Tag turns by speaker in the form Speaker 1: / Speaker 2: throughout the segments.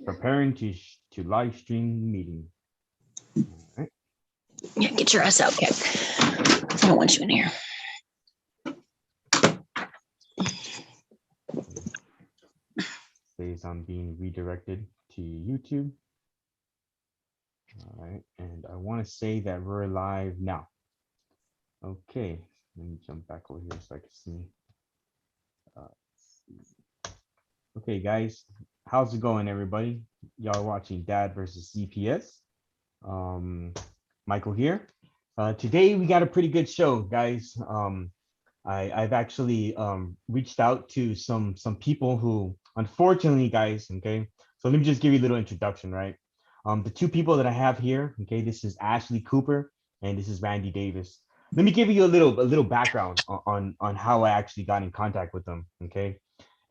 Speaker 1: Preparing to live stream meeting. All right.
Speaker 2: Yeah, get your ass out, Kid. I don't want you in here.
Speaker 1: Says I'm being redirected to YouTube. All right, and I want to say that we're live now. Okay, let me jump back over here so I can see. Okay, guys, how's it going, everybody? Y'all watching Dad versus CPS. Michael here. Today we got a pretty good show, guys. I've actually reached out to some people who, unfortunately, guys. Okay, so let me just give you a little introduction, right? The two people that I have here. Okay, this is Ashley Cooper and this is Randy Davis. Let me give you a little background on how I actually got in contact with them. Okay,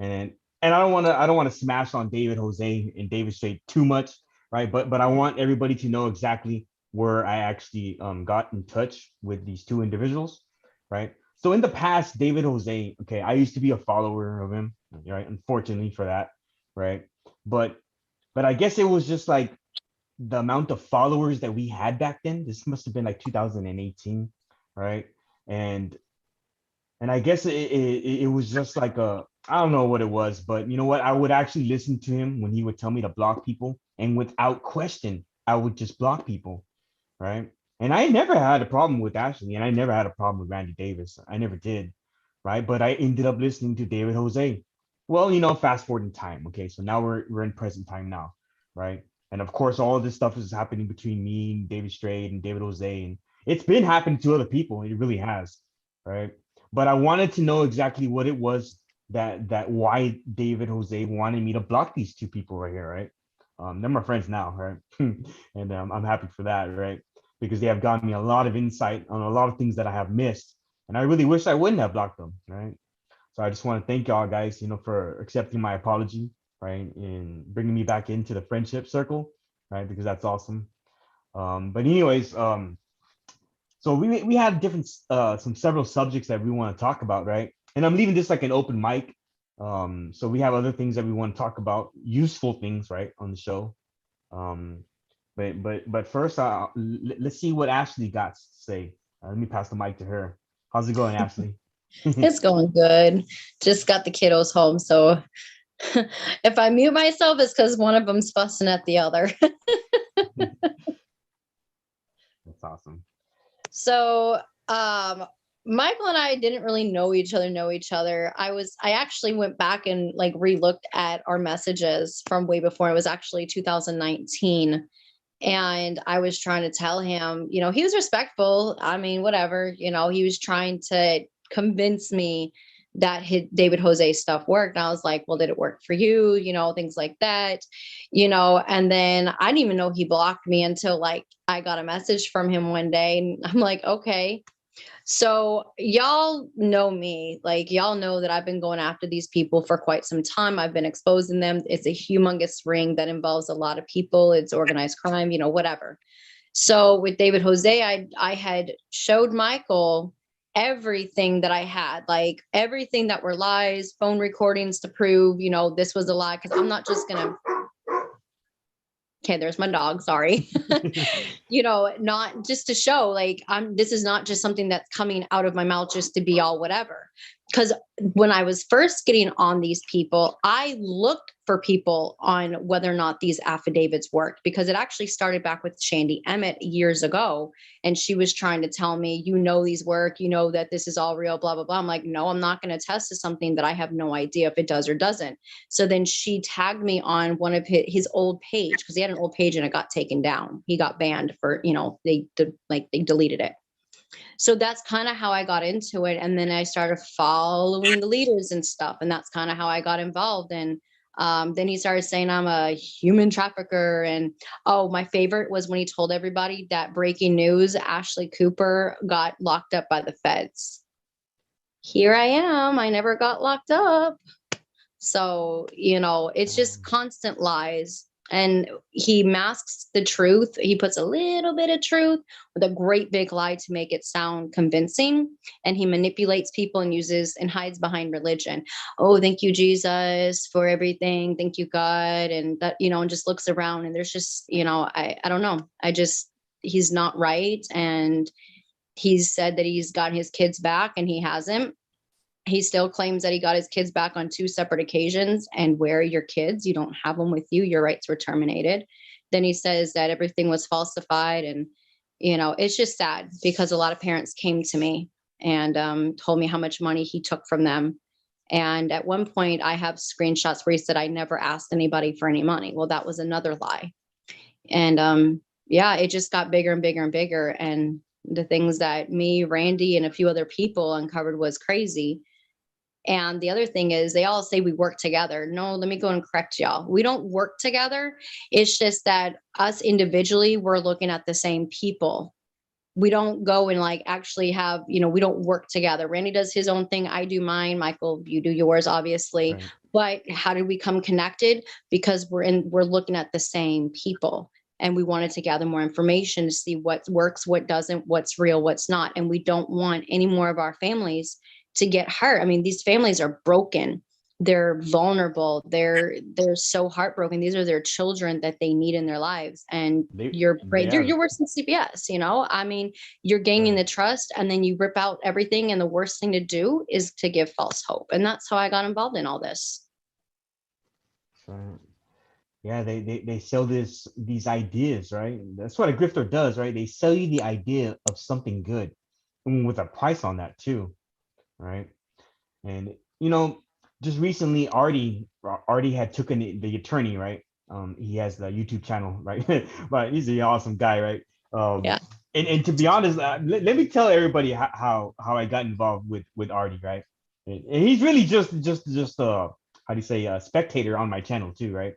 Speaker 1: and I don't want to smash on David Jose and David Straight too much, right? But I want everybody to know exactly where I actually got in touch with these two individuals, right? So in the past, David Jose, okay, I used to be a follower of him, right? Unfortunately for that, right? But I guess it was just like the amount of followers that we had back then. This must have been like 2018, right? And I guess it was just like I don't know what it was, but you know what? I would actually listen to him when he would tell me to block people, and without question, I would just block people, right? And I never had a problem with Ashley, and I never had a problem with Randy Davis. I never did, right? But I ended up listening to David Jose. Well, you know, fast forward in time. Okay, so now we're in present time now, right? And of course, all of this stuff is happening between me and David Straight and David Jose, and it's been happening to other people. It really has, right? But I wanted to know exactly what it was that why David Jose wanted me to block these two people right here, right? They're my friends now, right? And I'm happy for that, right? Because they have gotten me a lot of insight on a lot of things that I have missed, and I really wish I wouldn't have blocked them, right? So I just want to thank y'all guys, you know, for accepting my apology, right, and bringing me back into the friendship circle, right? Because that's awesome. But anyways, so we had different several subjects that we want to talk about, right? And I'm leaving this like an open mic. So we have other things that we want to talk about, useful things, right, on the show. But first, let's see what Ashley got to say. Let me pass the mic to her. How's it going, Ashley?
Speaker 2: It's going good. Just got the kiddos home. So if I mute myself, it's because one of them's fussing at the other.
Speaker 1: That's awesome.
Speaker 2: So Michael and I didn't really know each other. I actually went back and like re-looked at our messages from way before. It was actually 2019. And I was trying to tell him, you know, he was respectful. I mean, whatever, you know, he was trying to convince me that David Jose stuff worked. And I was like, well, did it work for you? You know, things like that, you know, and then I didn't even know he blocked me until like I got a message from him one day. And I'm like, okay. So y'all know me, like y'all know that I've been going after these people for quite some time. I've been exposing them. It's a humongous ring that involves a lot of people. It's organized crime, you know, whatever. So with David Jose, I had showed Michael everything that I had, like everything that were lies, phone recordings to prove, you know, this was a lie. Cause I'm not just going to, okay, there's my dog. Sorry. You know, not just to show like this is not just something that's coming out of my mouth just to be all whatever. Because when I was first getting on these people, I looked for people on whether or not these affidavits worked, because it actually started back with Shandy Emmett years ago. And she was trying to tell me, you know, these work, you know, that this is all real, blah, blah, blah. I'm like, no, I'm not going to attest to something that I have no idea if it does or doesn't. So then she tagged me on one of his old page, because he had an old page and it got taken down. He got banned for, you know, they deleted it. So that's kind of how I got into it. And then I started following the leaders and stuff. And that's kind of how I got involved. And then he started saying I'm a human trafficker. And oh, my favorite was when he told everybody that breaking news, Ashley Cooper got locked up by the feds. Here I am. I never got locked up. So, you know, it's just constant lies. And he masks the truth. He puts a little bit of truth with a great big lie to make it sound convincing. And he manipulates people and uses and hides behind religion. Oh, thank you, Jesus, for everything. Thank you, God. And that, and just looks around and there's just, I don't know. He's not right. And he's said that he's gotten his kids back and he hasn't. He still claims that he got his kids back on 2 separate occasions. And where are your kids? You don't have them with you. Your rights were terminated. Then he says that everything was falsified. And, it's just sad because a lot of parents came to me and told me how much money he took from them. And at one point, I have screenshots where he said, I never asked anybody for any money. Well, that was another lie. And yeah, it just got bigger and bigger and bigger. And the things that me, Randy, and a few other people uncovered was crazy. And the other thing is they all say we work together. No, let me go and correct y'all. We don't work together. It's just that us individually, we're looking at the same people. We don't go and actually have, we don't work together. Randy does his own thing. I do mine. Michael, you do yours, obviously.
Speaker 1: Right.
Speaker 2: But how did we come connected? Because we're looking at the same people. And we wanted to gather more information to see what works, what doesn't, what's real, what's not. And we don't want any more of our families to get hurt. I mean, these families are broken. They're vulnerable. They're so heartbroken. These are their children that they need in their lives. And you're worse than CPS, I mean, you're gaining the trust and then you rip out everything. And the worst thing to do is to give false hope. And that's how I got involved in all this.
Speaker 1: Right. Yeah, they sell these ideas, right? That's what a grifter does, right? They sell you the idea of something good, and with a price on that too, right? And just recently, Artie had taken the attorney, right? He has the YouTube channel, right? But he's an awesome guy, right?
Speaker 2: Yeah.
Speaker 1: And to be honest, let me tell everybody how I got involved with Artie, right? And he's really just how do you say, a spectator on my channel too, right?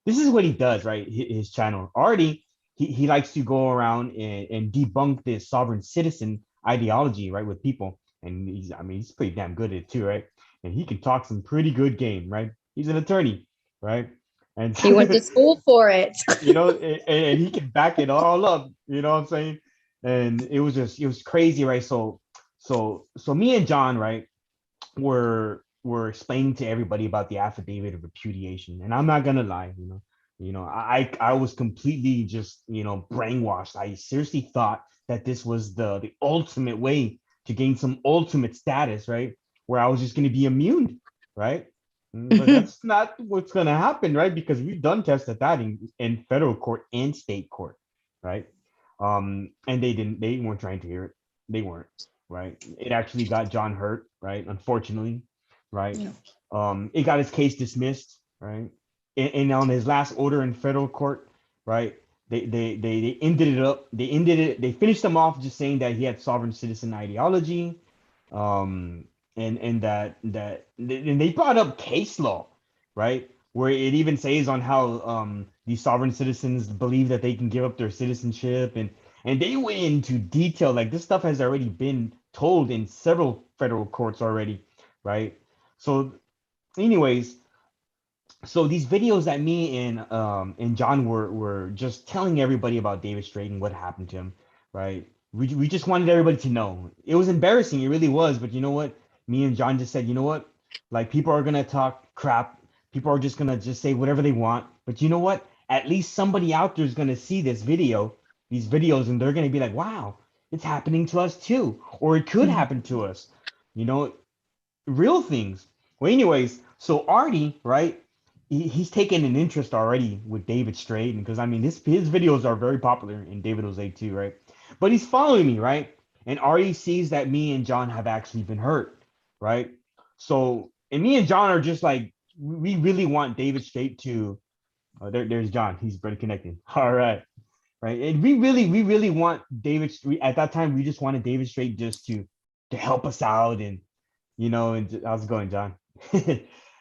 Speaker 1: This is what he does, right? His channel. Artie, he likes to go around and debunk this sovereign citizen ideology, right, with people. And he's pretty damn good at it too, right? And he can talk some pretty good game, right? He's an attorney, right? And
Speaker 2: he went to school for it.
Speaker 1: and he can back it all up, you know what I'm saying? And it was crazy, right? So me and John, right, were explaining to everybody about the affidavit of repudiation. And I'm not gonna lie, I was completely just, brainwashed. I seriously thought that this was the ultimate way to gain some ultimate status, right? Where I was just going to be immune, right? But that's not what's going to happen, right? Because we've done tested that in federal court and state court, right? And they weren't trying to hear it. They weren't, right? It actually got John hurt, right? Unfortunately, right? Yeah. It got his case dismissed, right? And on his last order in federal court, right? They ended it up. They finished him off just saying that he had sovereign citizen ideology, and they brought up case law, right? Where it even says on how these sovereign citizens believe that they can give up their citizenship, and they went into detail. Like, this stuff has already been told in several federal courts already, right? So, anyways, so these videos that me and John were just telling everybody about David Strait and what happened to him, right? We just wanted everybody to know. It was embarrassing, it really was, but you know what? Me and John just said, you know what? Like, people are gonna talk crap. People are just gonna just say whatever they want. But you know what? At least somebody out there is gonna see these videos, and they're gonna be like, wow, it's happening to us too, or it could happen to us. You know, real things. Well, anyways, so Artie, right? He's taken an interest already with David Strait, because I mean his videos are very popular, and David Jose too, right? But he's following me, right? And Artie sees that me and John have actually been hurt, right? So, and me and John are just like, we really want David Strait to. There's John. He's pretty connected. All right, right. And we really want David. At that time, we just wanted David Strait just to help us out, and and how's it going, John?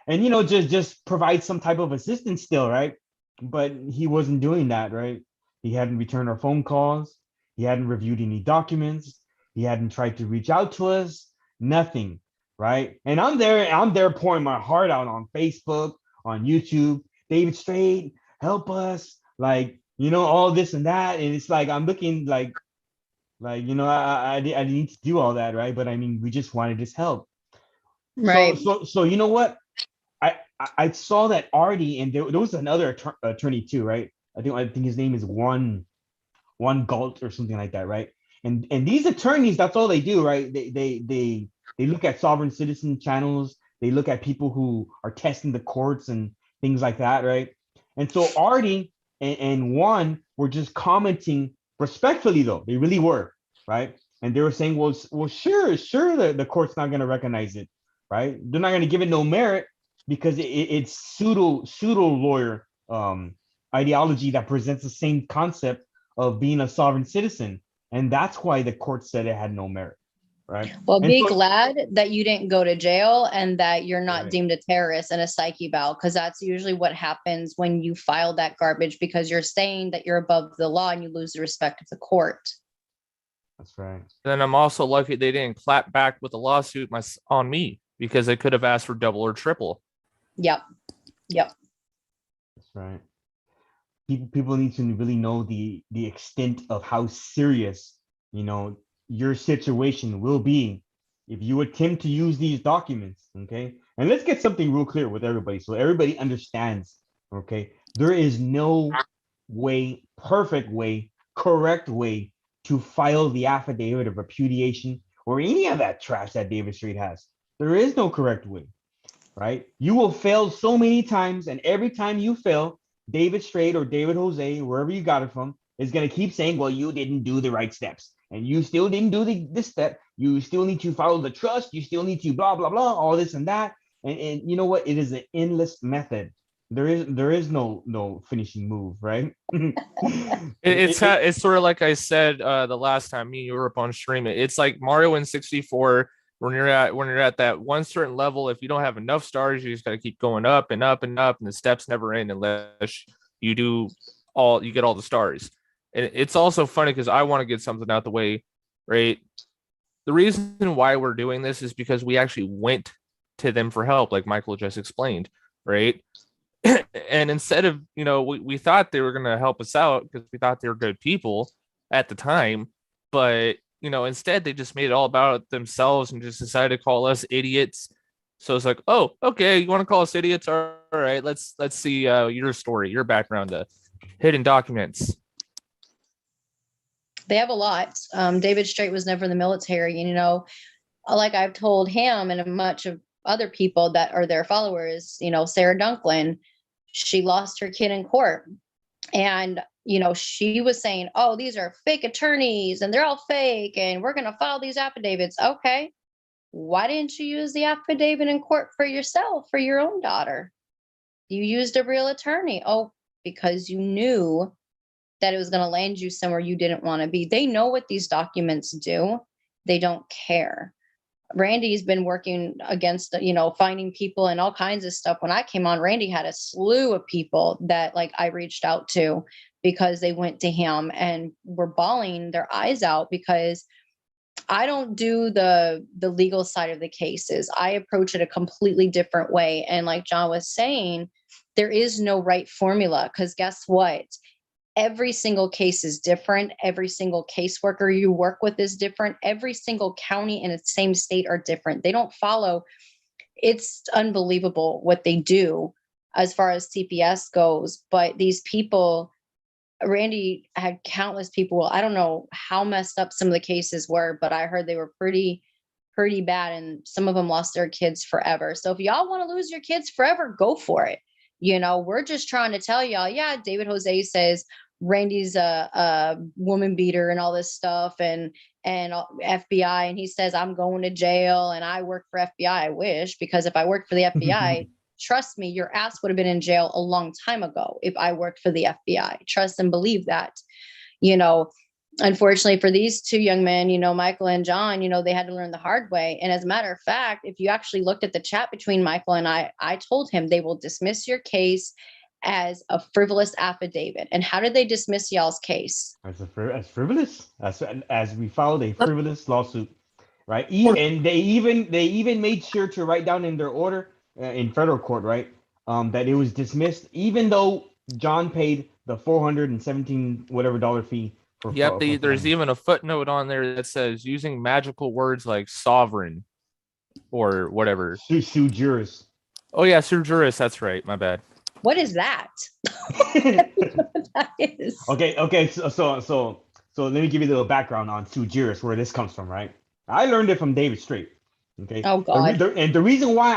Speaker 1: And just provide some type of assistance still, right? But he wasn't doing that, right? He hadn't returned our phone calls. He hadn't reviewed any documents. He hadn't tried to reach out to us. Nothing, right? And I'm there pouring my heart out on Facebook, on YouTube. David Strait, help us, like, you know, all this and that. And it's like, I'm looking like, you know, I didn't need to do all that, right? But I mean, we just wanted his help. So,
Speaker 2: Right.
Speaker 1: so you know what? I saw that Artie, and there was another attorney too, right? I think his name is one Galt or something like that, right? And these attorneys, that's all they do, right? They look at sovereign citizen channels. They look at people who are testing the courts and things like that, right? And so Artie and Juan were just commenting respectfully, though they really were, right? And they were saying, well, sure, the court's not going to recognize it, right? They're not going to give it no merit because it's pseudo lawyer ideology that presents the same concept of being a sovereign citizen, and that's why the court said it had no merit, right?
Speaker 2: Well,
Speaker 1: And
Speaker 2: be
Speaker 1: so,
Speaker 2: glad that you didn't go to jail and that you're not
Speaker 1: right,
Speaker 2: deemed a terrorist and a psyche eval, because that's usually what happens when you file that garbage, because you're saying that you're above the law and you lose the respect of the court.
Speaker 1: that's right,
Speaker 3: Then I'm also lucky they didn't clap back with a lawsuit on me, because they could have asked for double or triple.
Speaker 2: Yep. Yep.
Speaker 1: that's right. People need to really know the extent of how serious, you know, your situation will be if you attempt to use these documents. Okay, and let's get something real clear with everybody so everybody understands. Okay, there is no way, perfect way, correct way to file the affidavit of repudiation or any of that trash that David Street has. There is no correct way, right? You will fail so many times, and every time you fail, David Strait or David Jose, wherever you got it from, is going to keep saying, well, you didn't do the right steps. And you still didn't do this step. You still need to follow the trust. You still need to blah, blah, blah, all this and that. And you know what? It is an endless method. There is no finishing move, right?
Speaker 3: It's sort of like I said the last time me and you were up on stream. It's like Mario in 64. When you're at that one certain level, if you don't have enough stars, you just got to keep going up and up and up, and the steps never end unless you get all the stars. And it's also funny because I want to get something out the way, right? The reason why we're doing this is because we actually went to them for help, like Michael just explained, right? And instead of, we thought they were going to help us out because we thought they were good people at the time, but instead they just made it all about themselves and just decided to call us idiots. So it's like, oh, okay, you want to call us idiots? All right, let's see your story, your background, the hidden documents.
Speaker 2: They have a lot. David Strait was never in the military, and like I've told him and much of other people that are their followers, Sarah Dunklin, she lost her kid in court. And, she was saying, oh, these are fake attorneys and they're all fake and we're going to file these affidavits. Okay. Why didn't you use the affidavit in court for yourself, for your own daughter? You used a real attorney. Oh, because you knew that it was going to land you somewhere you didn't want to be. They know what these documents do. They don't care. Randy's been working against, finding people and all kinds of stuff. When I came on, Randy had a slew of people that I reached out to because they went to him and were bawling their eyes out, because I don't do the legal side of the cases. I approach it a completely different way. And like John was saying, there is no right formula, because guess what? Every single case is different. Every single caseworker you work with is different. Every single county in the same state are different. They don't follow. It's unbelievable what they do as far as CPS goes. But these people, Randy had countless people. Well, I don't know how messed up some of the cases were, but I heard they were pretty bad. And some of them lost their kids forever. So if y'all want to lose your kids forever, go for it. We're just trying to tell y'all, yeah, David Jose says Randy's a woman beater and all this stuff and FBI. And he says, I'm going to jail and I work for FBI. I wish, because if I worked for the FBI, trust me, your ass would have been in jail a long time ago if I worked for the FBI. Trust and believe that. Unfortunately for these two young men, Michael and John, they had to learn the hard way. And as a matter of fact, if you actually looked at the chat between Michael and I told him they will dismiss your case as a frivolous affidavit. And how did they dismiss y'all's case?
Speaker 1: as frivolous as we filed a frivolous lawsuit, right? And they even made sure to write down in their order in federal court, right, that it was dismissed, even though John paid the 417 whatever dollar fee for.
Speaker 3: Yep,
Speaker 1: For
Speaker 3: there's
Speaker 1: filing.
Speaker 3: even a footnote on there that says using magical words like sovereign or whatever.
Speaker 1: Sue jurors.
Speaker 3: Oh yeah, Sir Juris, that's right. My bad.
Speaker 2: What is that? That is.
Speaker 1: Okay. So let me give you a little background on sue juris, where this comes from, right? I learned it from David Straight. Okay.
Speaker 2: Oh God.
Speaker 1: And the reason why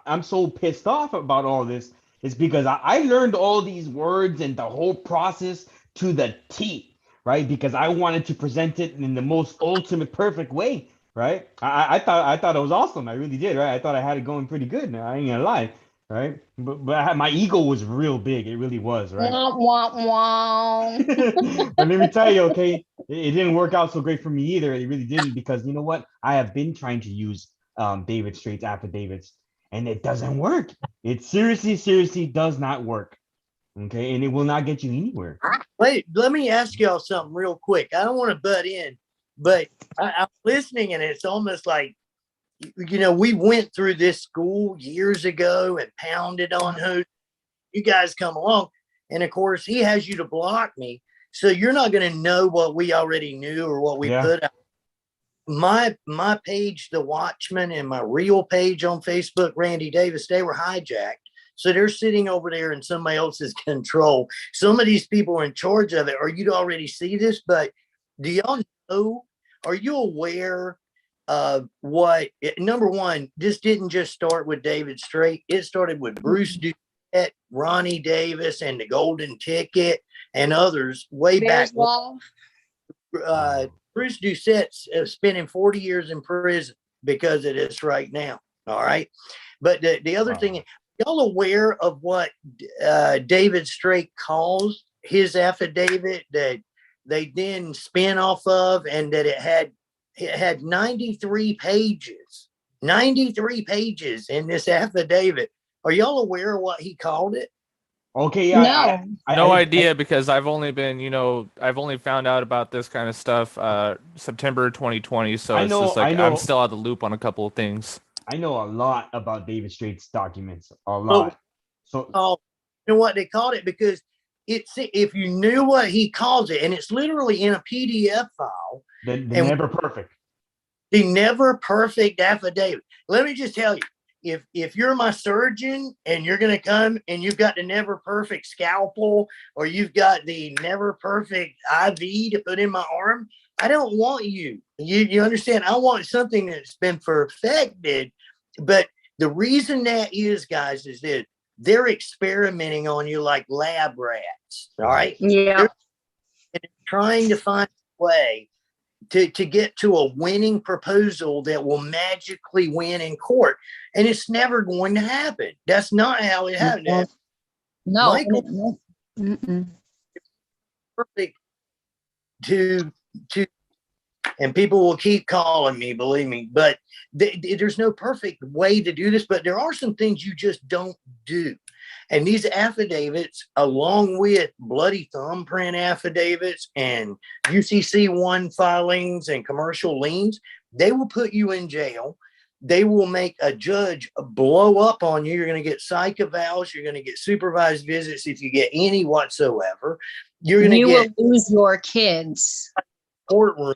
Speaker 1: I'm so pissed off about all this is because I learned all these words and the whole process to the T, right? Because I wanted to present it in the most ultimate perfect way, right? I thought it was awesome. I really did, right? I thought I had it going pretty good. I ain't gonna lie, right? But my ego was real big. It really was, right?
Speaker 2: Wah, wah, wah.
Speaker 1: But let me tell you, okay, it didn't work out so great for me either. It really didn't, because you know what? I have been trying to use David Straight's affidavits, and it doesn't work. It seriously does not work. Okay, and it will not get you anywhere.
Speaker 4: Wait, let me ask y'all something real quick. I don't want to butt in, but I'm listening, and it's almost like, we went through this school years ago and pounded on who you guys come along. And of course, he has you to block me. So you're not going to know what we already knew or what we put out. My page, The Watchman, and my real page on Facebook, Randy Davis, they were hijacked. So they're sitting over there in somebody else's control. Some of these people are in charge of it, or you'd already see this. But do y'all know, are you aware of what, number one, this didn't just start with David Straight. It started with Bruce Doucette, Ronnie Davis, and the Golden Ticket, and others way back. Bruce Doucette's spending 40 years in prison because of this right now. All right. But the other thing, y'all aware of what David Straight calls his affidavit that they then spin off of, and that it had 93 pages in this affidavit. Are y'all aware of what he called it?
Speaker 1: Okay, yeah.
Speaker 2: No.
Speaker 3: No idea, because I've only found out about this kind of stuff September 2020. So it's just like I'm still out of the loop on a couple of things.
Speaker 1: I know a lot about David Straight's documents, a lot.
Speaker 4: You know what they called it? Because if you knew what he calls it, and it's literally in a PDF file.
Speaker 1: The never perfect.
Speaker 4: The never perfect affidavit. Let me just tell you, if you're my surgeon and you're going to come and you've got the never perfect scalpel, or you've got the never perfect IV to put in my arm, I don't want you. You understand? I want something that's been perfected. But the reason that is, guys, is that they're experimenting on you like lab rats. All right.
Speaker 2: Yeah.
Speaker 4: They're trying to find a way to get to a winning proposal that will magically win in court. And it's never going to happen. That's not how it happened.
Speaker 2: No.
Speaker 4: Michael, perfect to and people will keep calling me, believe me, but there's no perfect way to do this, but there are some things you just don't do. And these affidavits, along with bloody thumbprint affidavits and UCC1 filings and commercial liens, they will put you in jail. They will make a judge blow up on you. You're going to get psych evals. You're going to get supervised visits if you get any whatsoever. You
Speaker 2: will lose your kids.
Speaker 4: Courtroom,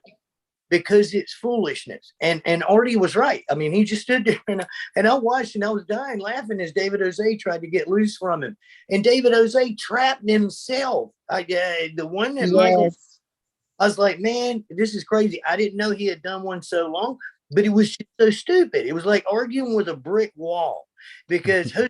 Speaker 4: because it's foolishness. And Artie was right. I mean, he just stood there and I watched, and I was dying laughing as David Jose tried to get loose from him. And David Jose trapped himself. The one that Michael, I was like, man, this is crazy. I didn't know he had done one so long, but it was just so stupid. It was like arguing with a brick wall, because Jose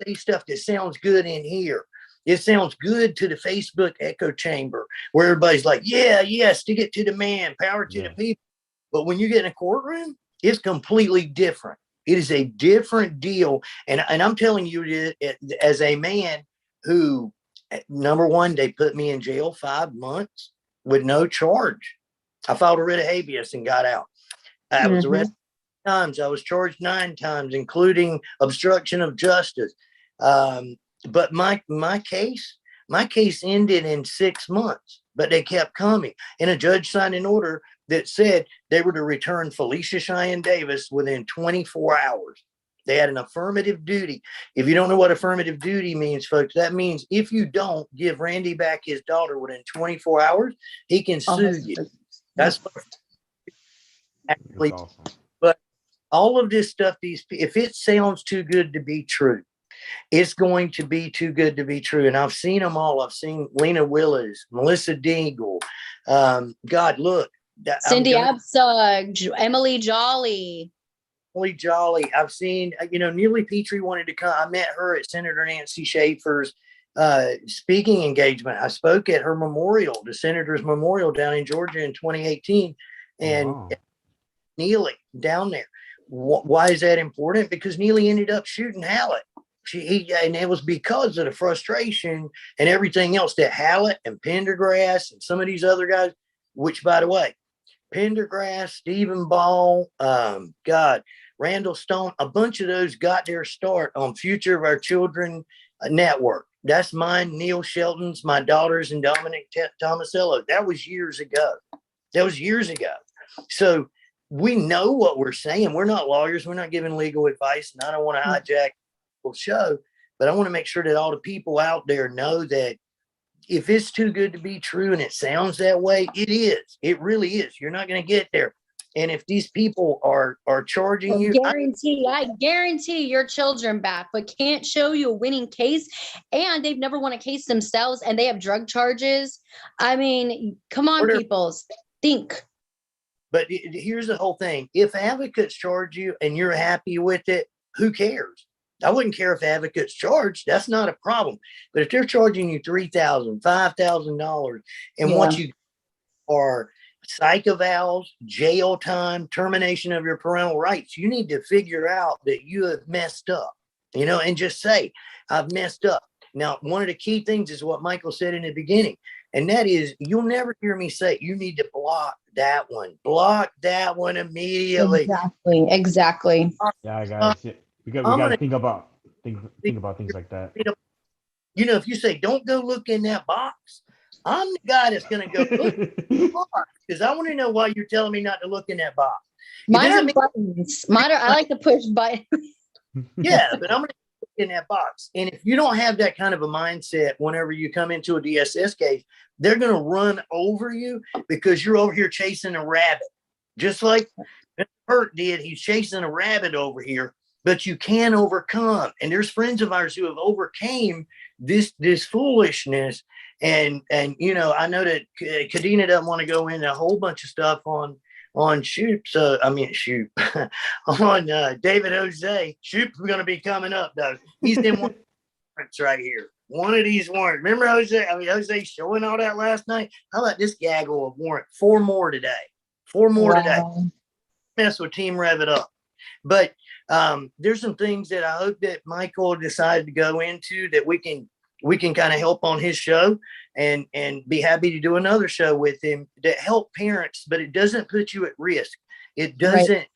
Speaker 4: say stuff that sounds good in here. It sounds good to the Facebook echo chamber where everybody's like, yeah, stick it to the man, power to the people. But when you get in a courtroom, it's completely different. It is a different deal. And I'm telling you, as a man who, number one, they put me in jail 5 months with no charge. I filed a writ of habeas and got out. I was arrested 9 times. I was charged 9 times, including obstruction of justice. But my case ended in 6 months, but they kept coming. And a judge signed an order that said they were to return Felicia Cheyenne Davis within 24 hours. They had an affirmative duty. If you don't know what affirmative duty means, folks, that means if you don't give Randy back his daughter within 24 hours, he can sue you. That's what actually.
Speaker 1: awesome.
Speaker 4: But all of this stuff, if it sounds too good to be true, it's going to be too good to be true. And I've seen them all. I've seen Lena Willis, Melissa Dingle. God, look.
Speaker 2: Cindy Absug, Emily Jolly.
Speaker 4: Jolly. I've seen, Neely Petrie wanted to come. I met her at Senator Nancy Schaefer's speaking engagement. I spoke at her memorial, the senator's memorial down in Georgia in 2018. And Neely down there. Why is that important? Because Neely ended up shooting Hallett. And it was because of the frustration and everything else that Hallett and Pendergrass and some of these other guys, which, by the way, Pendergrass, Stephen Ball, Randall Stone, a bunch of those got their start on Future of Our Children network. That's mine, Neil Shelton's, my daughter's, and Dominic Tomasello. That was years ago. So we know what we're saying. We're not lawyers. We're not giving legal advice, and I don't want to hijack the show, but I want to make sure that all the people out there know that if it's too good to be true and it sounds that way, it is. It really is. You're not going to get there. And if these people are charging you,
Speaker 2: I guarantee your children back, but can't show you a winning case. And they've never won a case themselves, and they have drug charges. I mean, come on, people, think.
Speaker 4: But here's the whole thing. If advocates charge you and you're happy with it, who cares? I wouldn't care if advocates charge. That's not a problem. But if they're charging you $3,000, $5,000, and what you are psych evals, jail time, termination of your parental rights, you need to figure out that you have messed up, and just say, I've messed up. Now, one of the key things is what Michael said in the beginning, and that is, you'll never hear me say, you need to block that one immediately.
Speaker 2: Exactly.
Speaker 1: Yeah, guys, we got to think about things like that.
Speaker 4: If you say, don't go look in that box, I'm the guy that's going to go look in the box, because I want to know why you're telling me not to look in that box.
Speaker 2: Mine are buttons. I like to push buttons.
Speaker 4: Yeah, but I'm going to look in that box. And if you don't have that kind of a mindset whenever you come into a DSS case, they're going to run over you because you're over here chasing a rabbit. Just like Hurt did, he's chasing a rabbit over here, but you can overcome. And there's friends of ours who have overcame this foolishness. And I know that Kadena doesn't want to go into a whole bunch of stuff on David Jose. Shoop's going to be coming up, though. He's in one right here. One of these warrants. Remember Jose showing all that last night? How about this gaggle of warrant? 4 more today. 4 more today. Mess with Team Rev It Up. But there's some things that I hope that Michael decided to go into that we can kind of help on his show, and be happy to do another show with him that help parents, but it doesn't put you at risk. It doesn't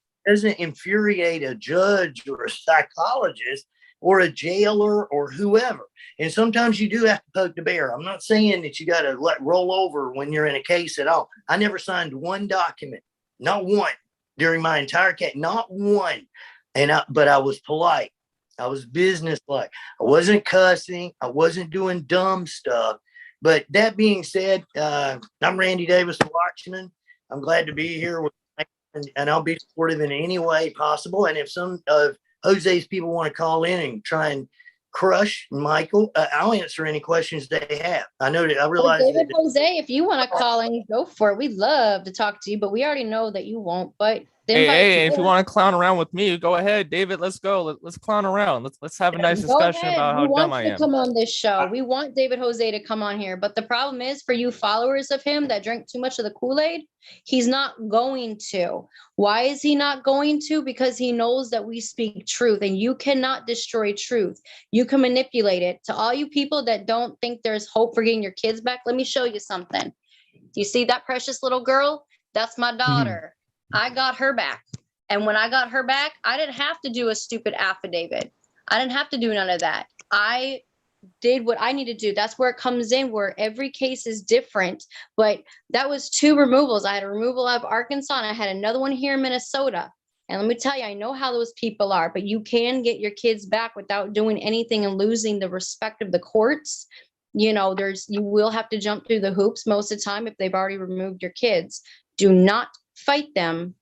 Speaker 4: infuriate a judge or a psychologist or a jailer or whoever. And sometimes you do have to poke the bear. I'm not saying that you got to let roll over when you're in a case at all. I never signed one document, not one, during my entire case, not one. But I was polite. I was businesslike. I wasn't cussing. I wasn't doing dumb stuff. But that being said, I'm Randy Davis, Watchman. I'm glad to be here with Mike, and I'll be supportive in any way possible. And if some of Jose's people want to call in and try and crush Michael, I'll answer any questions they have. I realize
Speaker 2: David Jose, if you want to call in, go for it. We'd love to talk to you, but we already know that you won't. But
Speaker 3: hey, if you want to clown around with me, go ahead, David. Let's go. Let's clown around. Let's have a nice discussion about how dumb I am.
Speaker 2: Come on this show. We want David Jose to come on here, but the problem is, for you followers of him that drink too much of the Kool-Aid, he's not going to. Why is he not going to? Because he knows that we speak truth, and you cannot destroy truth. You can manipulate it. To all you people that don't think there's hope for getting your kids back, let me show you something. You see that precious little girl? That's my daughter. I got her back. And when I got her back, I didn't have to do a stupid affidavit. I didn't have to do none of that. I did what I need to do. That's where it comes in, where every case is different. But that was 2 removals. I had a removal out of Arkansas, and I had another one here in Minnesota. And let me tell you, I know how those people are, but you can get your kids back without doing anything and losing the respect of the courts. You know, you will have to jump through the hoops most of the time if they've already removed your kids. Do not fight them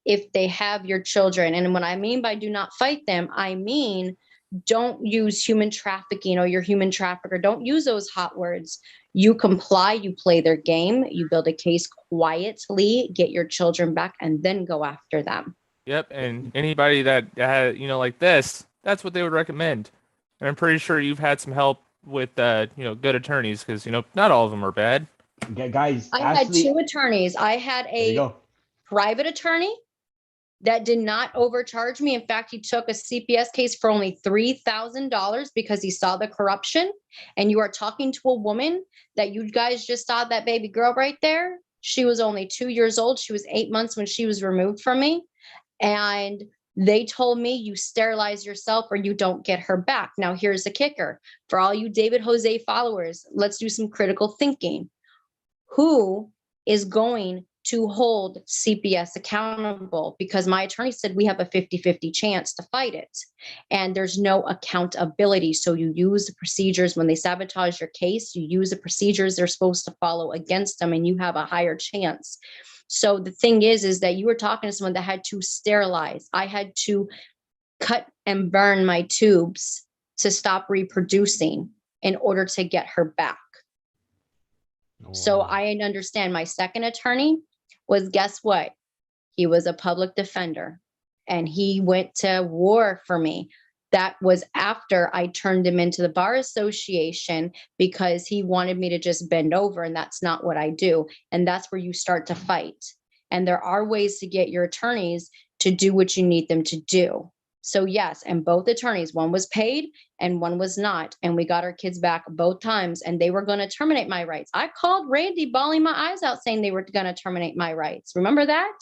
Speaker 2: if they have your children. And what I mean by do not fight them, I mean, don't use human trafficking or your human trafficker. Don't use those hot words. You comply, you play their game, you build a case quietly, get your children back, and then go after them.
Speaker 3: Yep. And anybody that had, like this, that's what they would recommend. And I'm pretty sure you've had some help with, good attorneys because, not all of them are bad.
Speaker 1: Guys,
Speaker 2: I had 2 attorneys. I had a private attorney that did not overcharge me. In fact, he took a CPS case for only $3,000 because he saw the corruption. And you are talking to a woman that you guys just saw, that baby girl right there. She was only 2 years old. She was 8 months when she was removed from me. And they told me, you sterilize yourself or you don't get her back. Now, here's the kicker. For all you David Jose followers, let's do some critical thinking. Who is going to hold CPS accountable? Because my attorney said we have a 50-50 chance to fight it. And there's no accountability. So you use the procedures when they sabotage your case, you use the procedures they're supposed to follow against them, and you have a higher chance. So the thing is that you were talking to someone that had to sterilize. I had to cut and burn my tubes to stop reproducing in order to get her back. Wow. So I understand. My second attorney was, guess what? He was a public defender and he went to war for me. That was after I turned him into the Bar Association because he wanted me to just bend over, and that's not what I do. And that's where you start to fight. And there are ways to get your attorneys to do what you need them to do. So yes, and both attorneys, one was paid and one was not. And we got our kids back both times, and they were going to terminate my rights. I called Randy bawling my eyes out saying they were going to terminate my rights. Remember that?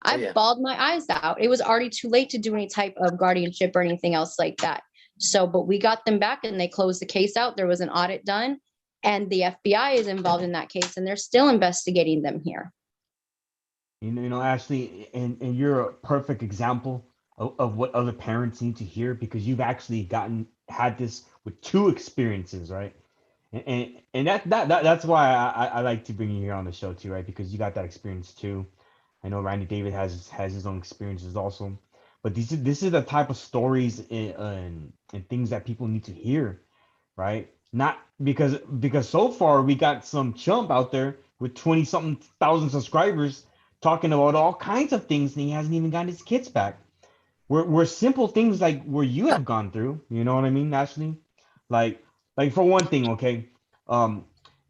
Speaker 2: I bawled my eyes out. It was already too late to do any type of guardianship or anything else like that. So, but we got them back and they closed the case out. There was an audit done and the FBI is involved in that case and they're still investigating them here.
Speaker 1: You know, Ashley, and you're a perfect example of what other parents need to hear, because you've actually had this with 2 experiences, right? And that's why I like to bring you here on the show too, right? Because you got that experience too. I know Randy David has his own experiences also, but this is the type of stories and things that people need to hear, right? Not because so far we got some chump out there with 20-something thousand subscribers talking about all kinds of things, and he hasn't even gotten his kids back. We're simple things like where you have gone through, you know what I mean, Ashley? Like for one thing, okay,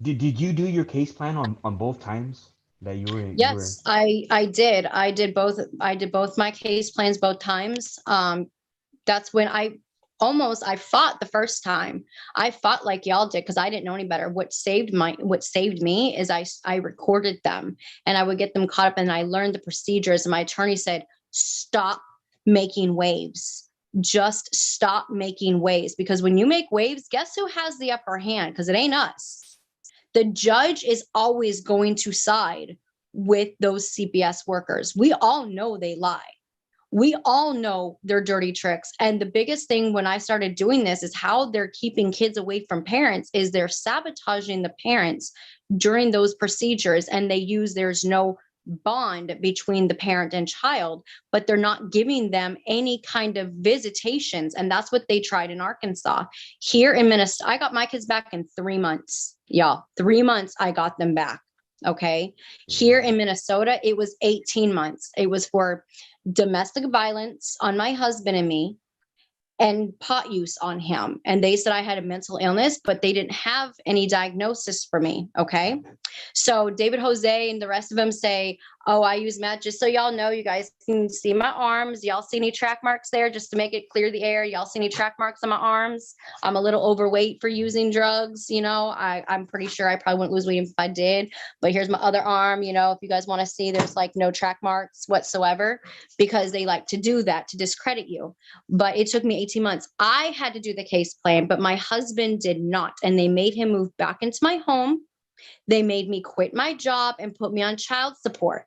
Speaker 1: did you do your case plan on both times that you were?
Speaker 2: Yes, I did. I did both my case plans both times. That's when I fought the first time. I fought like y'all did because I didn't know any better. What saved me is I recorded them and I would get them caught up and I learned the procedures. And my attorney said, stop making waves. Just stop making waves, because when you make waves, guess who has the upper hand? Because it ain't us. The judge is always going to side with those CPS workers. We all know they lie. We all know their dirty tricks. And the biggest thing when I started doing this is how they're keeping kids away from parents is they're sabotaging the parents during those procedures. And there's no bond between the parent and child, but they're not giving them any kind of visitations. And that's what they tried in Arkansas. Here in Minnesota, I got my kids back in 3 months. Y'all, 3 months I got them back. Okay. Here in Minnesota, it was 18 months. It was for domestic violence on my husband and me and pot use on him. And they said I had a mental illness, but they didn't have any diagnosis for me. Okay. So David Jose and the rest of them say, oh, I use meth. Just so y'all know, you guys can see my arms. Y'all see any track marks there? Just to make it clear the air. Y'all see any track marks on my arms? I'm a little overweight for using drugs. You know, I'm pretty sure I probably wouldn't lose weight if I did, but here's my other arm. You know, if you guys want to see, there's like no track marks whatsoever, because they like to do that to discredit you. But it took me 18 months. I had to do the case plan, but my husband did not. And they made him move back into my home. They made me quit my job and put me on child support.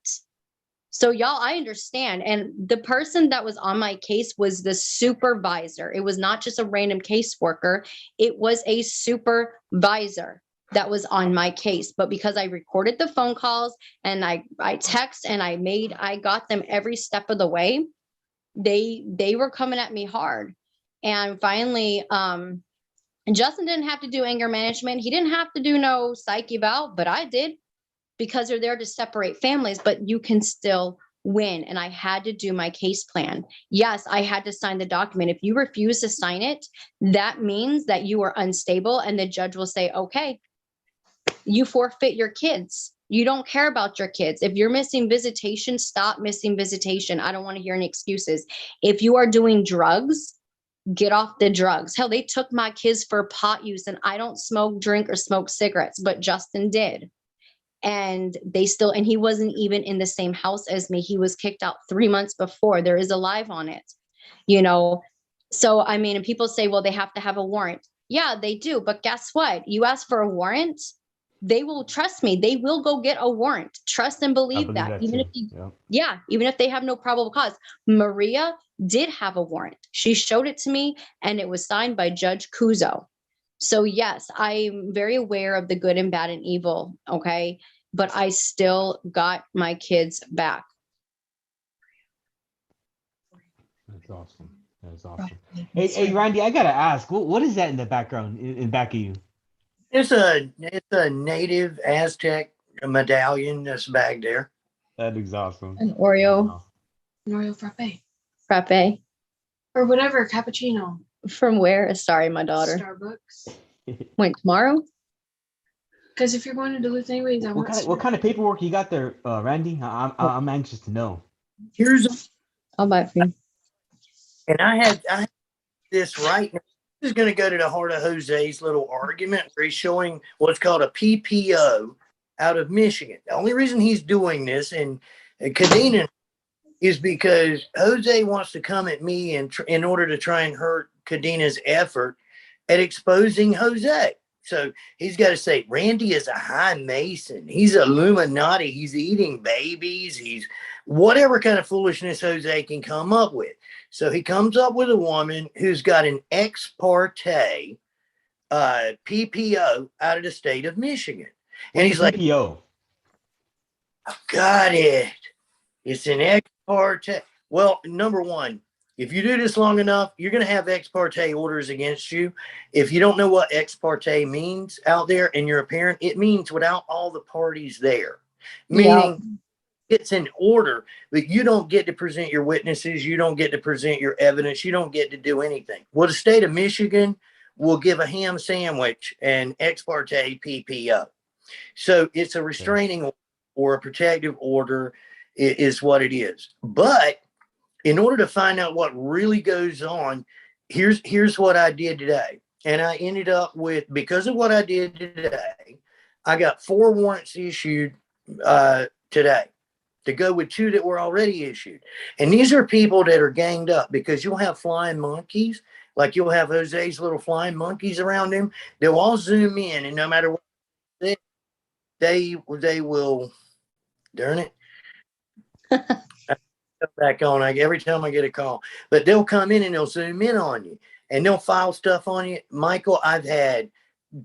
Speaker 2: So y'all, I understand. And the person that was on my case was the supervisor. It was not just a random caseworker. It was a supervisor that was on my case. But because I recorded the phone calls and I text and I got them every step of the way, they were coming at me hard. And finally, Justin didn't have to do anger management. He didn't have to do no psych eval, but I did, because they're there to separate families, but you can still win. And I had to do my case plan. Yes, I had to sign the document. If you refuse to sign it, that means that you are unstable, and the judge will say, okay, you forfeit your kids. You don't care about your kids. If you're missing visitation, stop missing visitation. I don't want to hear any excuses. If you are doing drugs, get off the drugs. Hell, they took my kids for pot use, and I don't smoke, drink, or smoke cigarettes, but Justin did. And and he wasn't even in the same house as me. He was kicked out 3 months before. There is a live on it, you know? So, I mean, and people say, well, they have to have a warrant. Yeah, they do. But guess what? You ask for a warrant, they will, trust me, they will go get a warrant. Trust and believe that. Even if even if they have no probable cause. Maria did have a warrant. She showed it to me, and it was signed by Judge Kuzo. So yes, I'm very aware of the good and bad and evil. Okay. But I still got my kids back.
Speaker 1: That's awesome. That's awesome. Hey, Randy, I gotta ask, what is that in the background, in back of you?
Speaker 4: It's a native Aztec medallion that's back there.
Speaker 1: That is awesome.
Speaker 2: An Oreo.
Speaker 1: Wow.
Speaker 5: An Oreo frappe.
Speaker 2: Frappe.
Speaker 5: Or whatever, cappuccino.
Speaker 2: From where? Sorry, my daughter.
Speaker 5: Starbucks.
Speaker 2: Went tomorrow?
Speaker 5: Because if you're going to Duluth anyways, I want
Speaker 1: What kind of paperwork you got there, Randy? I'm anxious to know.
Speaker 2: I'll buy it for you.
Speaker 4: And I have this right now. This is going to go to the heart of Jose's little argument where he's showing what's called a PPO out of Michigan. The only reason he's doing this, and Kadena, is because Jose wants to come at me in order to try and hurt Kadena's effort at exposing Jose. So he's got to say, Randy is a high Mason. He's Illuminati. He's eating babies. He's whatever kind of foolishness Jose can come up with. So he comes up with a woman who's got an ex parte PPO out of the state of Michigan. And he's like,
Speaker 1: PPO?
Speaker 4: Got it. It's an ex parte. Well, number one, if you do this long enough, you're going to have ex parte orders against you. If you don't know what ex parte means out there and you're a parent, it means without all the parties there. Meaning it's an order that you don't get to present your witnesses. You don't get to present your evidence. You don't get to do anything. Well, the state of Michigan will give a ham sandwich and ex parte PPO. So it's a restraining order or a protective order is what it is. But in order to find out what really goes on, here's what I did today. And I ended up with, because of what I did today, I got 4 warrants issued today to go with 2 that were already issued. And these are people that are ganged up, because you'll have flying monkeys, like you'll have Jose's little flying monkeys around them. They'll all zoom in, and no matter what they will, darn it. Back on every time I get a call, but they'll come in and they'll zoom in on you and they'll file stuff on you. Michael, I've had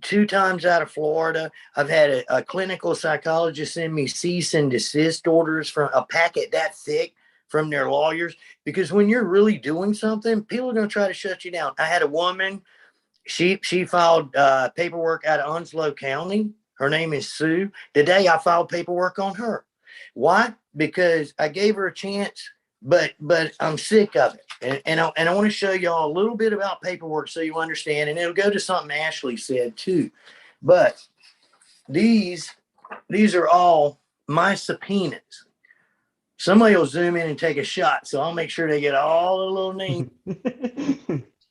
Speaker 4: 2 times out of Florida. I've had a clinical psychologist send me cease and desist orders from a packet that thick from their lawyers, because when you're really doing something, people are going to try to shut you down. I had a woman, she filed paperwork out of Onslow County. Her name is Sue. Today I filed paperwork on her. Why? Because I gave her a chance, but I'm sick of it. And I want to show y'all a little bit about paperwork so you understand. And it'll go to something Ashley said too. But these are all my subpoenas. Somebody will zoom in and take a shot. So I'll make sure they get all the little names.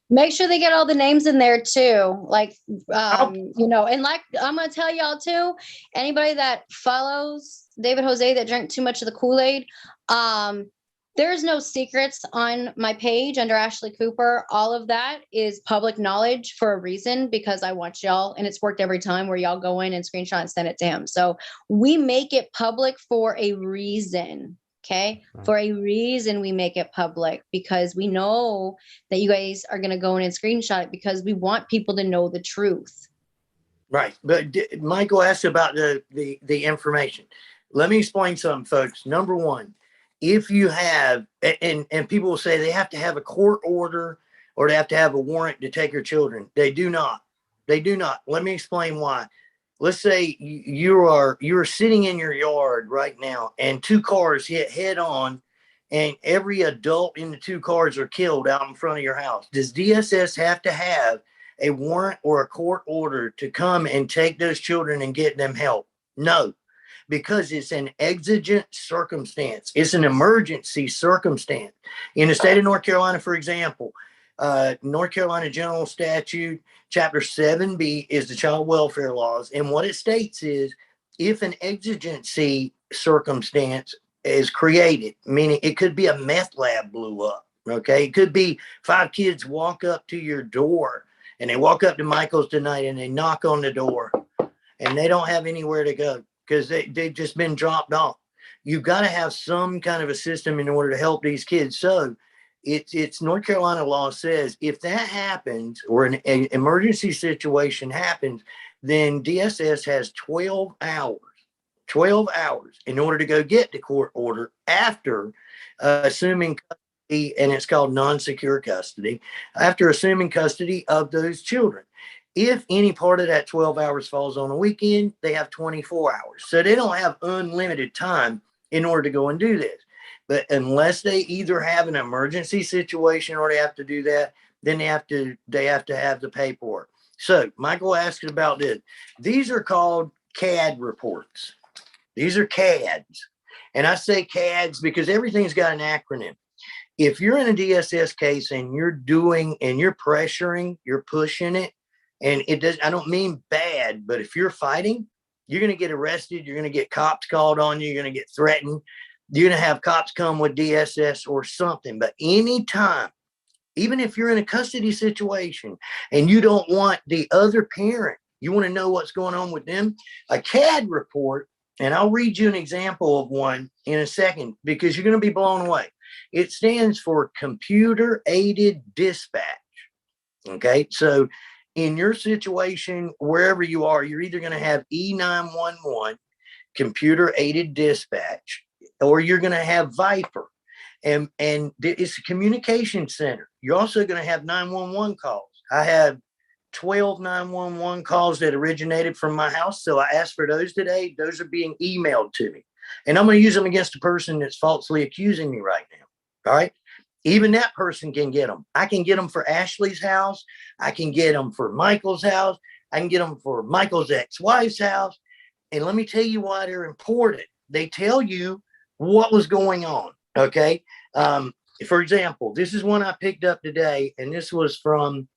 Speaker 2: Make sure they get all the names in there too. Like, and like, I'm going to tell y'all too, anybody that follows David Jose that drank too much of the Kool-Aid, there's no secrets on my page under Ashley Cooper. All of that is public knowledge for a reason, because I want y'all, and it's worked every time, where y'all go in and screenshot and send it to him. So we make it public for a reason. Okay. For a reason, we make it public, because we know that you guys are going to go in and screenshot it, because we want people to know the truth.
Speaker 4: Right. But Michael asked about the information. Let me explain something, folks. Number one, if you have, and people will say they have to have a court order or they have to have a warrant to take your children. They do not. They do not. Let me explain why. Let's say you're sitting in your yard right now and two cars hit head on and every adult in the two cars are killed out in front of your house. Does DSS have to have a warrant or a court order to come and take those children and get them help? No, because it's an exigent circumstance. It's an emergency circumstance. In the state of North Carolina, for example, North Carolina General Statute, Chapter 7B is the child welfare laws. And what it states is if an exigency circumstance is created, meaning it could be a meth lab blew up, okay? It could be 5 kids walk up to your door and they walk up to Michael's tonight and they knock on the door and they don't have anywhere to go because they've just been dropped off. You've got to have some kind of a system in order to help these kids. So it's North Carolina law says if that happens or an emergency situation happens, then DSS has 12 hours in order to go get the court order after assuming custody, and it's called non-secure custody, after assuming custody of those children. If any part of that 12 hours falls on a weekend, they have 24 hours. So they don't have unlimited time in order to go and do this. But unless they either have an emergency situation or they have to do that, then they have to have the paperwork. So Michael asked about this. These are called CAD reports. These are CADs. And I say CADs because everything's got an acronym. If you're in a DSS case and you're pressuring, you're pushing it, and it does, I don't mean bad, but if you're fighting, you're going to get arrested. You're going to get cops called on you. You're going to get threatened. You're going to have cops come with DSS or something. But anytime, even if you're in a custody situation and you don't want the other parent, you want to know what's going on with them, a CAD report, and I'll read you an example of one in a second because you're going to be blown away. It stands for computer aided dispatch. Okay. So in your situation, wherever you are, you're either going to have E911, computer aided dispatch, or you're going to have Viper. And it's a communication center. You're also going to have 911 calls. I have 12 911 calls that originated from my house. So I asked for those today. Those are being emailed to me. And I'm going to use them against the person that's falsely accusing me right now. All right. Even that person can get them. I can get them for Ashley's house. I can get them for Michael's house. I can get them for Michael's ex-wife's house. And let me tell you why they're important. They tell you what was going on. Okay. For example, this is one I picked up today, and this was from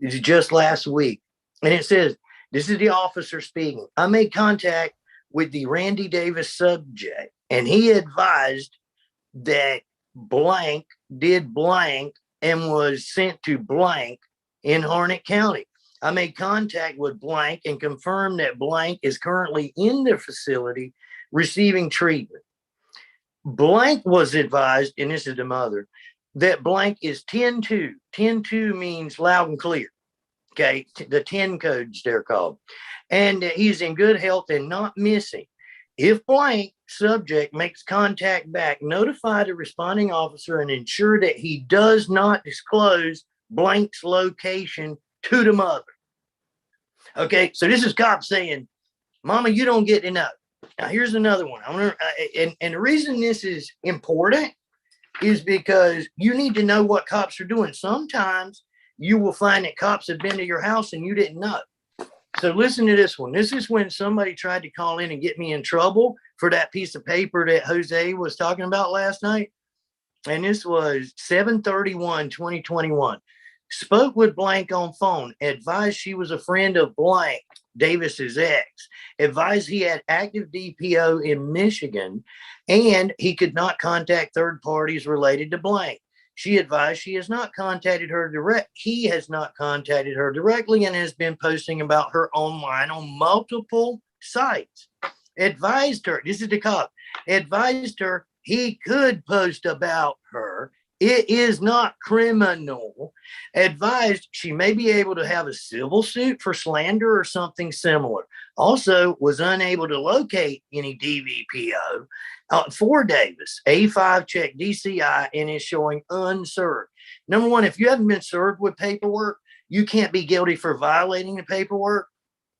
Speaker 4: just last week. And it says, this is the officer speaking. I made contact with the Randy Davis subject, and he advised that blank did blank and was sent to blank in Harnett County. I made contact with blank and confirmed that blank is currently in the facility receiving treatment. Blank was advised, and this is the mother, that blank is 10-2. 10-2 means loud and clear. Okay, the 10 codes they're called. And he's in good health and not missing. If blank subject makes contact back, notify the responding officer and ensure that he does not disclose blank's location to the mother. Okay, so this is cops saying, Mama, you don't get to know. Now, here's another one. And the reason this is important is because you need to know what cops are doing. Sometimes you will find that cops have been to your house and you didn't know. So listen to this one. This is when somebody tried to call in and get me in trouble for that piece of paper that Jose was talking about last night. And this was 7/31/2021. Spoke with blank on phone. Advised she was a friend of blank, Davis's ex. Advised he had active DPO in Michigan and he could not contact third parties related to blank. She advised he has not contacted her he has not contacted her directly and has been posting about her online on multiple sites. Advised her, this is the cop, advised her he could post about her. It is not criminal. Advised she may be able to have a civil suit for slander or something similar. Also, was unable to locate any DVPO for Davis. A5 check DCI and is showing unserved. Number one, if you haven't been served with paperwork, you can't be guilty for violating the paperwork.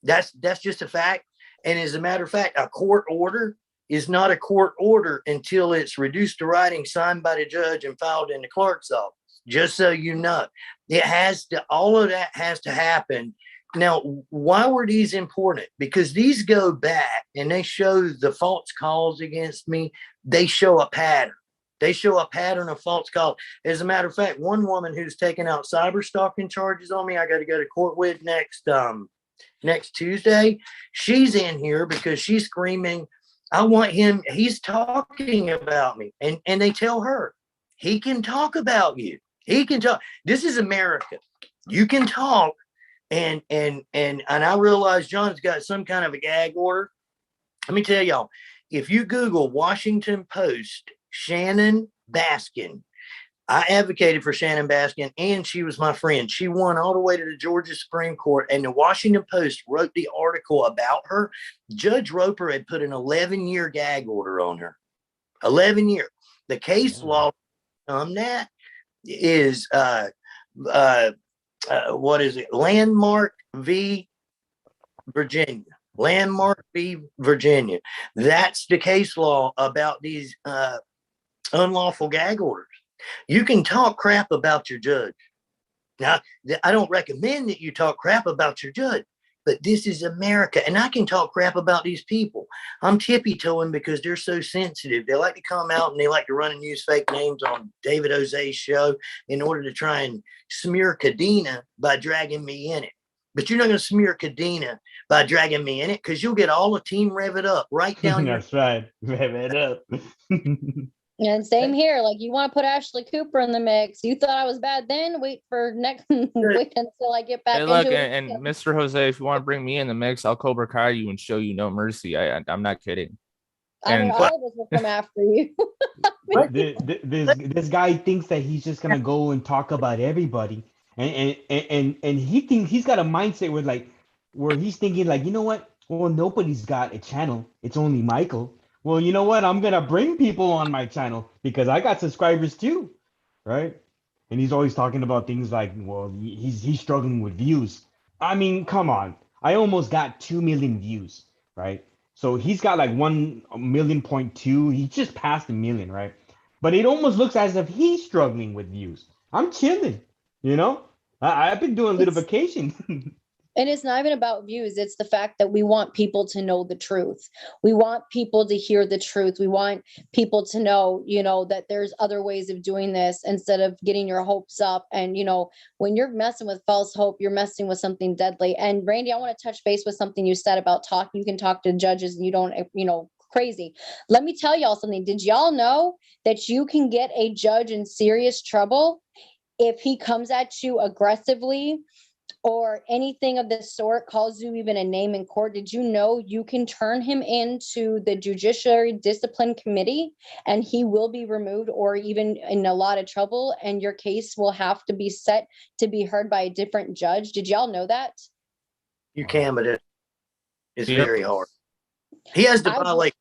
Speaker 4: That's just a fact. And as a matter of fact, a court order is not a court order until it's reduced to writing, signed by the judge, and filed in the clerk's office. Just so you know, all of that has to happen. Now, why were these important? Because these go back and they show the false calls against me. They show a pattern. They show a pattern of false calls. As a matter of fact, one woman who's taken out cyber stalking charges on me, I got to go to court with next Tuesday. She's in here because she's screaming, I want him. He's talking about me. And they tell her, he can talk about you. He can talk. This is America. You can talk. And I realize John's got some kind of a gag order. Let me tell y'all, if you Google Washington Post, Shannon Baskin, I advocated for Shannon Baskin, and she was my friend. She won all the way to the Georgia Supreme Court, and the Washington Post wrote the article about her. Judge Roper had put an 11-year gag order on her. 11 years. The case law on that is what is it? Landmark v. Virginia. Landmark v. Virginia. That's the case law about these unlawful gag orders. You can talk crap about your judge. Now, I don't recommend that you talk crap about your judge, but this is America, and I can talk crap about these people. I'm tippy-toeing because they're so sensitive. They like to come out and they like to run and use fake names on David Jose's show in order to try and smear Kadena by dragging me in it. But you're not going to smear Kadena by dragging me in it because you'll get all the team rev it up right down.
Speaker 1: That's right. Rev it up.
Speaker 2: And same here. Like, you want to put Ashley Cooper in the mix. You thought I was bad then? Wait until I get back
Speaker 3: Hey, look,
Speaker 2: into
Speaker 3: and Mr. Jose, if you want to bring me in the mix, I'll Cobra Kai you and show you no mercy. I'm not kidding.
Speaker 2: I mean, all of us will come after you.
Speaker 1: This guy thinks that he's just gonna go and talk about everybody, and he thinks he's got a mindset where he's thinking like, you know what? Well, nobody's got a channel. It's only Michael. Well, you know what? I'm going to bring people on my channel because I got subscribers too, right? And he's always talking about things like, well, he's struggling with views. I mean, come on. I almost got 2 million views, right? So he's got like 1.2 million. He just passed 1 million, right? But it almost looks as if he's struggling with views. I'm chilling, you know? I've been doing a little vacation.
Speaker 2: And it's not even about views. It's the fact that we want people to know the truth. We want people to hear the truth. We want people to know, that there's other ways of doing this instead of getting your hopes up. And, when you're messing with false hope, you're messing with something deadly. And Randy, I want to touch base with something you said about talking. You can talk to judges and you don't, crazy. Let me tell y'all something. Did y'all know that you can get a judge in serious trouble if he comes at you aggressively or anything of this sort, calls you even a name in court? Did you know you can turn him into the Judiciary Discipline Committee and he will be removed or even in a lot of trouble, and your case will have to be set to be heard by a different judge? Did y'all know that?
Speaker 4: You can, but it's very hard. He has to violate.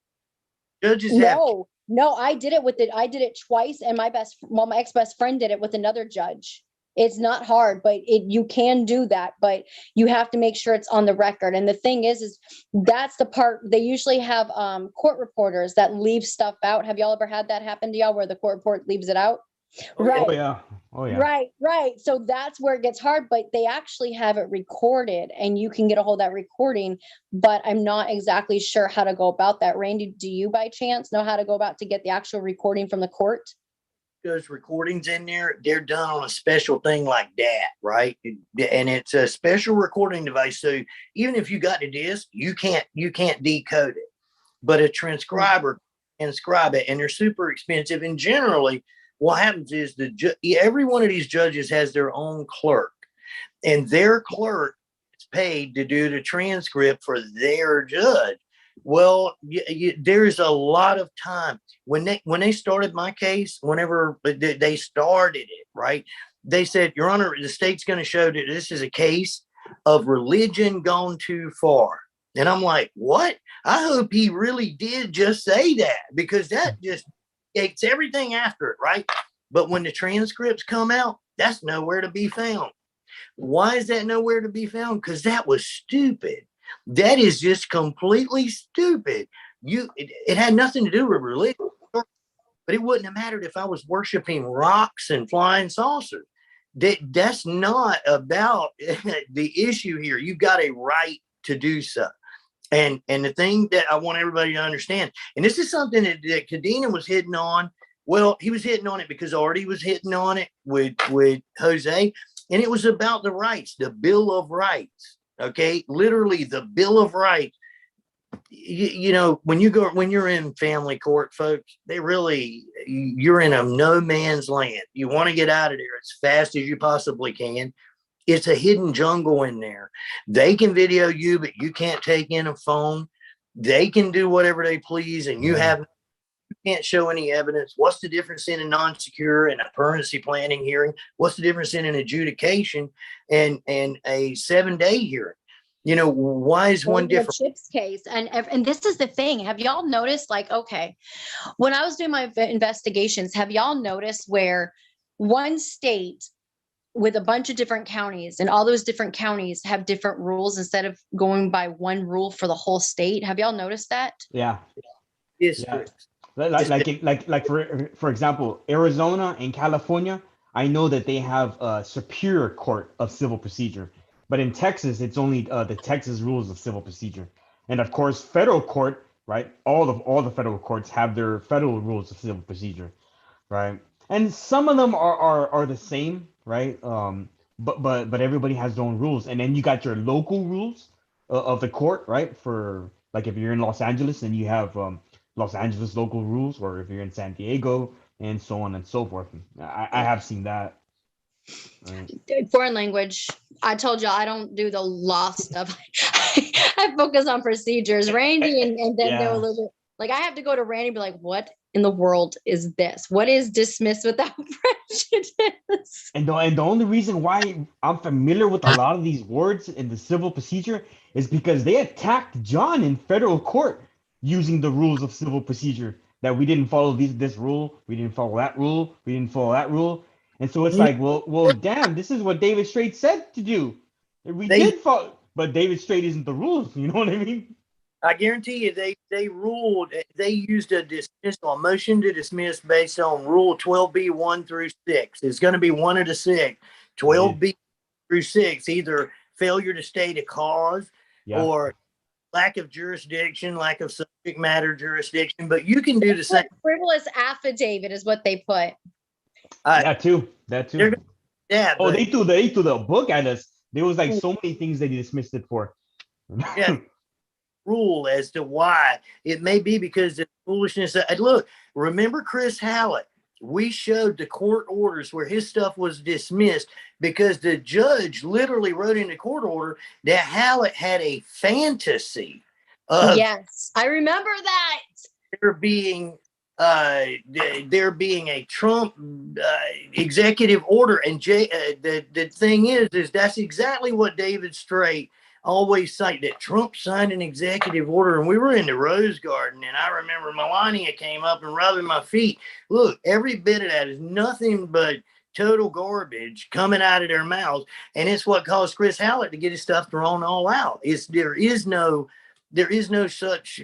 Speaker 4: Judges
Speaker 2: No, I did it twice, and my ex-best friend did it with another judge. It's not hard, but you can do that, but you have to make sure it's on the record. And the thing is that's the part they usually have court reporters that leave stuff out. Have y'all ever had that happen to y'all where the court report leaves it out? Right.
Speaker 1: Oh yeah.
Speaker 2: Right. So that's where it gets hard, but they actually have it recorded and you can get a hold of that recording, but I'm not exactly sure how to go about that. Randy, do you by chance know how to go about to get the actual recording from the court?
Speaker 4: Those recordings in there, they're done on a special thing like that, right? And it's a special recording device. So even if you got the disc, you can't decode it. But a transcriber can transcribe it, and they're super expensive. And generally, what happens is every one of these judges has their own clerk, and their clerk is paid to do the transcript for their judge. Well, there's a lot of time when they started my case. Whenever they started it, right? They said, Your Honor, the state's going to show that this is a case of religion gone too far. And I'm like, what? I hope he really did just say that, because that just takes everything after it, right? But when the transcripts come out, that's nowhere to be found. Why is that nowhere to be found? Because that was stupid. That is just completely stupid. It had nothing to do with religion, but it wouldn't have mattered if I was worshiping rocks and flying saucers. That's not about the issue here. You've got a right to do so. And the thing that I want everybody to understand, and this is something that Cadena was hitting on. Well, he was hitting on it because Artie was hitting on it with Jose, and it was about the rights, the Bill of Rights. Okay, literally the Bill of Rights. You know, when you're in family court, folks, you're in a no man's land. You want to get out of there as fast as you possibly can. It's a hidden jungle in there. They can video you, but you can't take in a phone. They can do whatever they please, and you can't show any evidence. What's the difference in a non-secure and a permanency planning hearing? What's the difference in an adjudication and a 7-day hearing? You know, why is one different?
Speaker 2: Chip's case, and this is the thing. Have y'all noticed? Like, okay, when I was doing my investigations, have y'all noticed where one state with a bunch of different counties, and all those different counties have different rules instead of going by one rule for the whole state? Have y'all noticed that?
Speaker 1: Yeah.
Speaker 4: Districts.
Speaker 1: Like for example, Arizona and California, I know that they have a Superior Court of Civil Procedure, but in Texas, it's only the Texas Rules of Civil Procedure, and of course, federal court, right? All the federal courts have their federal rules of civil procedure, right? And some of them are the same, right? But everybody has their own rules, and then you got your local rules of the court, right? For like if you're in Los Angeles, then you have Los Angeles local rules, or if you're in San Diego, and so on and so forth. I have seen that. Right.
Speaker 2: Foreign language. I told you I don't do the law stuff. I focus on procedures. Randy and then go a little bit. Like I have to go to Randy and be like, what in the world is this? What is dismissed without prejudice?
Speaker 1: And the only reason why I'm familiar with a lot of these words in the civil procedure is because they attacked John in federal court using the rules of civil procedure, that we didn't follow this rule, we didn't follow that rule, we didn't follow that rule. And so it's like, well, damn, this is what David Straight said to do. We did follow, but David Straight isn't the rules. You know what I mean?
Speaker 4: I guarantee you, they ruled. They used a motion to dismiss based on Rule 12B 1 through 6. It's going to be one of the 6. 12B through 6, either failure to state a cause or lack of jurisdiction, lack of subject matter jurisdiction. But you can do the same.
Speaker 2: Frivolous affidavit is what they put.
Speaker 1: That too.
Speaker 4: Yeah.
Speaker 1: Oh, they threw the book at us. There was like so many things they dismissed it for.
Speaker 4: Yeah. Rule as to why. It may be because of foolishness. Look, remember Chris Hallett? We showed the court orders where his stuff was dismissed because the judge literally wrote in the court order that Hallett had a fantasy of
Speaker 2: yes, I remember that.
Speaker 4: There being a Trump executive order, and the thing is that's exactly what David Straight always cite, that Trump signed an executive order. And we were in the Rose Garden, and I remember Melania came up and rubbing my feet. Look, every bit of that is nothing but total garbage coming out of their mouths, and it's what caused Chris Hallett to get his stuff thrown all out. There is no such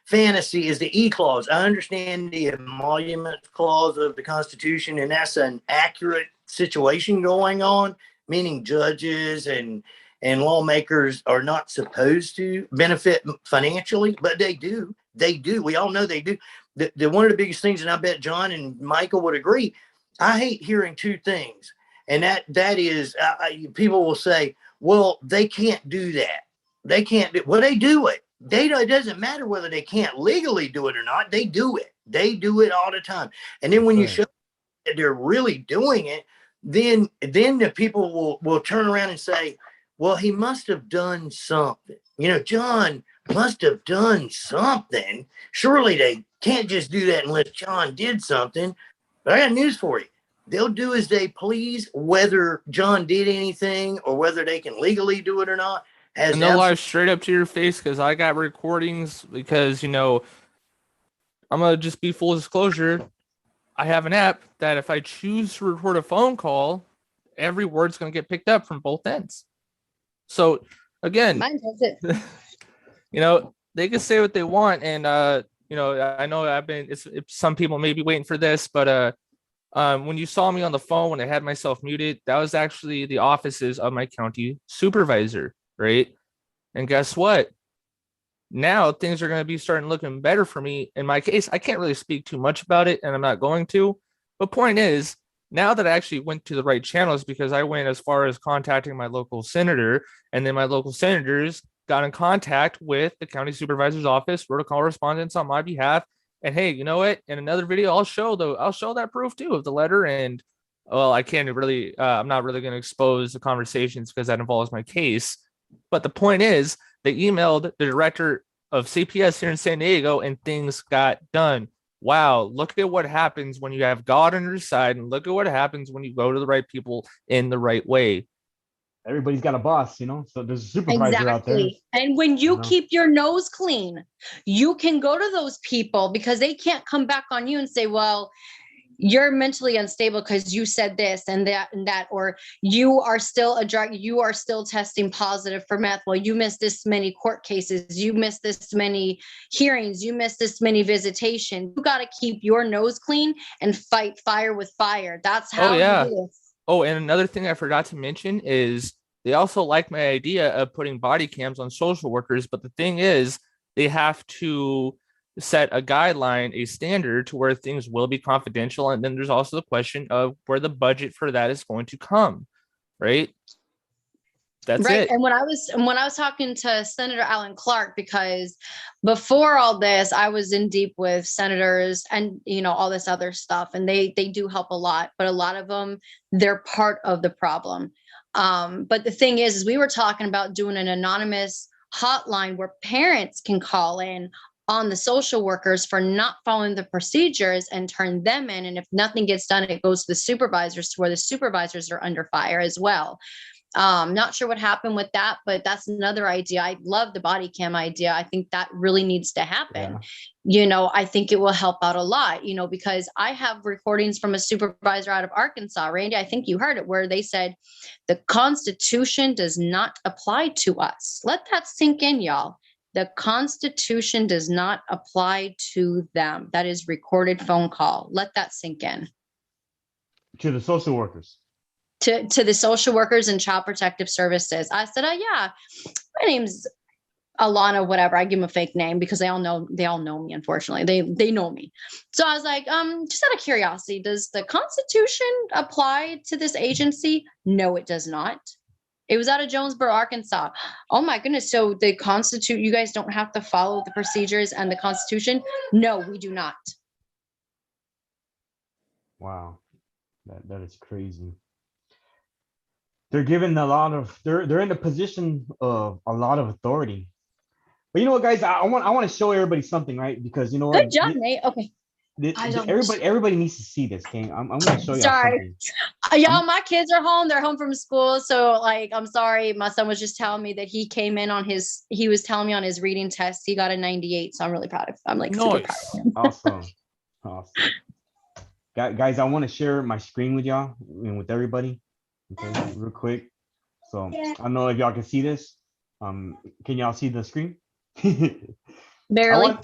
Speaker 4: fantasy as the E clause. I understand the emolument clause of the Constitution, and that's an accurate situation going on, meaning judges and lawmakers are not supposed to benefit financially, but they do. They do. We all know they do. The one of the biggest things, and I bet John and Michael would agree, I hate hearing two things, and that is people will say, well, they can't do that. They can't do, well, they do it. It doesn't matter whether they can't legally do it or not. They do it. They do it all the time. And then when you show that they're really doing it, then the people will turn around and say, well, he must have done something. You know, John must have done something. Surely they can't just do that unless John did something. But I got news for you. They'll do as they please, whether John did anything or whether they can legally do it or not.
Speaker 3: And they'll lie straight up to your face because I got recordings because, I'm going to just be full disclosure. I have an app that if I choose to record a phone call, every word's going to get picked up from both ends. So again,
Speaker 2: Mine does it.
Speaker 3: They can say what they want. And, I know some people may be waiting for this, but when you saw me on the phone, when I had myself muted, that was actually the offices of my county supervisor, right? And guess what? Now things are going to be starting looking better for me. In my case, I can't really speak too much about it, and I'm not going to. But point is, now that I actually went to the right channels, because I went as far as contacting my local senator, and then my local senators got in contact with the county supervisor's office, wrote a correspondence on my behalf. And hey, you know what? In another video, I'll show that proof too of the letter. And well, I can't really, I'm not really going to expose the conversations because that involves my case. But the point is, they emailed the director of CPS here in San Diego, and things got done. Wow, look at what happens when you have God on your side, and look at what happens when you go to the right people in the right way.
Speaker 1: Everybody's got a boss, so there's a supervisor out there.
Speaker 2: And when you keep your nose clean, you can go to those people because they can't come back on you and say, well, you're mentally unstable because you said this and that, or you are still testing positive for meth. Well, you missed this many court cases. You missed this many hearings. You missed this many visitations. You got to keep your nose clean and fight fire with fire. That's how you do it.
Speaker 3: Oh, and another thing I forgot to mention is they also like my idea of putting body cams on social workers. But the thing is, they have to set a guideline, a standard to where things will be confidential. And then there's also the question of where the budget for that is going to come, right? That's
Speaker 2: right.
Speaker 3: it.
Speaker 2: And when I was talking to Senator Alan Clark, because before all this, I was in deep with senators and, all this other stuff, and they do help a lot, but a lot of them, they're part of the problem. But the thing is we were talking about doing an anonymous hotline where parents can call in on the social workers for not following the procedures and turn them in. And if nothing gets done, it goes to the supervisors, to where the supervisors are under fire as well. Not sure what happened with that, but that's another idea. I love the body cam idea. I think that really needs to happen. Yeah. I think it will help out a lot, because I have recordings from a supervisor out of Arkansas, Randy, I think you heard it, where they said the Constitution does not apply to us. Let that sink in, y'all. The Constitution does not apply to them. That is recorded phone call. Let that sink in.
Speaker 1: To the social workers.
Speaker 2: To the social workers and child protective services. I said, yeah, my name's Alana, whatever. I give them a fake name because they all know me, unfortunately. They know me. So I was like, just out of curiosity, does the Constitution apply to this agency? No, it does not. It was out of Jonesboro, Arkansas. Oh my goodness. So the Constitution, you guys don't have to follow the procedures and the Constitution? No, we do not.
Speaker 1: Wow. That is crazy. They're given they're in a position of a lot of authority. But you know what, guys, I want to show everybody something, right? Because you know what?
Speaker 2: Good job, Nate. Okay.
Speaker 1: Everybody needs to see this, King. I'm gonna show you
Speaker 2: something.
Speaker 1: Sorry.
Speaker 2: Y'all, my kids are home. They're home from school. So I'm sorry. My son was just telling me that he came in he was telling me on his reading test, he got a 98. So I'm really proud of him. Super proud of him.
Speaker 1: Awesome. Guys, I want to share my screen with y'all and with everybody. Okay, real quick. So I don't know if y'all can see this. Can y'all see the screen?
Speaker 2: Barely.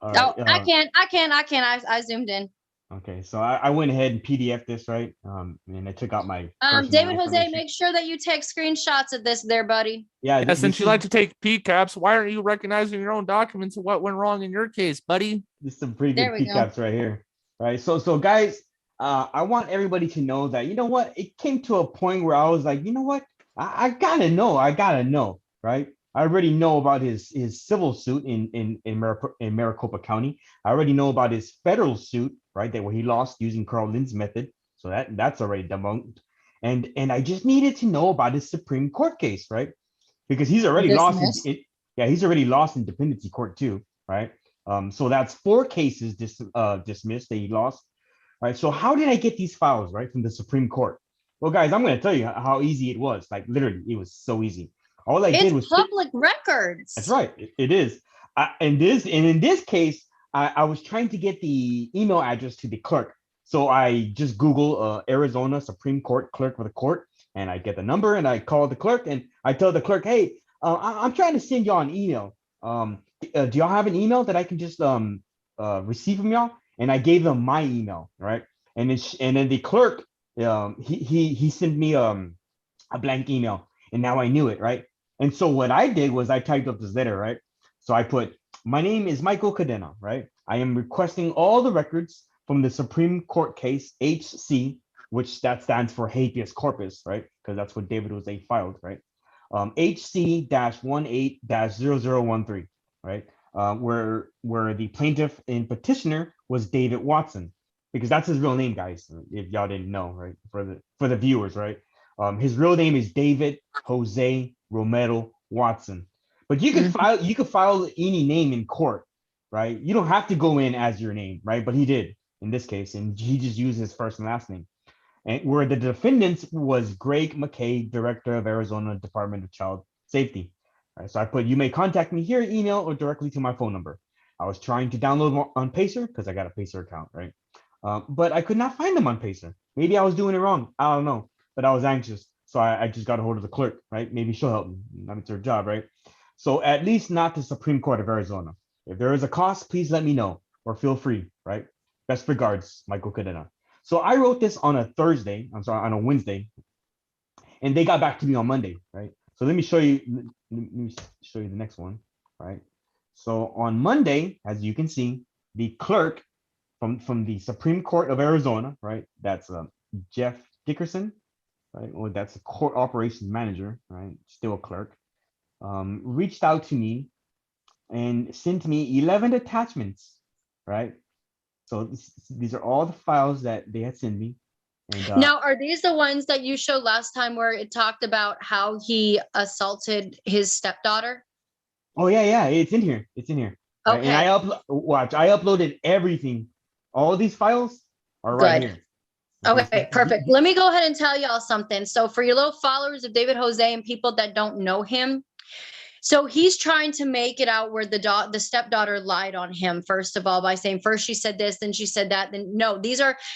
Speaker 1: Right,
Speaker 2: I can. I zoomed in.
Speaker 1: Okay, so I went ahead and PDF this, right? And I took out my
Speaker 2: David Jose, make sure that you take screenshots of this there, buddy.
Speaker 3: Yeah, since you like to take PCAPs, why aren't you recognizing your own documents and what went wrong in your case, buddy?
Speaker 1: This is some pretty good PCAPs right here. Right. So guys, I want everybody to know that, you know what, it came to a point where I was like, you know what, I gotta know, right? I already know about his civil suit in Maricopa County. I already know about his federal suit, right, that where he lost using Carl Lynn's method. So that's already debunked. And I just needed to know about his Supreme Court case, right? Because he's already lost Yeah, he's already lost in dependency court too, right? So that's 4 cases dismissed that he lost. Right. So how did I get these files, right, from the Supreme Court? Well, guys, I'm going to tell you how easy it was. Like literally, it was so easy. All I did was
Speaker 2: public records.
Speaker 1: That's right. It is. In this case, I was trying to get the email address to the clerk. So I just Google Arizona Supreme Court clerk for the court, and I get the number, and I call the clerk, and I tell the clerk, hey, I'm trying to send y'all an email. Do y'all have an email that I can just receive from y'all? And I gave them my email, right? And then the clerk, he sent me a blank email, and now I knew it, right? And so what I did was I typed up this letter, right? So I put, my name is Michael Cadena, right? I am requesting all the records from the Supreme Court case HC, which that stands for habeas corpus, right? Because that's what David Jose filed, right? HC-18-0013, right? Where the plaintiff and petitioner was David Watson, because that's his real name, guys. If y'all didn't know, right? For the viewers, right? His real name is David Jose Romero Watson. But you could file any name in court, right? You don't have to go in as your name, right? But he did in this case, and he just used his first and last name. And where the defendants was Greg McKay, Director of Arizona Department of Child Safety. Right, so I put, you may contact me here, email, or directly to my phone number. I was trying to download on Pacer because I got a Pacer account, right? But I could not find them on Pacer. Maybe I was doing it wrong. I don't know, but I was anxious. So I just got a hold of the clerk, right? Maybe she'll help me. It's her job, right? So at least not the Supreme Court of Arizona. If there is a cost, please let me know or feel free, right? Best regards, Michael Cadena. So I wrote this on a Thursday, on a Wednesday, and they got back to me on Monday, right? So let me show you the next one, right? So on Monday, as you can see, the clerk from the Supreme Court of Arizona, right? That's Jeff Dickerson, right? Well, that's a court operations manager, right? Still a clerk. Reached out to me and sent me 11 attachments, right? So these are all the files that they had sent me. And,
Speaker 2: now, are these the ones that you showed last time where it talked about how he assaulted his stepdaughter?
Speaker 1: Oh yeah, it's in here. It's in here.
Speaker 2: Okay.
Speaker 1: Right? And I uploaded everything. All these files are right here.
Speaker 2: Okay, perfect. Let me go ahead and tell y'all something. So for your little followers of David Jose and people that don't know him, so he's trying to make it out where the stepdaughter lied on him, first of all, by saying first she said this, then she said that. Then no,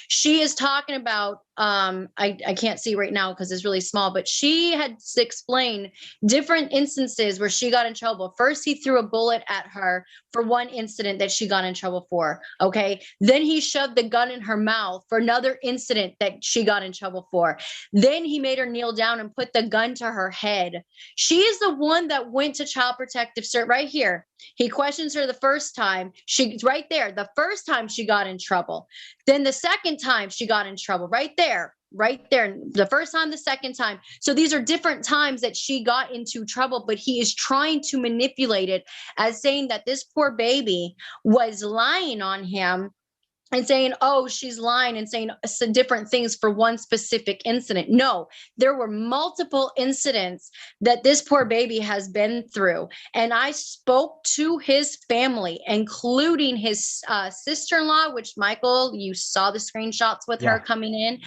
Speaker 2: she is talking about, I can't see right now because it's really small, but she had explained different instances where she got in trouble. First, he threw a bullet at her for one incident that she got in trouble for. Okay. Then he shoved the gun in her mouth for another incident that she got in trouble for. Then he made her kneel down and put the gun to her head. She is the one that went to Child Protective Service right here. He questions her the first time. She's right there. The first time she got in trouble. Then the second time she got in trouble right there. The first time, the second time. So these are different times that she got into trouble, but he is trying to manipulate it as saying that this poor baby was lying on him and saying, oh, she's lying and saying some different things for one specific incident. No, there were multiple incidents that this poor baby has been through. And I spoke to his family, including his sister-in-law, which Michael, you saw the screenshots with her coming in.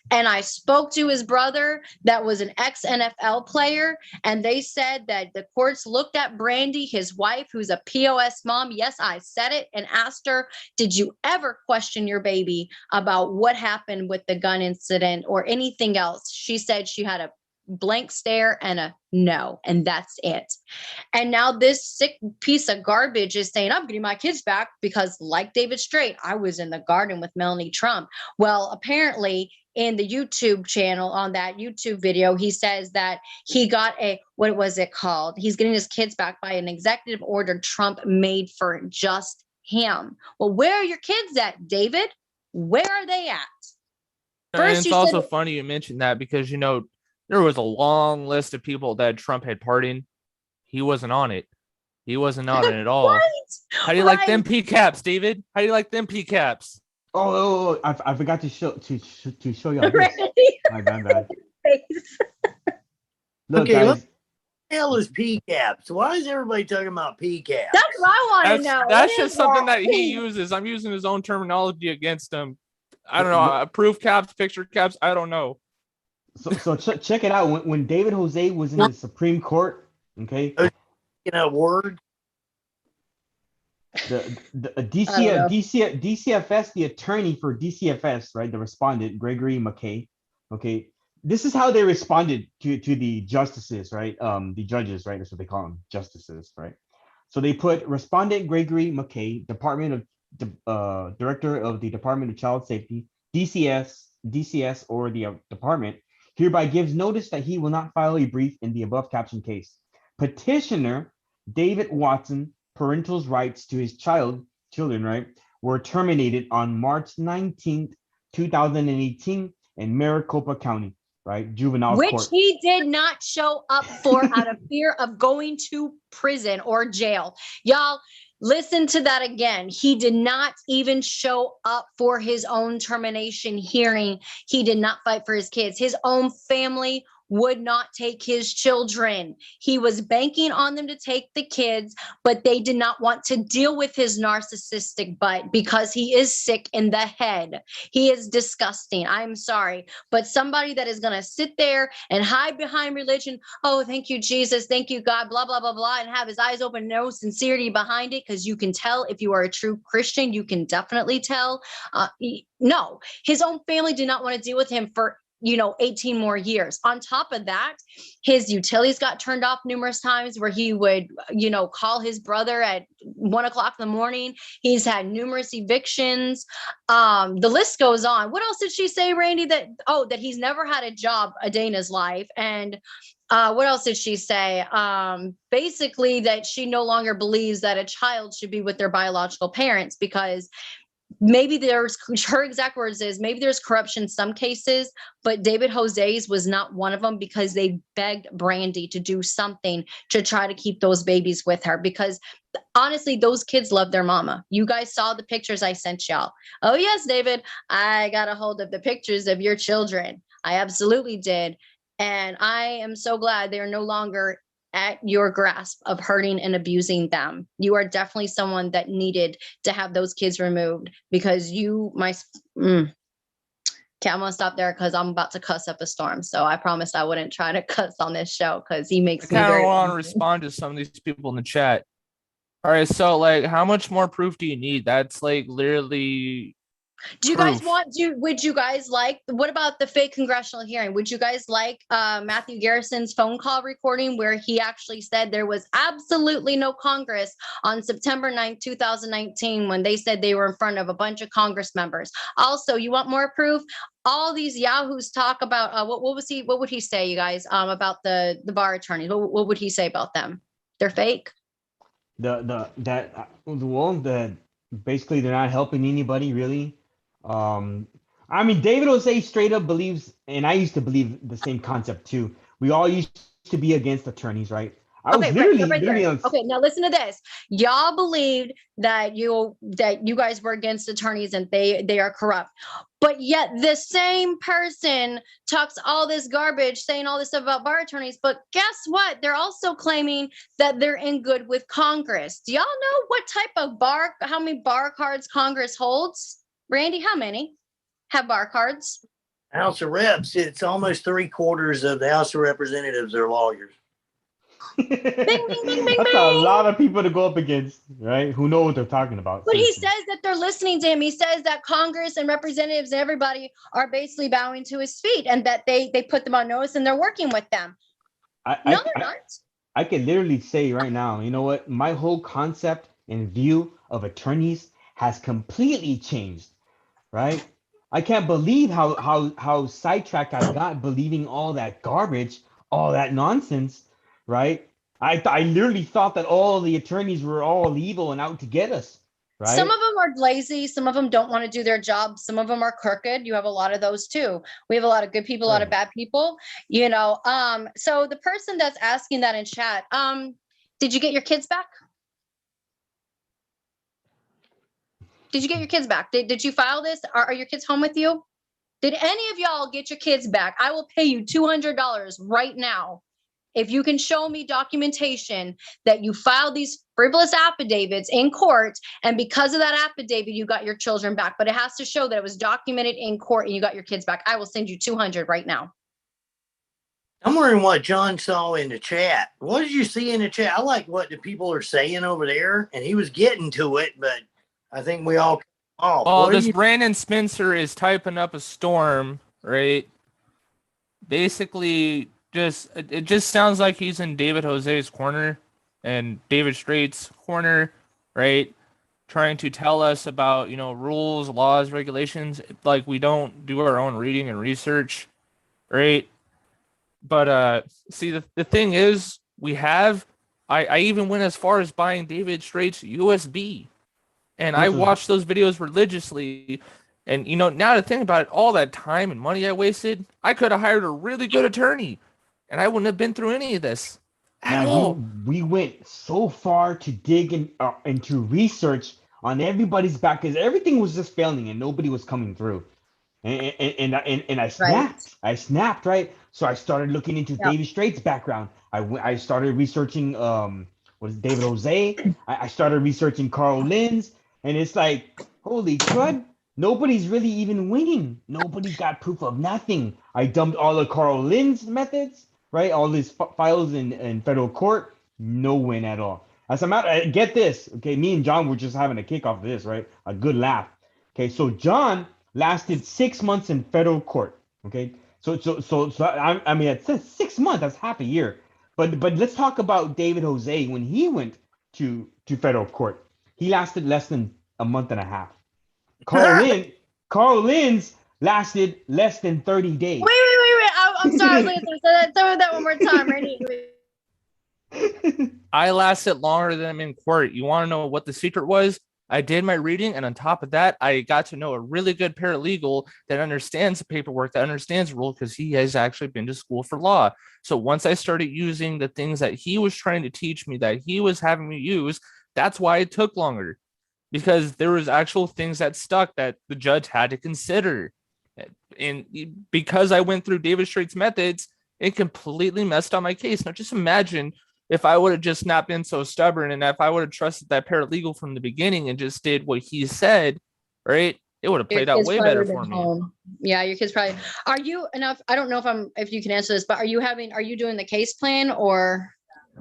Speaker 2: And I spoke to his brother that was an ex-NFL player. And they said that the courts looked at Brandy, his wife, who's a POS mom. Yes, I said it, and asked her, did you ever question your baby about what happened with the gun incident or anything else? She said she had a blank stare and a no, and that's it. And now this sick piece of garbage is saying, I'm getting my kids back because, like David Straight, I was in the garden with Melanie Trump. Well, apparently in the YouTube channel, on that YouTube video, he says that he got what was it called? He's getting his kids back by an executive order Trump made for just him. Well, where are your kids at, David? Where are they at?
Speaker 3: First, and it's also funny you mentioned that because, there was a long list of people that Trump had pardoned. He wasn't on it. He wasn't on it at all.
Speaker 2: Right,
Speaker 3: How do you like them PCAPs, David? How do you like them PCAPs?
Speaker 1: Oh, I forgot to show y'all this. My bad. Look,
Speaker 4: okay,
Speaker 1: guys.
Speaker 4: hell is PCAPs? Why is everybody talking about PCAPs?
Speaker 2: That's what I want to know.
Speaker 3: That's
Speaker 2: What
Speaker 3: just
Speaker 2: is
Speaker 3: something that
Speaker 2: that?
Speaker 3: he uses. I'm using his own terminology against him. I don't know. Proof caps, picture caps. I don't know.
Speaker 1: So check it out. When David Jose was in the Supreme Court, okay,
Speaker 4: You know, word.
Speaker 1: the DCFS, the attorney for DCFS, right, the respondent Gregory McKay, okay, this is how they responded to the justices, right, the judges, right, that's what they call them, justices, right. So they put respondent Gregory McKay, director of the Department of Child Safety, DCS, or the department, hereby gives notice that he will not file a brief in the above captioned case. Petitioner David Watson, parental's rights to his children, right, were terminated on March 19th, 2018 in Maricopa County, right, juvenile
Speaker 2: Which
Speaker 1: court.
Speaker 2: he did not show up for out of fear of going to prison or jail. Y'all, listen to that again. He did not even show up for his own termination hearing. He did not fight for his kids. His own family would not take his children. He was banking on them to take the kids, but they did not want to deal with his narcissistic butt because he is sick in the head. He is disgusting. I'm sorry, but somebody that is going to sit there and hide behind religion, oh, thank you, Jesus, thank you, God, blah, blah, blah, blah, and have his eyes open, no sincerity behind it, because you can tell if you are a true Christian, you can definitely tell. No, his own family did not want to deal with him for 18 more years. On top of that, his utilities got turned off numerous times where he would, call his brother at 1 o'clock in the morning. He's had numerous evictions. The list goes on. What else did she say, Randy? That he's never had a job a day in his life. And what else did she say? Basically that she no longer believes that a child should be with their biological parents because maybe her exact words is, maybe there's corruption in some cases, but David Jose's was not one of them because they begged Brandy to do something to try to keep those babies with her. Because honestly, those kids love their mama. You guys saw the pictures I sent y'all. Oh yes, David, I got a hold of the pictures of your children. I absolutely did. And I am so glad they're no longer at your grasp of hurting and abusing them. You are definitely someone that needed to have those kids removed because okay, I'm gonna stop there because I'm about to cuss up a storm. So I promised I wouldn't try to cuss on this show because he makes me
Speaker 3: I kind
Speaker 2: very
Speaker 3: of want to
Speaker 2: angry.
Speaker 3: respond to some of these people in the chat. All right, so how much more proof do you need? That's literally.
Speaker 2: Do you guys would you guys like, what about the fake congressional hearing? Would you guys like Matthew Garrison's phone call recording where he actually said there was absolutely no Congress on September 9th, 2019, when they said they were in front of a bunch of Congress members? Also, you want more proof? All these yahoos talk about, what would he say, you guys, about the bar attorneys? What would he say about them? They're fake?
Speaker 1: Basically they're not helping anybody really. I mean, David Jose straight up believes, and I used to believe the same concept too. We all used to be against attorneys, right?
Speaker 2: Okay, now listen to this. Y'all believed that you guys were against attorneys and they are corrupt. But yet the same person talks all this garbage, saying all this stuff about bar attorneys. But guess what? They're also claiming that they're in good with Congress. Do y'all know what type of how many bar cards Congress holds? Randy, how many have bar cards?
Speaker 4: House of Reps, it's almost 3/4 of the House of Representatives are lawyers.
Speaker 2: Bing, bing, bing, bing,
Speaker 1: That's
Speaker 2: bing.
Speaker 1: a lot of people to go up against, right? Who know what they're talking about.
Speaker 2: But he says that they're listening to him. He says that Congress and representatives and everybody are basically bowing to his feet and that they put them on notice and they're working with them. No, they're not.
Speaker 1: I can literally say right now, you know what? My whole concept and view of attorneys has completely changed, right? I can't believe how sidetracked I got believing all that garbage, all that nonsense, right? I literally thought that all the attorneys were all evil and out to get us, right?
Speaker 2: Some of them are lazy. Some of them don't want to do their job. Some of them are crooked. You have a lot of those too. We have a lot of good people, a lot of bad people, So the person that's asking that in chat, did you get your kids back? Did you get your kids back? Did you file this? Are your kids home with you? Did any of y'all get your kids back? I will pay you $200 right now if you can show me documentation that you filed these frivolous affidavits in court, and because of that affidavit, you got your children back, but it has to show that it was documented in court and you got your kids back, I will send you 200 right now.
Speaker 4: I'm wondering what John saw in the chat. What did you see in the chat? I like what the people are saying over there, and he was getting to it, but I think we all off.
Speaker 3: Oh, this Brandon Spencer is typing up a storm, right? Basically, it just sounds like he's in David Jose's corner and David Straight's corner, right? Trying to tell us about, rules, laws, regulations. Like we don't do our own reading and research, right? But see, the thing is, I even went as far as buying David Straight's USB, and I watched those videos religiously. And, now to think about it, all that time and money I wasted, I could have hired a really good attorney, and I wouldn't have been through any of this at all.
Speaker 1: We went so far to dig into research on everybody's back because everything was just failing and nobody was coming through. And I snapped. Right. I snapped, right? So I started looking into David Straight's background. I started researching David Jose. I started researching Carl Lynn's, and it's like, holy crud, nobody's really even winning. Nobody's got proof of nothing. I dumped all of Carl Lynn's methods, right? All his files in federal court, no win at all. As a matter, get this, okay? Me and John were just having a kick off of this, right? A good laugh. Okay, so John lasted 6 months in federal court. Okay, so I mean, it says 6 months. That's half a year. But let's talk about David Jose when he went to federal court. He lasted less than a month and a half. Carl Lynn's lasted less than 30 days.
Speaker 2: Wait. I'm sorry. Say that one more time. Ready?
Speaker 3: I lasted longer than I'm in court. You want to know what the secret was? I did my reading, and on top of that, I got to know a really good paralegal that understands the paperwork, that understands the rule, because he has actually been to school for law. So once I started using the things that he was trying to teach me, that he was having me use, that's why it took longer, because there was actual things that stuck that the judge had to consider. And because I went through David Straight's methods, it completely messed up my case. Now, just imagine if I would have just not been so stubborn, and if I would have trusted that paralegal from the beginning and just did what he said, right? It would have played out way better for me.
Speaker 2: Yeah, your kids probably. Are you enough? I don't know if you can answer this, but are you doing the case plan or?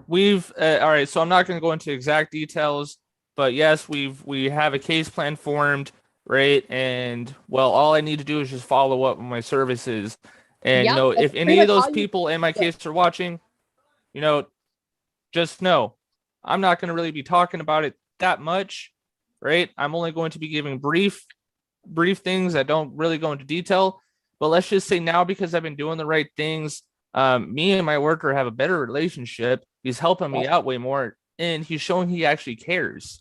Speaker 3: All right. So I'm not going to go into exact details, but yes, we have a case plan formed, right? And well, all I need to do is just follow up on my services. And if any of those people in my case are watching, just know I'm not going to really be talking about it that much, right? I'm only going to be giving brief things that don't really go into detail. But let's just say now, because I've been doing the right things, me and my worker have a better relationship. He's helping me out way more, and he's showing he actually cares.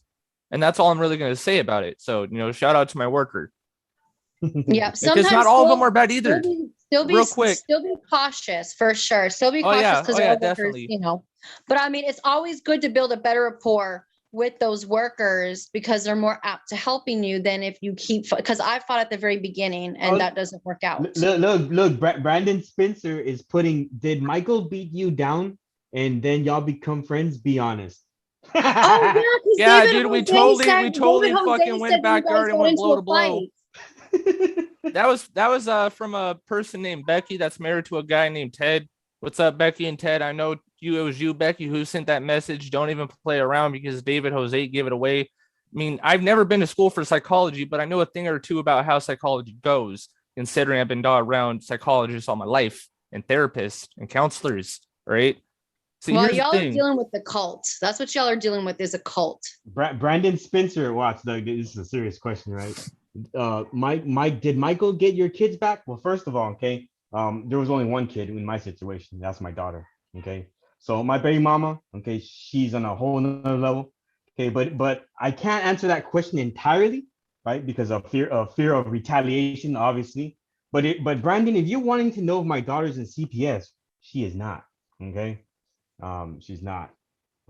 Speaker 3: And that's all I'm really going to say about it. So, shout out to my worker.
Speaker 2: Yeah,
Speaker 3: because not all of them are bad either.
Speaker 2: Still be cautious for sure. Still be cautious because definitely. But I mean, it's always good to build a better rapport with those workers because they're more apt to helping you than if you keep. Because I fought at the very beginning and that doesn't work out.
Speaker 1: Look, Brandon Spencer is putting. Did Michael beat you down and then y'all become friends? Be honest.
Speaker 3: Yeah, dude, we totally fucking went backyard and went blow to blow. That was from a person named Becky that's married to a guy named Ted. What's up, Becky and Ted? I know it was you, Becky, who sent that message. Don't even play around because David Jose gave it away. I mean, I've never been to school for psychology, but I know a thing or two about how psychology goes, considering I've been around psychologists all my life and therapists and counselors, right? So
Speaker 2: well, y'all are dealing with the cult. That's what y'all are dealing with is a cult.
Speaker 1: Brandon Spencer, watch, Doug, this is a serious question, right? Mike, did Michael get your kids back? Well, first of all, okay, there was only one kid in my situation. That's my daughter. Okay, so my baby mama, okay, she's on a whole nother level. Okay, but I can't answer that question entirely, right? Because of fear of retaliation, obviously. But Brandon, if you're wanting to know if my daughter's in CPS, she is not. Okay, she's not.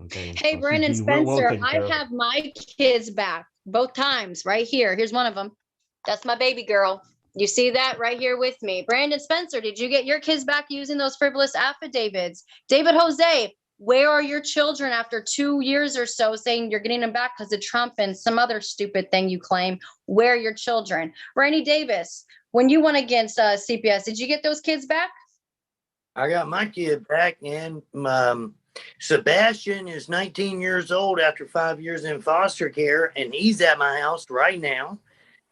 Speaker 1: Okay.
Speaker 2: Hey, so Brandon Spencer, I have my kids back both times right here. Here's one of them. That's my baby girl. You see that right here with me. Brandon Spencer, did you get your kids back using those frivolous affidavits? David Jose, where are your children after 2 years or so saying you're getting them back because of Trump and some other stupid thing you claim? Where are your children? Randy Davis, when you went against CPS, did you get those kids back?
Speaker 4: I got my kid back, and Sebastian is 19 years old after 5 years in foster care, and he's at my house right now.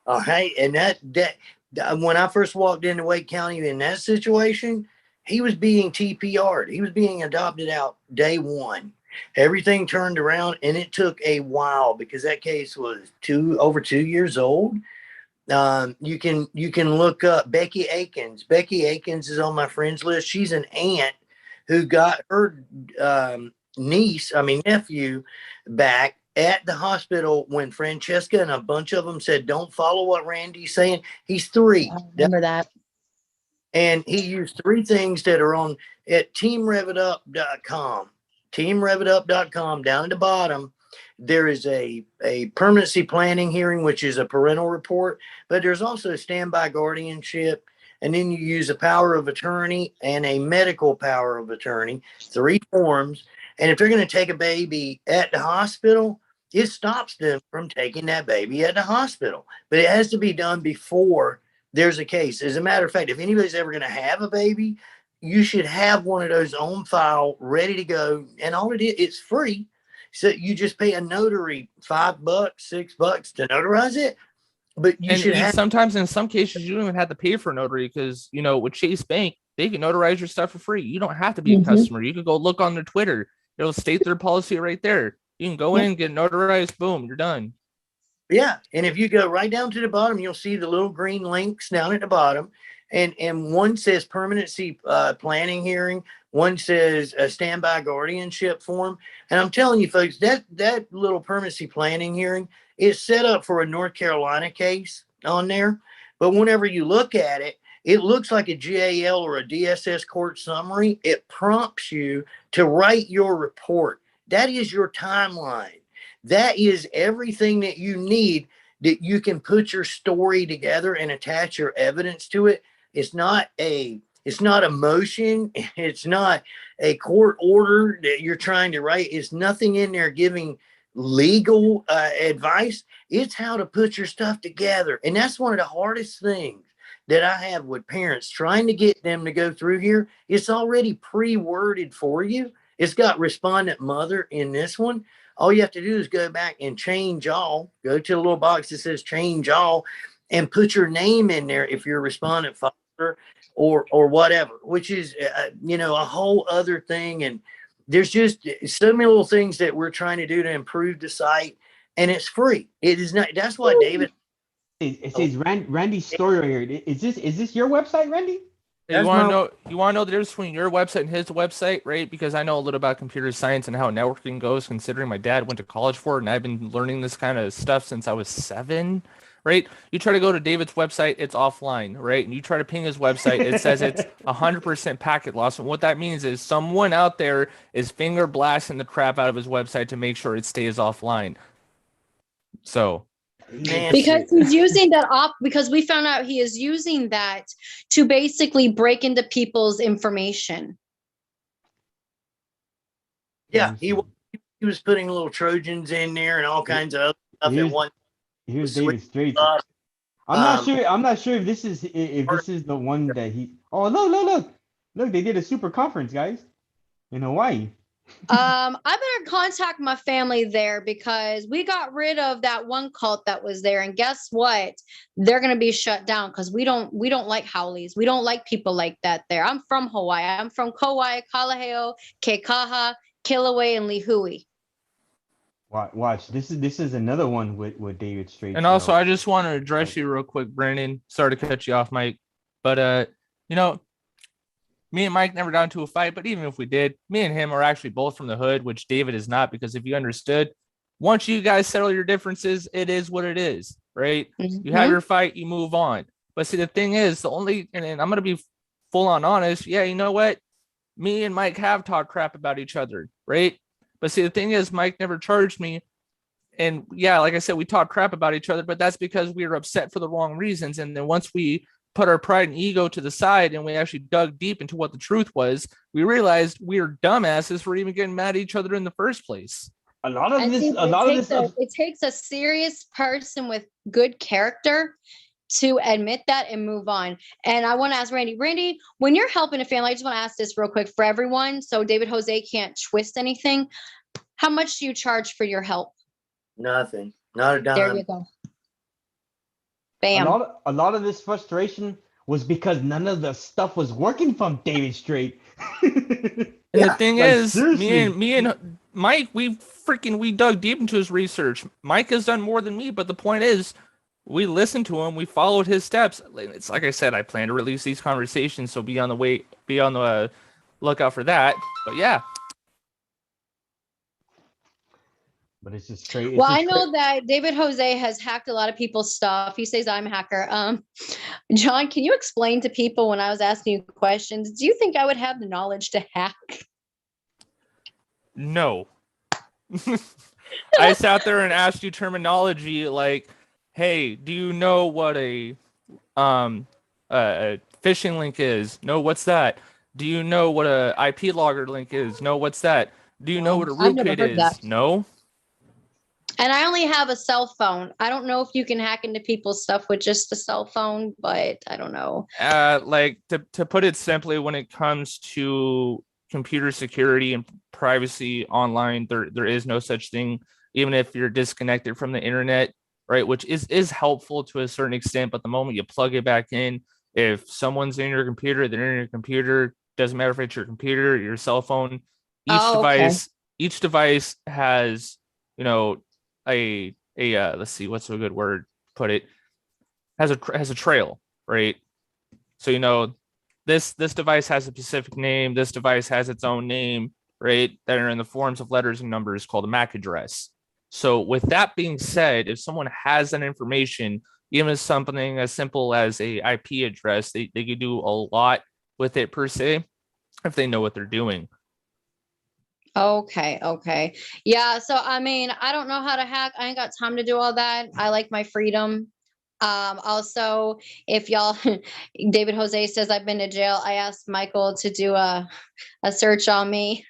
Speaker 4: All right, and that when I first walked into Wake County in that situation, he was being TPR'd. He was being adopted out day one. Everything turned around, and it took a while because that case was over 2 years old. You can look up Becky Akins. Becky Akins is on my friends list. She's an aunt who got her nephew back at the hospital when Francesca and a bunch of them said, don't follow what Randy's saying. He's 3.
Speaker 2: I remember that.
Speaker 4: And he used 3 things that are on at teamrevitup.com. Teamrevitup.com, down at the bottom, there is a permanency planning hearing, which is a parental report, but there's also standby guardianship. And then you use a power of attorney and a medical power of attorney, 3 forms. And if they're going to take a baby at the hospital, it stops them from taking that baby at the hospital. But it has to be done before there's a case. As a matter of fact, if anybody's ever going to have a baby, you should have one of those on file, ready to go. And all it is, it's free. So you just pay a notary $5, $6 to notarize it. But you should have.
Speaker 3: Sometimes in some cases, you don't even have to pay for a notary because, with Chase Bank, they can notarize your stuff for free. You don't have to be a customer. You can go look on their Twitter. It'll state their policy right there. You can go in, get notarized, boom, you're done.
Speaker 4: Yeah. And if you go right down to the bottom, you'll see the little green links down at the bottom. And one says permanency planning hearing. One says a standby guardianship form. And I'm telling you, folks, that little permanency planning hearing is set up for a North Carolina case on there. But whenever you look at it, it looks like a GAL or a DSS court summary. It prompts you to write your report. That is your timeline. That is everything that you need that you can put your story together and attach your evidence to it. It's not a motion. It's not a court order that you're trying to write. It's nothing in there giving legal advice. It's how to put your stuff together. And that's one of the hardest things that I have with parents trying to get them to go through here. It's already pre-worded for you. It's got respondent mother in this one. All you have to do is go back and change all. Go to the little box that says change all and put your name in there if you're a respondent father or whatever, which is, a whole other thing. And there's just so many little things that we're trying to do to improve the site. And it's free. It is not. That's why David.
Speaker 1: It says Randy's story right here. Is this your website, Randy?
Speaker 3: Hey, you want to know the difference between your website and his website, right? Because I know a little about computer science and how networking goes, considering my dad went to college for it, and I've been learning this kind of stuff since I was 7, right? You try to go to David's website, it's offline, right? And you try to ping his website, it says it's 100% packet loss. And what that means is someone out there is finger blasting the crap out of his website to make sure it stays offline. So...
Speaker 2: Because he's using that because we found out he is using that to basically break into people's information.
Speaker 4: Yeah, he was putting little Trojans in there and all kinds of other stuff at one.
Speaker 1: Here's David Straight. I'm not sure if this is the one that he. Oh, look! They did a super conference, guys, in Hawaii.
Speaker 2: I better contact my family there because we got rid of that one cult that was there, and guess what? They're going to be shut down because we don't like Howleys. We don't like people like that there. I'm from Hawaii. I'm from Kauai, Kalaheo, Kekaha, Kilauea, and Lihui.
Speaker 1: Watch. This is another one with David Straight.
Speaker 3: And also, I just want to address you real quick, Brandon. Sorry to cut you off, Mike, but me and Mike never got into a fight, but even if we did, me and him are actually both from the hood, which David is not, because if you understood, once you guys settle your differences, it is what it is, right? Mm-hmm. You have your fight, you move on. But see, the thing is, and I'm going to be full on honest. Yeah, you know what? Me and Mike have talked crap about each other, right? But see, the thing is, Mike never charged me and yeah, like I said, we talk crap about each other, but that's because we were upset for the wrong reasons. And then once we put our pride and ego to the side and we actually dug deep into what the truth was, we realized we were dumbasses for even getting mad at each other in the first place.
Speaker 2: It takes a serious person with good character to admit that and move on. And I want to ask Randy, when you're helping a family, I just want to ask this real quick for everyone, so David Jose can't twist anything. How much do you charge for your help?
Speaker 4: Nothing. Not a dime.
Speaker 2: There you go. Bam.
Speaker 1: A lot of this frustration was because none of the stuff was working from David straight.
Speaker 3: And the thing is,
Speaker 1: seriously.
Speaker 3: me and Mike, we dug deep into his research. Mike has done more than me, but the point is, we listened to him. We followed his steps. It's like I said, I plan to release these conversations, so be on the lookout for that. But yeah.
Speaker 1: But it's just crazy.
Speaker 2: Well, I know that David Jose has hacked a lot of people's stuff. He says I'm a hacker. John, can you explain to people when I was asking you questions, do you think I would have the knowledge to hack?
Speaker 3: No. I sat there and asked you terminology like, hey, do you know what a phishing link is? No, what's that? Do you know what a IP logger link is? No, what's that? Do you know what a rootkit is? That. No.
Speaker 2: And I only have a cell phone. I don't know if you can hack into people's stuff with just a cell phone, but I don't know.
Speaker 3: Like to put it simply, when it comes to computer security and privacy online, there is no such thing, even if you're disconnected from the internet, right? Which is helpful to a certain extent, but the moment you plug it back in, if someone's in your computer, they're in your computer. Doesn't matter if it's your computer, your cell phone. Each device has, you know, a let's see, what's a good word to put it, has a trail, right? So, you know, this device has a specific name, this device has its own name, right, that are in the forms of letters and numbers, called a MAC address. So with that being said, if someone has that information, even something as simple as a IP address, they could do a lot with it per se if they know what they're doing.
Speaker 2: Okay. Yeah. So, I mean, I don't know how to hack. I ain't got time to do all that. I like my freedom. Also, if y'all, David Jose says I've been to jail. I asked Michael to do a search on me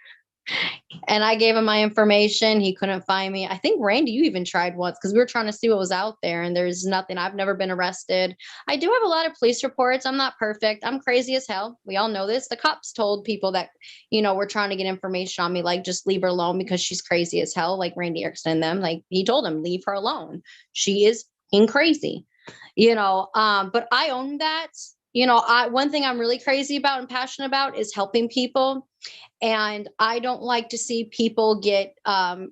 Speaker 2: and I gave him my information. He couldn't find me. I think Randy, you even tried once because we were trying to see what was out there and there's nothing. I've never been arrested. I do have a lot of police reports. I'm not perfect. I'm crazy as hell. We all know this. The cops told people that, you know, we're trying to get information on me, like just leave her alone because she's crazy as hell. Like Randy Erickson and them, like he told them, leave her alone. She is crazy, you know, but I own that. You know, one thing I'm really crazy about and passionate about is helping people. And I don't like to see people get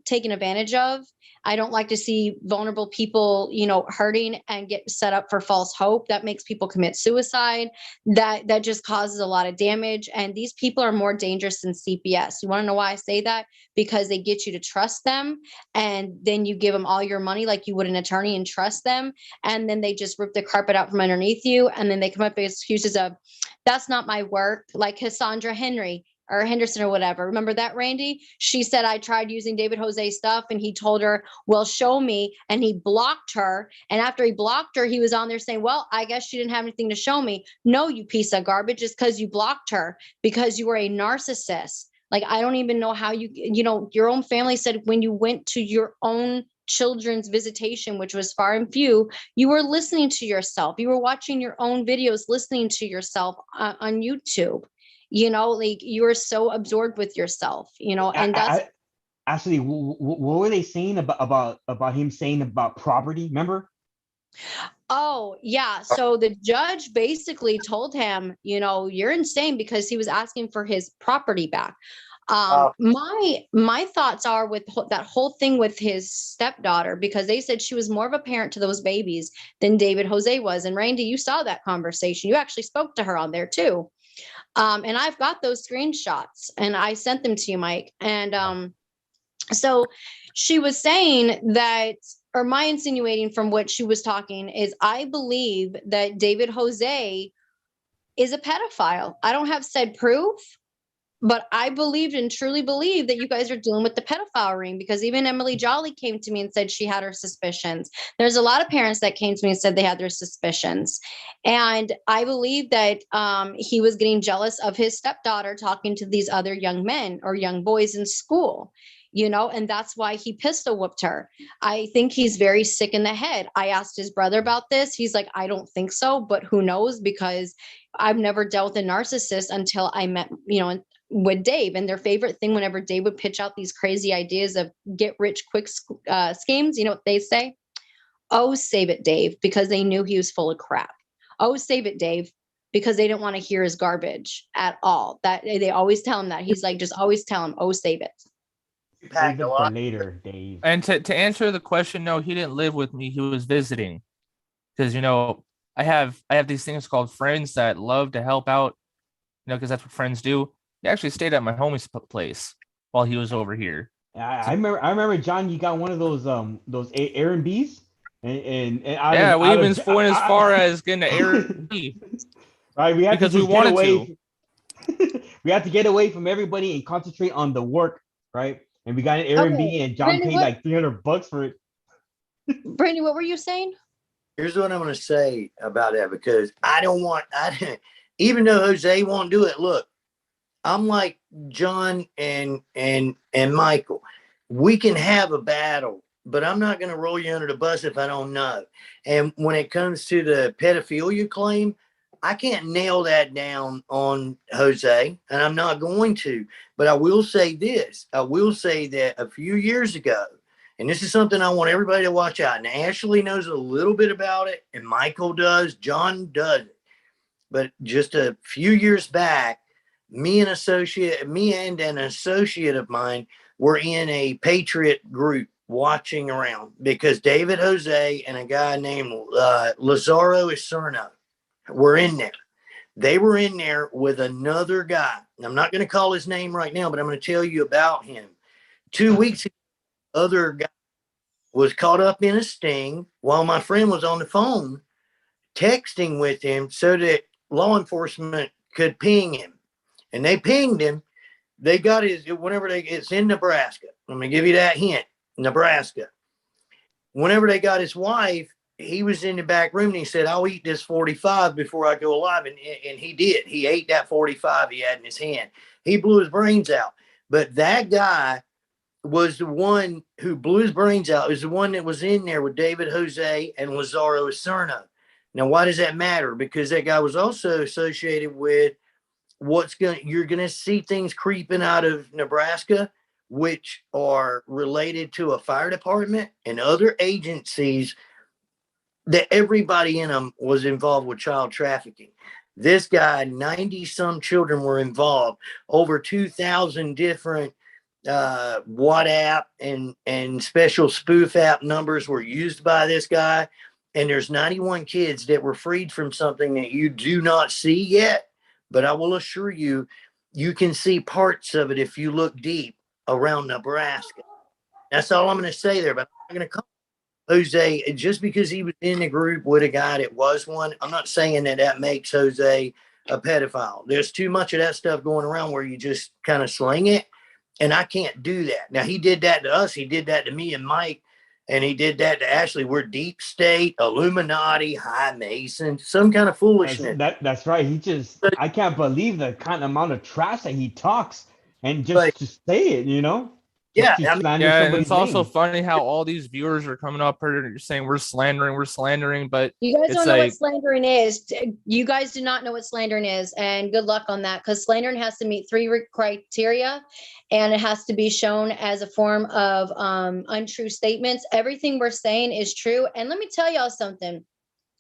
Speaker 2: taken advantage of. I don't like to see vulnerable people, you know, hurting and get set up for false hope. That makes people commit suicide. That just causes a lot of damage. And these people are more dangerous than CPS. You want to know why I say that? Because they get you to trust them. And then you give them all your money like you would an attorney and trust them. And then they just rip the carpet out from underneath you. And then they come up with excuses of, that's not my work. Like Cassandra Henderson or whatever. Remember that, Randy? She said, I tried using David Jose stuff and he told her, well, show me. And he blocked her. And after he blocked her, he was on there saying, well, I guess she didn't have anything to show me. No, you piece of garbage. It's because you blocked her because you were a narcissist. Like, I don't even know how you know, your own family said when you went to your own children's visitation, which was far and few, you were listening to yourself. You were watching your own videos, listening to yourself on YouTube. You know, like you were so absorbed with yourself, you know, and that's
Speaker 1: actually what were they saying about him saying about property? Remember?
Speaker 2: Oh, yeah. So the judge basically told him, you know, you're insane because he was asking for his property back. My thoughts are with that whole thing with his stepdaughter, because they said she was more of a parent to those babies than David Jose was. And Randy, you saw that conversation. You actually spoke to her on there too. And I've got those screenshots and I sent them to you, Mike. And so she was saying that, or my insinuating from what she was talking is, I believe that David Jose is a pedophile. I don't have said proof, But I believed and truly believe that you guys are dealing with the pedophile ring, because even Emily Jolly came to me and said she had her suspicions. There's a lot of parents that came to me and said they had their suspicions. And I believe that he was getting jealous of his stepdaughter talking to these other young men or young boys in school, and that's why he pistol whipped her. I think he's very sick in the head. I asked his brother about this. He's like, I don't think so, but who knows? Because I've never dealt with a narcissist until I met, with Dave. And their favorite thing whenever Dave would pitch out these crazy ideas of get rich quick schemes, you know what they say? Oh, save it, Dave, because they knew he was full of crap. Oh, save it, Dave, because they didn't want to hear his garbage at all. That they always tell him that. He's like, just always tell him, oh, save it.
Speaker 1: Save it for later, Dave.
Speaker 3: And to answer the question, no, he didn't live with me. He was visiting, because I have these things called friends that love to help out, because that's what friends do. He actually stayed at my homie's place while he was over here.
Speaker 1: I remember, John, you got one of those Airbnbs, and
Speaker 3: yeah, we even went as far as getting an Airbnb.
Speaker 1: Right, we had
Speaker 3: because
Speaker 1: to
Speaker 3: we wanted
Speaker 1: to. We had to get away from everybody and concentrate on the work, right? And we got an Airbnb, and John paid like $300 for it.
Speaker 2: Brandy, what were you saying?
Speaker 4: Here's what I'm going to say about that, because even though Jose won't do it, look, I'm like John and Michael. We can have a battle, but I'm not going to roll you under the bus if I don't know. And when it comes to the pedophilia claim, I can't nail that down on Jose, and I'm not going to. But I will say this. I will say that a few years ago, and this is something I want everybody to watch out. And Ashley knows a little bit about it, and Michael does. John doesn't. But just a few years back, me and an associate of mine were in a Patriot group watching around, because David Jose and a guy named Lazaro Iserno were in there. They were in there with another guy. I'm not going to call his name right now, but I'm going to tell you about him. 2 weeks ago, other guy was caught up in a sting while my friend was on the phone texting with him so that law enforcement could ping him. And they pinged him. They got it's in Nebraska. Let me give you that hint. Nebraska. Whenever they got his wife, he was in the back room and he said, I'll eat this 45 before I go alive. And he did. He ate that 45 he had in his hand. He blew his brains out. But that guy was the one who blew his brains out. It was the one that was in there with David Jose and Lazaro Iserno. Now, why does that matter? Because that guy was also associated with you're going to see things creeping out of Nebraska, which are related to a fire department and other agencies that everybody in them was involved with child trafficking. This guy, 90 some children were involved. Over 2,000 different WhatsApp and special spoof app numbers were used by this guy. And there's 91 kids that were freed from something that you do not see yet. But I will assure you, you can see parts of it if you look deep around Nebraska. That's all I'm going to say there. But I'm not going to call Jose just because he was in the group with a guy that was one. I'm not saying that makes Jose a pedophile. There's too much of that stuff going around where you just kind of sling it. And I can't do that. Now, he did that to us. He did that to me and Mike. And he did that to Ashley. We're deep state, Illuminati, high Mason, some kind of foolishness.
Speaker 1: That's right. I can't believe the kind of amount of trash that he talks and just say it,
Speaker 4: Yeah.
Speaker 3: And it's also funny how all these viewers are coming up here saying we're slandering, but
Speaker 2: you guys don't know what slandering is. You guys do not know what slandering is, and good luck on that, because slandering has to meet 3 criteria, and it has to be shown as a form of untrue statements. Everything we're saying is true. And let me tell y'all something.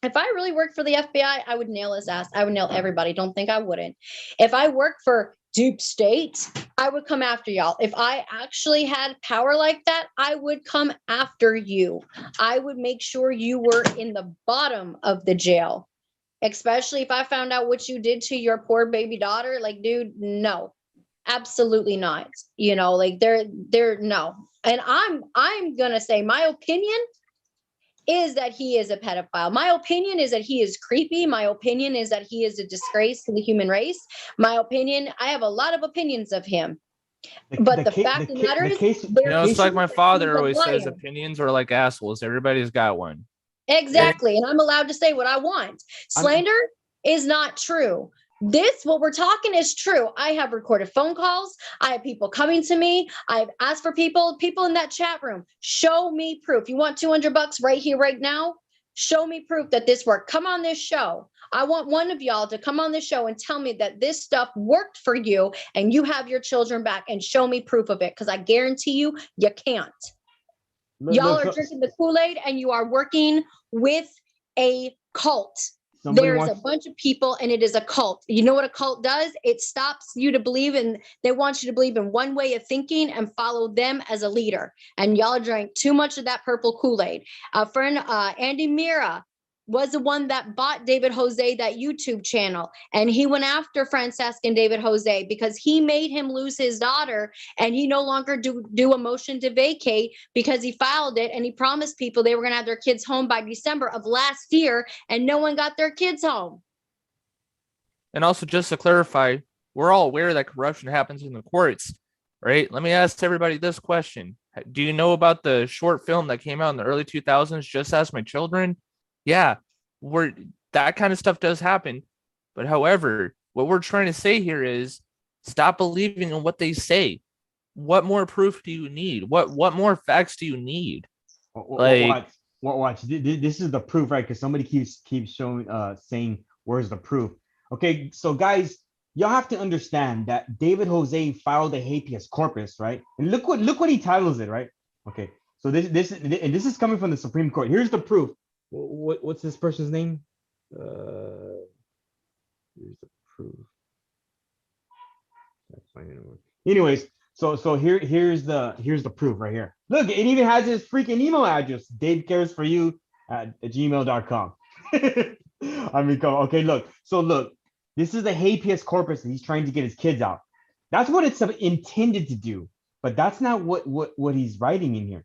Speaker 2: If I really worked for the FBI, I would nail his ass. I would nail everybody. Don't think I wouldn't. If I worked for deep state, I would come after y'all. If I actually had power like that, I would come after you. I would make sure you were in the bottom of the jail, especially if I found out what you did to your poor baby daughter. Like, dude, no, absolutely not. They're no. And I'm going to say my opinion is that he is a pedophile. My opinion is that he is creepy. My opinion is that he is a disgrace to the human race. My opinion, I have a lot of opinions of him. But the fact of the matter is,
Speaker 3: it's like my father always says,
Speaker 2: liar.
Speaker 3: opinions are like assholes. Everybody's got one.
Speaker 2: Exactly. And I'm allowed to say what I want. Slander is not true. What we're talking is true. I have recorded phone calls. I have people coming to me. I've asked for people in that chat room. Show me proof. You want $200 right here, right now? Show me proof that this worked. Come on this show. I want one of y'all to come on the show and tell me that this stuff worked for you and you have your children back, and show me proof of it. Because I guarantee you can't. Y'all are drinking the Kool-Aid and you are working with a cult. There's a bunch of people and it is a cult. You know what a cult does? It stops you to believe, and they want you to believe in one way of thinking and follow them as a leader. And y'all drank too much of that purple Kool-Aid. Our friend Andy Mira was the one that bought David Jose that YouTube channel. And he went after Francesca and David Jose because he made him lose his daughter, and he no longer do a motion to vacate because he filed it, and he promised people they were going to have their kids home by December of last year, and no one got their kids home.
Speaker 3: And also, just to clarify, we're all aware that corruption happens in the courts, right? Let me ask everybody this question. Do you know about the short film that came out in the early 2000s, Just Ask My Children? Yeah, that kind of stuff does happen. But however, what we're trying to say here is stop believing in what they say. What more proof do you need? What more facts do you need?
Speaker 1: Watch. This is the proof, right? Because somebody keeps showing saying where's the proof. Okay, so guys, y'all have to understand that David Jose filed a habeas corpus, right? And look what he titles it, right? Okay, so this is coming from the Supreme Court. Here's the proof. What's this person's name? Here's the proof. Anyways, so here's the proof right here. Look, it even has his freaking email address, davecaresforyou@gmail.com. I mean, okay, look. So look, this is the habeas corpus that he's trying to get his kids out. That's what it's intended to do, but that's not what he's writing in here.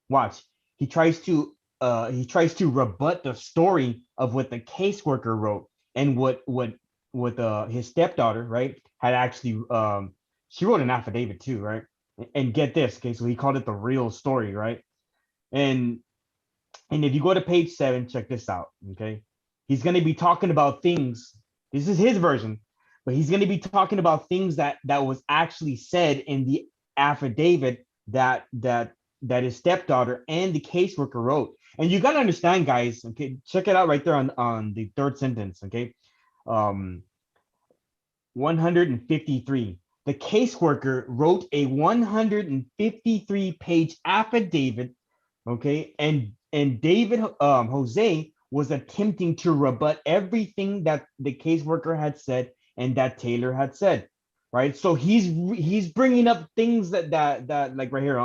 Speaker 1: Watch, he tries to rebut the story of what the caseworker wrote and what his stepdaughter, right, had actually she wrote an affidavit too, right? And get this, okay, so he called it the real story, right? And if you go to page 7, check this out, okay? He's going to be talking about things. This is his version, but he's going to be talking about things that was actually said in the affidavit that his stepdaughter and the caseworker wrote. And you got to understand, guys, okay, check it out right there on the third sentence, okay? 153. The caseworker wrote a 153-page affidavit, okay? And David Jose was attempting to rebut everything that the caseworker had said and that Taylor had said, right? So he's bringing up things that like right here,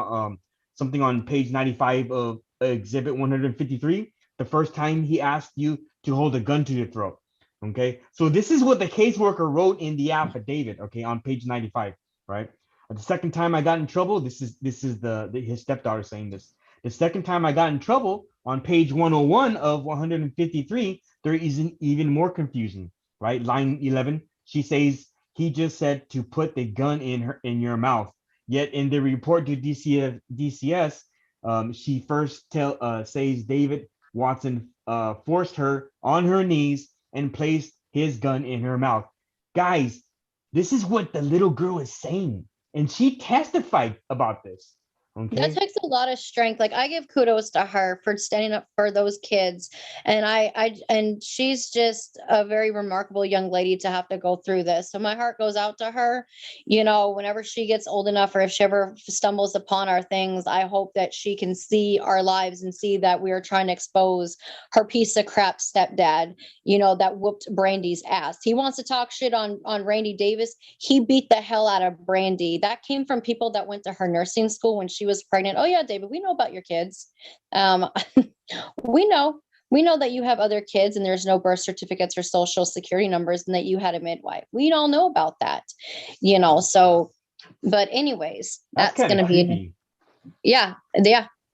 Speaker 1: something on page 95 of Exhibit 153, the first time he asked you to hold a gun to your throat. Okay, so this is what the caseworker wrote in the affidavit. Okay, on page 95, right? The second time I got in trouble, this is his stepdaughter saying this. The second time I got in trouble, on page 101 of 153, there is even more confusion, right? Line 11, she says he just said to put the gun in your mouth. Yet in the report to DCS, she first says David Watson forced her on her knees and placed his gun in her mouth. Guys, this is what the little girl is saying, and she testified about this. Okay.
Speaker 2: That takes a lot of strength. Like, I give kudos to her for standing up for those kids. And and she's just a very remarkable young lady to have to go through this. So my heart goes out to her. You know, whenever she gets old enough, or if she ever stumbles upon our things, I hope that she can see our lives and see that we are trying to expose her piece of crap stepdad, you know, that whooped Brandy's ass. He wants to talk shit on Randy Davis. He beat the hell out of Brandy. That came from people that went to her nursing school when she was pregnant. Oh yeah, David, we know about your kids. We know that you have other kids and there's no birth certificates or social security numbers, and that you had a midwife. We all know about that, you know. So, but anyways, that's going to be, yeah,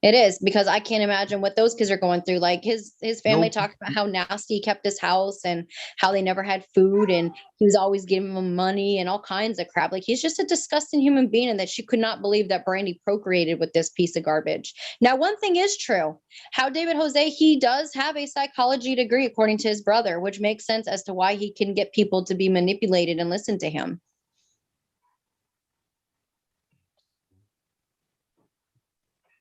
Speaker 2: It is, because I can't imagine what those kids are going through. Like his family
Speaker 1: Nope.
Speaker 2: talked about how nasty he kept his house and how they never had food, and he was always giving them money and all kinds of crap. Like he's just a disgusting human being, and that she could not believe that Brandy procreated with this piece of garbage. Now, one thing is true. How David Jose, he does have a psychology degree, according to his brother, which makes sense as to why he can get people to be manipulated and listen to him.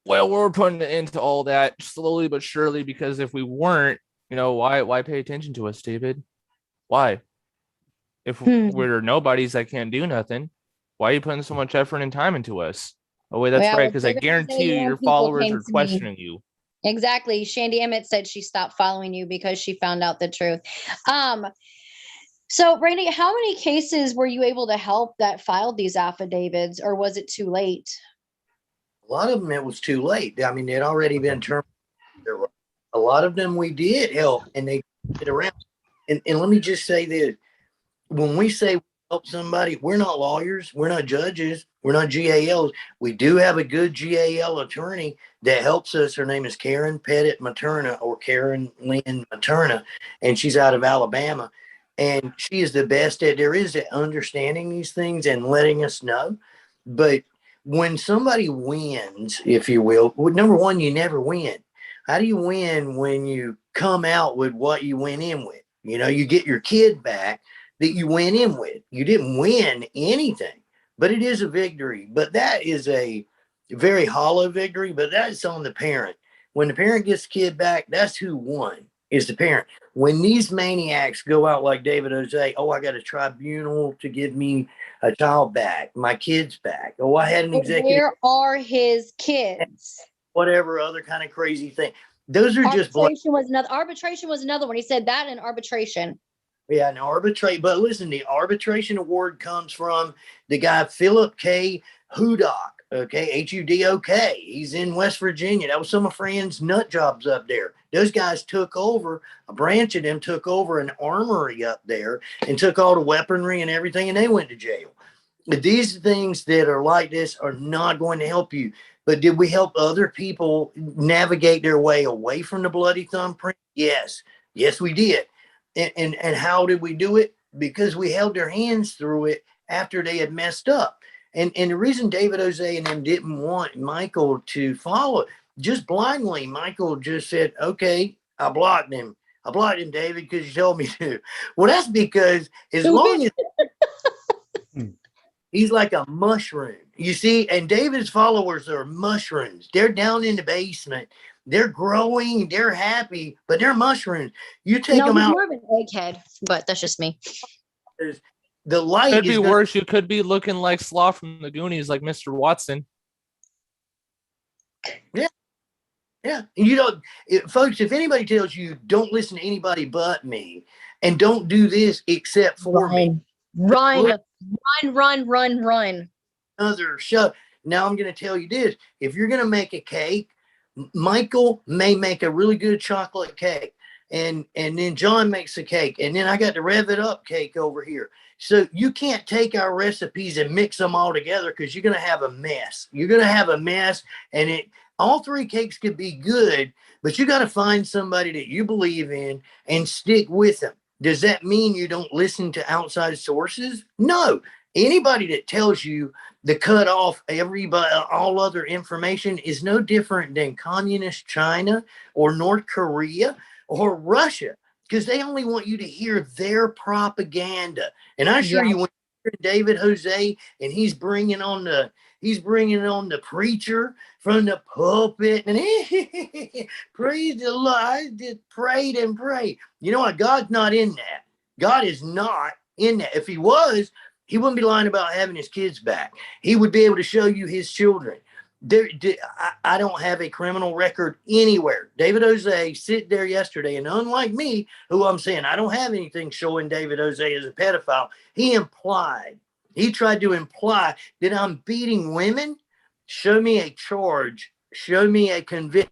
Speaker 3: Well, we're putting an end to all that slowly but surely, because if we weren't, why pay attention to us, David? Why? If we're nobodies that can't do nothing, why are you putting so much effort and time into us? Oh, wait, that's right, because I guarantee you your followers are questioning you.
Speaker 2: Exactly. Shandy Emmett said she stopped following you because she found out the truth. So, Brandy, how many cases were you able to help that filed these affidavits, or was it too late?
Speaker 4: A lot of them, it was too late. I mean, they'd already been terminated. A lot of them we did help, and they get around. And let me just say this. When we say we help somebody, we're not lawyers. We're not judges. We're not GALs. We do have a good GAL attorney that helps us. Her name is Karen Pettit Materna, or Karen Lynn Materna, and she's out of Alabama. And she is the best that there is at understanding these things and letting us know. But when somebody wins, if you will, number one, you never win. How do you win when you come out with what you went in with? You get your kid back that you went in with. You didn't win anything, but it is a victory. But that is a very hollow victory, but that's on the parent. When the parent gets the kid back, that's who won, is the parent. When these maniacs go out like David Jose, oh, I got a tribunal to give me a child back, my kids back. Oh, I had an executive.
Speaker 2: Where are his kids?
Speaker 4: Whatever other kind of crazy thing. Those are just
Speaker 2: arbitration was another one. He said that in arbitration.
Speaker 4: Yeah, an arbitrate. But listen, the arbitration award comes from the guy Philip K. Hudok. Okay, Hudok. He's in West Virginia. That was some of Fran's nut jobs up there. Those guys took over, a branch of them took over an armory up there and took all the weaponry and everything, and they went to jail. These things that are like this are not going to help you. But did we help other people navigate their way away from the bloody thumbprint? Yes. Yes, we did. And how did we do it? Because we held their hands through it after they had messed up. And the reason David Jose and them didn't want Michael to follow just blindly, Michael just said, okay, I blocked him. I blocked him, David, because you told me to. Well, that's because as long as he's like a mushroom, you see, and David's followers are mushrooms. They're down in the basement. They're growing. They're happy, but they're mushrooms. You take them out.
Speaker 2: More of an egghead, but that's just me.
Speaker 4: The light
Speaker 3: could be worse. You could be looking like Sloth from the Goonies, like Mr. Watson.
Speaker 4: Yeah. Yeah. Folks, if anybody tells you don't listen to anybody but me and don't do this except for me.
Speaker 2: Run.
Speaker 4: Another show. Now I'm going to tell you this. If you're going to make a cake, Michael may make a really good chocolate cake. And then John makes a cake. And then I got the Rev It Up cake over here. So you can't take our recipes and mix them all together because you're going to have a mess. You're going to have a mess. And all three cakes could be good, but you got to find somebody that you believe in and stick with them. Does that mean you don't listen to outside sources? No. Anybody that tells you to cut off all other information is no different than communist China or North Korea or Russia, because they only want you to hear their propaganda. And I assure you, when you hear David Jose and he's bringing on the preacher from the pulpit and praise the Lord, I just prayed and prayed. You know what? God's not in that. God is not in that. If he was, he wouldn't be lying about having his kids back. He would be able to show you his children. I don't have a criminal record anywhere. David Jose sit there yesterday, and unlike me, who I'm saying I don't have anything showing David Jose as a pedophile, he tried to imply that I'm beating women. Show me a charge. Show me a conviction.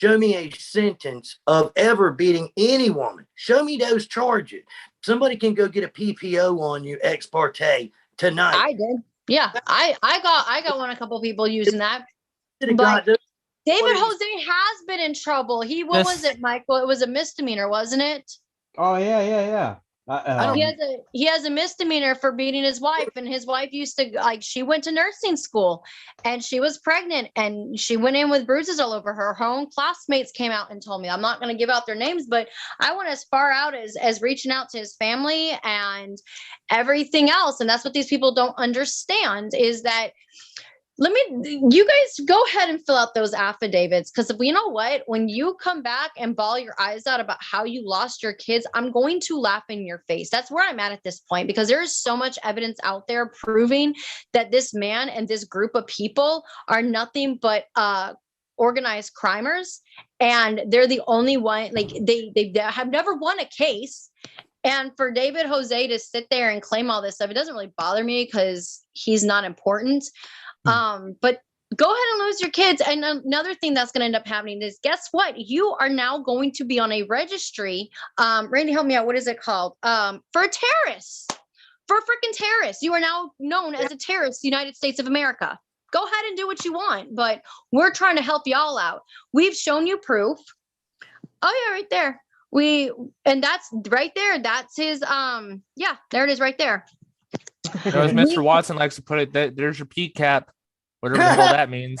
Speaker 4: Show me a sentence of ever beating any woman. Show me those charges. Somebody can go get a PPO on you ex parte tonight.
Speaker 2: I did. Yeah, I got one. A couple people using that.
Speaker 4: But
Speaker 2: David
Speaker 4: What is-
Speaker 2: Jose has been in trouble. What was it, Michael? It was a misdemeanor, wasn't it?
Speaker 1: Oh yeah.
Speaker 2: He has a misdemeanor for beating his wife, and his wife used to she went to nursing school and she was pregnant and she went in with bruises all over her. Her own classmates came out and told me. I'm not going to give out their names, but I went as far out as reaching out to his family and everything else. And that's what these people don't understand is that you guys go ahead and fill out those affidavits, because you know what, when you come back and bawl your eyes out about how you lost your kids, I'm going to laugh in your face. That's where I'm at this point, because there is so much evidence out there proving that this man and this group of people are nothing but organized crimers, and they're the only one, like they have never won a case. And for David Jose to sit there and claim all this stuff, it doesn't really bother me because he's not important. But go ahead and lose your kids. And another thing that's going to end up happening is, guess what? You are now going to be on a registry. Randy, help me out. What is it called? For a terrorist, for a freaking terrorist. You are now known as a terrorist, United States of America. Go ahead and do what you want, but we're trying to help y'all out. We've shown you proof. Oh yeah, right there. And that's right there. That's his, yeah, there it is right there.
Speaker 3: As Mr. Watson likes to put it, there's your peak cap, whatever the hell that means.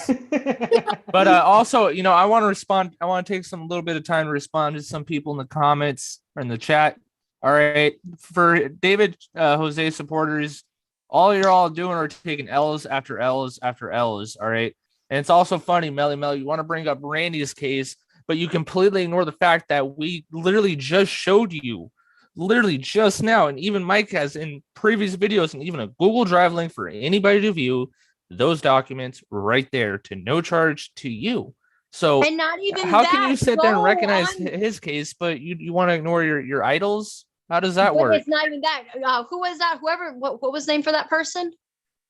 Speaker 3: But also, I want to respond. I want to take some little bit of time to respond to some people in the comments or in the chat. All right. For David Jose supporters, all you're all doing are taking L's after L's after L's. All right. And it's also funny, Melly, you want to bring up Randy's case, but you completely ignore the fact that we literally just showed you, literally just now, and even Mike has in previous videos, and even a Google Drive link for anybody to view those documents right there to no charge to you. So
Speaker 2: and not even
Speaker 3: how
Speaker 2: that,
Speaker 3: can you sit there and recognize his case, but you want to ignore your idols? How does that work?
Speaker 2: It's not even that. Who was that? What was the name for that person?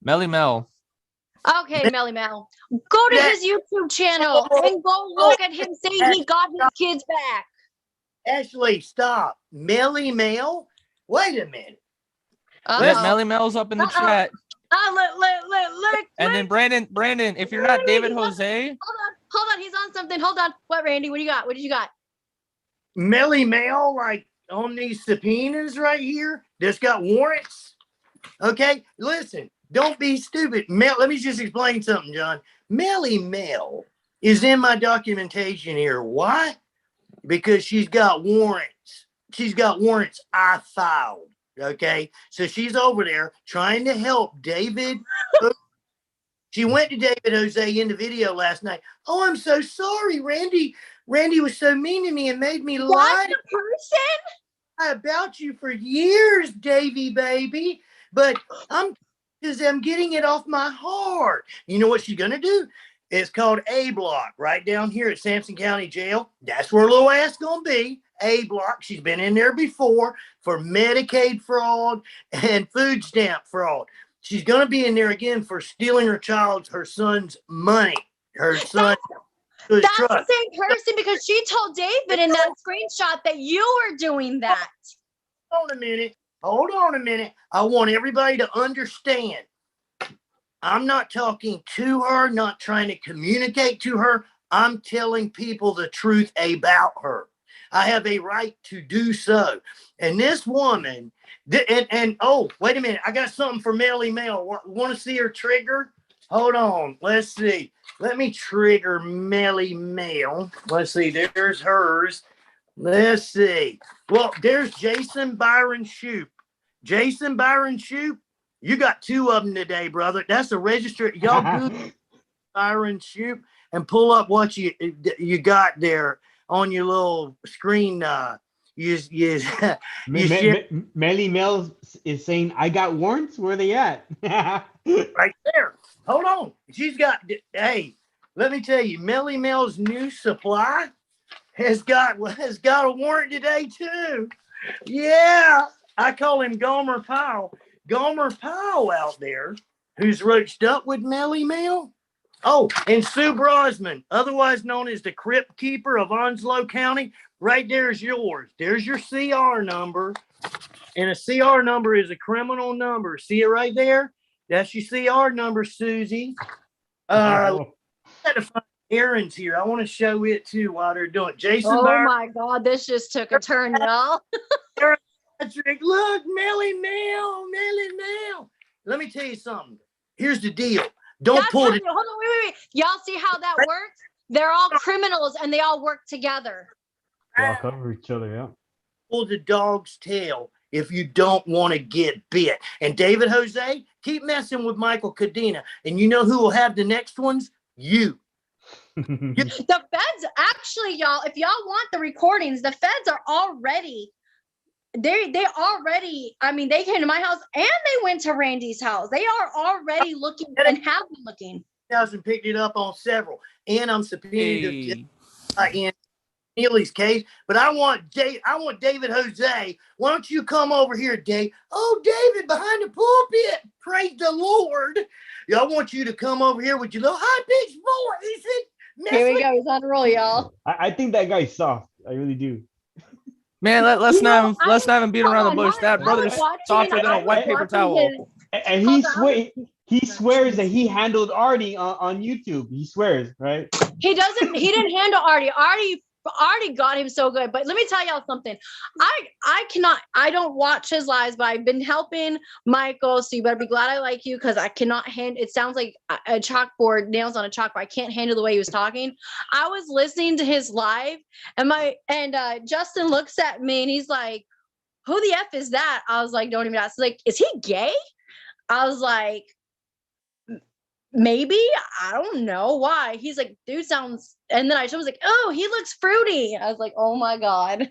Speaker 3: Melly Mel.
Speaker 2: Okay, Melly Mel. Go to his YouTube channel and go look at him saying he got his kids back.
Speaker 4: Ashley, stop. Melly Mel? Wait a minute.
Speaker 3: Yeah, Melly Mel's up in the chat.
Speaker 2: Look.
Speaker 3: And then Brandon, if you're not David Jose.
Speaker 2: Hold on. He's on something. Hold on. What, Randy? What do you got? What did you got?
Speaker 4: Melly Mel, like on these subpoenas right here, that's got warrants. Okay, listen, don't be stupid. Let me just explain something, John. Melly Mel is in my documentation here. Why? Because she's got warrants. She's got warrants I filed. Okay, so she's over there trying to help David. She went to David Jose in the video last night. Oh, I'm so sorry, Randy. Randy was so mean to me and made me lie.
Speaker 2: That's the person?
Speaker 4: About you for years, Davy baby. But I'm getting it off my heart. You know what she's gonna do? It's called A block right down here at Sampson County Jail. That's where little ass gonna be. A block. She's been in there before for Medicaid fraud and food stamp fraud. She's gonna be in there again for stealing her son's money. Her son.
Speaker 2: That's the same person, because she told David in that screenshot that you were doing that.
Speaker 4: Hold on a minute. I want everybody to understand. I'm not talking to her, not trying to communicate to her. I'm telling people the truth about her. I have a right to do so. And this woman, oh, wait a minute. I got something for Melly Mel. Want to see her trigger? Hold on. Let's see. Let me trigger Melly Mel. Let's see. There's hers. Let's see. Well, there's Jason Byron Shoup. Jason Byron Shoup, you got two of them today, brother. That's a register. Y'all good Byron Shoup and pull up what you got there on your little screen.
Speaker 1: Melly Mel is saying, I got warrants. Where are they at?
Speaker 4: Right there. Hold on. She's got, hey, let me tell you, Melly Mel's new supply has got a warrant today too. Yeah. I call him Gomer Powell. Gomer Powell out there, who's roached up with Melly Mel. Oh, and Sue Brosman, otherwise known as the Crypt Keeper of Onslow County. Right there's yours. There's your CR number. And a CR number is a criminal number. See it right there? That's your CR number, Susie. Aaron's here. I want to show it too while they're doing it. Jason
Speaker 2: Oh
Speaker 4: Byron,
Speaker 2: my God, this just took a turn, y'all.
Speaker 4: Patrick, look, Melly Mel, Melly Mel. Let me tell you something. Here's the deal. Don't
Speaker 2: That's
Speaker 4: pull
Speaker 2: how
Speaker 4: it.
Speaker 2: hold on, wait. Y'all see how that works? They're all criminals and they all work together.
Speaker 1: They all cover each other. Yeah.
Speaker 4: Pull the dog's tail if you don't want to get bit. And David Jose, keep messing with Michael Cadena. And you know who will have the next ones? You.
Speaker 2: The feds, actually, y'all, if y'all want the recordings, the feds are already, they already, I mean, they came to my house and they went to Randy's house. They are already looking and have been looking.
Speaker 4: And picked it up on several. And I'm subpoenaed
Speaker 3: Hey.
Speaker 4: in Neely's case. But I want David Jose. Why don't you come over here, Dave? Oh, David, behind the pulpit. Praise the Lord. I want you to come over here with your little high-pitched voice.
Speaker 2: Here we go. He's on a roll, y'all.
Speaker 1: I think that guy's soft. I really do.
Speaker 3: Man, let's
Speaker 2: You know,
Speaker 3: not even beat around the bush. That
Speaker 1: I
Speaker 3: brother's
Speaker 1: was
Speaker 2: watching-
Speaker 3: softer than
Speaker 2: I
Speaker 3: a white
Speaker 2: was
Speaker 3: paper
Speaker 2: watching
Speaker 3: towel.
Speaker 1: And he swears that he handled Artie on YouTube. He swears, right?
Speaker 2: He didn't handle Artie. Artie got him so good. But let me tell y'all something. I don't watch his lives, but I've been helping Michael. So you better be glad I like you, because I cannot handle, it sounds like a chalkboard, nails on a chalkboard. I can't handle the way he was talking. I was listening to his live and Justin looks at me and he's like, who the F is that? I was like, don't even ask. He's like, is he gay? I was like, maybe, I don't know why. He's like, dude sounds, and then I was like, oh, he looks fruity. I was like, oh my God.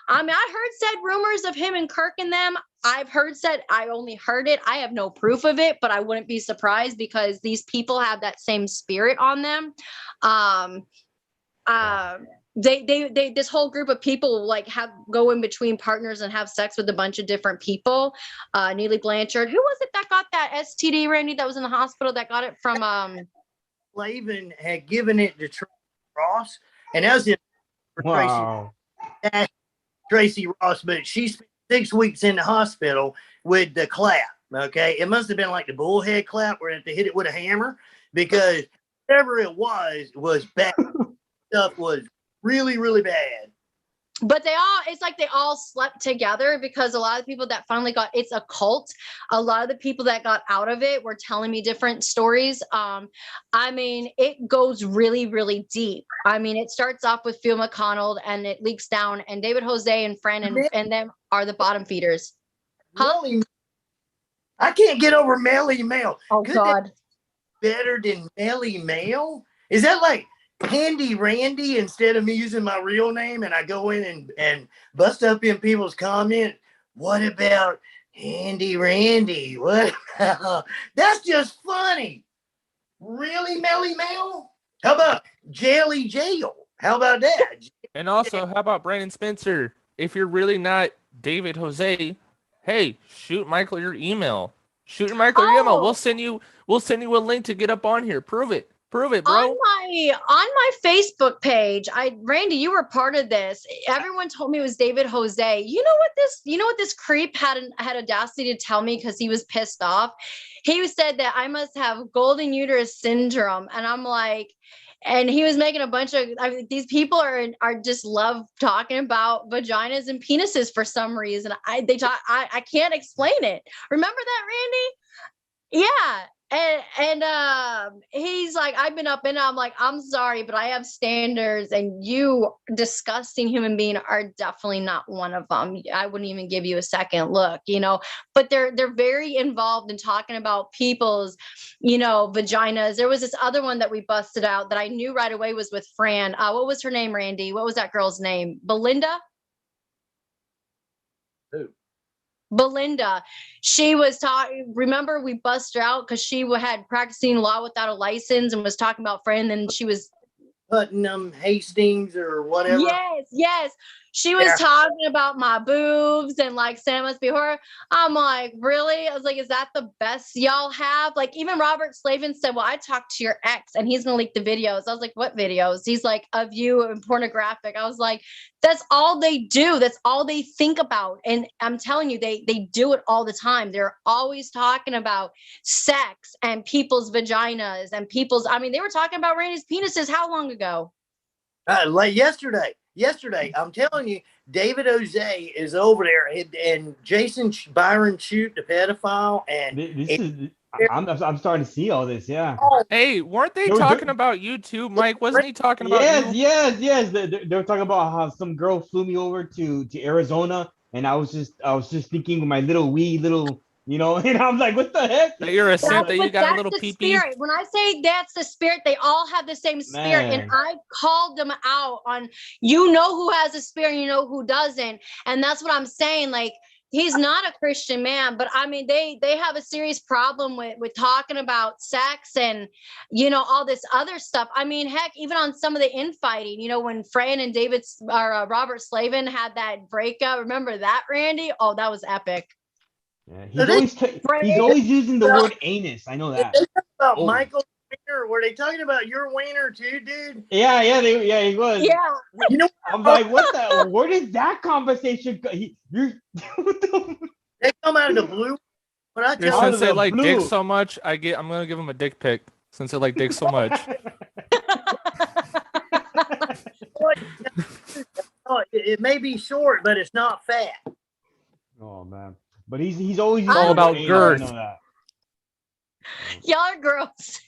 Speaker 2: I mean, I heard said rumors of him and Kirk and them. I've heard said, I only heard it. I have no proof of it, but I wouldn't be surprised because these people have that same spirit on them. They this whole group of people like go in between partners and have sex with a bunch of different people. Neely Blanchard, who was it that got that STD, Randy, that was in the hospital that got it from
Speaker 4: Flavin had given it to Tracy Ross, and that was in for
Speaker 1: Wow.
Speaker 4: Tracy Ross, but she spent 6 weeks in the hospital with the clap. Okay, it must have been like the bullhead clap where they had to hit it with a hammer, because whatever it was bad. Stuff was really, really bad.
Speaker 2: But it's like they all slept together, because a lot of people that finally it's a cult. A lot of the people that got out of it were telling me different stories. I mean, it goes really, really deep. I mean, it starts off with Phil McConnell and it leaks down, and David Jose and Fran and them are the bottom feeders. Huh?
Speaker 4: I can't get over Melly Mel.
Speaker 2: Oh, God.
Speaker 4: Better than Melly Mel? Is that like Handy Randy instead of me using my real name, and I go in and bust up in people's comments? What about Handy Randy? What? That's just funny. Really, Melly Mel? How about Jelly Jail? How about that?
Speaker 3: And also, how about Brandon Spencer? If you're really not David Jose, hey, shoot Michael your email. Shoot Michael your email. We'll send you a link to get up on here. Prove it. Prove it, bro.
Speaker 2: On my Facebook page, Randy, you were part of this. Everyone told me it was David Jose. You know what this creep had audacity to tell me, because he was pissed off. He said that I must have golden uterus syndrome, and I'm like, and he was making a bunch of. I mean, these people are just love talking about vaginas and penises for some reason. I can't explain it. Remember that, Randy? Yeah. And he's like, I've been up and I'm like, I'm sorry, but I have standards, and you disgusting human being are definitely not one of them. I wouldn't even give you a second look, but they're very involved in talking about people's, vaginas. There was this other one that we busted out that I knew right away was with Fran. What was her name, Randy? What was that girl's name? Belinda? Belinda, she was talking. Remember, we busted her out because she had practicing law without a license and was talking about Fran. And she was
Speaker 4: Putnam Hastings or whatever.
Speaker 2: Yes, Yes. She was talking about my boobs and like saying it must be her. I'm like, really? I was like, is that the best y'all have? Like, even Robert Slavin said, well, I talked to your ex and he's gonna leak the videos. I was like, what videos? He's like, of you and pornographic. I was like, that's all they do. That's all they think about. And I'm telling you, they do it all the time. They're always talking about sex and people's vaginas and people's, I mean, they were talking about Randy's penises how long ago?
Speaker 4: Like yesterday. I'm telling you, David Jose is over there, and Jason Byron Shoot, the pedophile, and
Speaker 1: I'm starting to see all this. Yeah.
Speaker 3: Hey, weren't they talking about you too, Mike? Wasn't he talking about you?
Speaker 1: Yes. They were talking about how some girl flew me over to Arizona, and I was just thinking with my little and I'm like, what the heck?
Speaker 3: That you're a simp, that you got a little
Speaker 2: the
Speaker 3: pee-pee?
Speaker 2: spirit. When I say that's the spirit, they all have the same spirit.
Speaker 1: Man.
Speaker 2: And I called them out on, you know who has a spirit, you know who doesn't. And that's what I'm saying. Like, he's not a Christian man, but I mean, they have a serious problem with talking about sex and, all this other stuff. I mean, heck, even on some of the infighting, when Fran and Robert Slavin had that breakup, remember that, Randy? Oh, that was epic.
Speaker 1: Yeah, he's always using the word anus. I know that.
Speaker 4: About Michael Wiener, were they talking about your wiener too, dude?
Speaker 1: Yeah, he was.
Speaker 2: Yeah.
Speaker 1: I'm like, what the? Where did that conversation go?
Speaker 4: They come out of the blue. But I tell
Speaker 3: Since
Speaker 1: you,
Speaker 3: they like dick
Speaker 1: blue.
Speaker 3: so much, I'm gonna give him a dick pic. Since they like dick so much.
Speaker 4: It may be short, but it's not fat.
Speaker 1: Oh man. But he's always
Speaker 3: all about girth.
Speaker 1: I know that.
Speaker 2: Y'all are gross.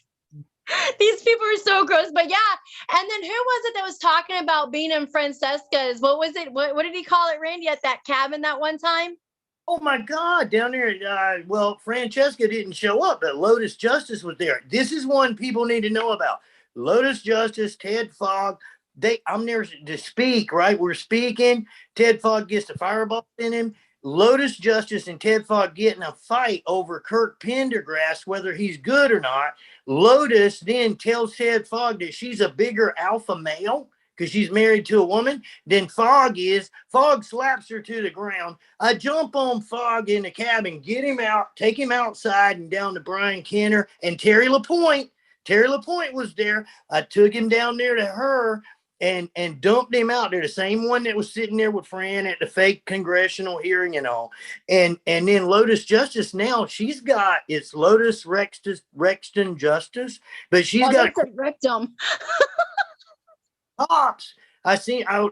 Speaker 2: These people are so gross. But yeah. And then who was it that was talking about being in Francesca's? What was it? What did he call it, Randy, at that cabin that one time?
Speaker 4: Oh my God, down there. Well, Francesca didn't show up, but Lotus Justice was there. This is one people need to know about. Lotus Justice, Ted Fogg. I'm there to speak, right? We're speaking. Ted Fogg gets the fireball in him. Lotus Justice and Ted Fogg get in a fight over Kirk Pendergrass, whether he's good or not. Lotus then tells Ted Fogg that she's a bigger alpha male because she's married to a woman than Fogg is. Fogg slaps her to the ground. I jump on Fogg in the cabin, get him out, take him outside and down to Brian Kenner and Terry LaPointe. Terry LaPointe was there. I took him down there to her and dumped him out there, the same one that was sitting there with Fran at the fake congressional hearing and all. And then Lotus Justice now, it's Lotus Rexton Justice, but she's got
Speaker 2: rectum.
Speaker 4: cops. I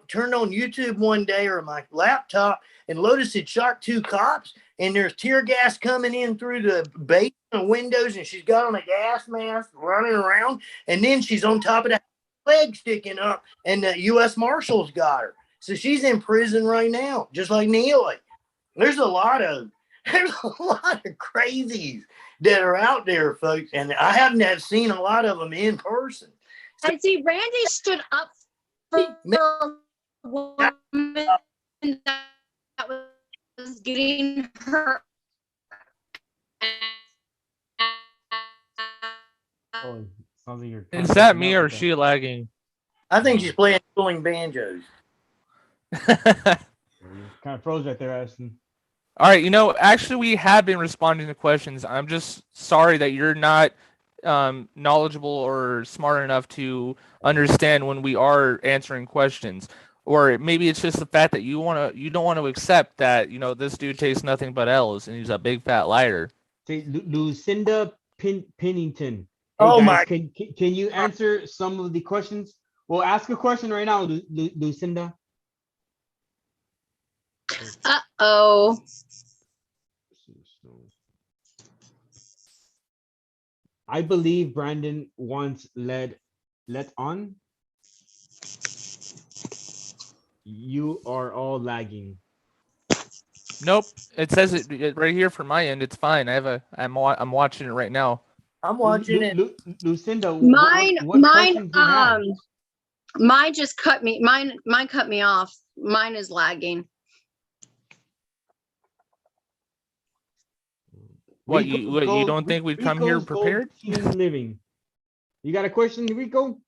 Speaker 4: turned on YouTube one day or my laptop, and Lotus had shot 2 cops, and there's tear gas coming in through the basement windows, and she's got on a gas mask running around, and then she's on top of the leg sticking up, and the U.S. Marshals got her. So she's in prison right now, just like Neely. There's a lot of crazies that are out there, folks, and I haven't seen a lot of them in person.
Speaker 2: So, and see, Randy stood up for a woman that was getting her.
Speaker 1: Oh,
Speaker 3: is that me or is she lagging?
Speaker 4: I think she's playing dueling banjos.
Speaker 1: Kind of froze right there, Ashton.
Speaker 3: All right, actually we have been responding to questions. I'm just sorry that you're not knowledgeable or smart enough to understand when we are answering questions. Or maybe it's just the fact that you don't want to accept that, this dude tastes nothing but L's and he's a big fat liar.
Speaker 1: Lucinda Pennington. Hey
Speaker 4: Oh
Speaker 1: guys,
Speaker 4: my!
Speaker 1: Can you answer some of the questions? Well, ask a question right now, Lucinda.
Speaker 2: Uh-oh.
Speaker 1: I believe Brandon once let on. You are all lagging.
Speaker 3: Nope, it says it right here from my end. It's fine. I'm watching it right now.
Speaker 4: I'm watching it.
Speaker 1: Lucinda,
Speaker 2: Mine just cut me. Mine cut me off. Mine is lagging.
Speaker 3: What, you don't think we'd come here prepared?
Speaker 1: Team living. You got a question, Rico?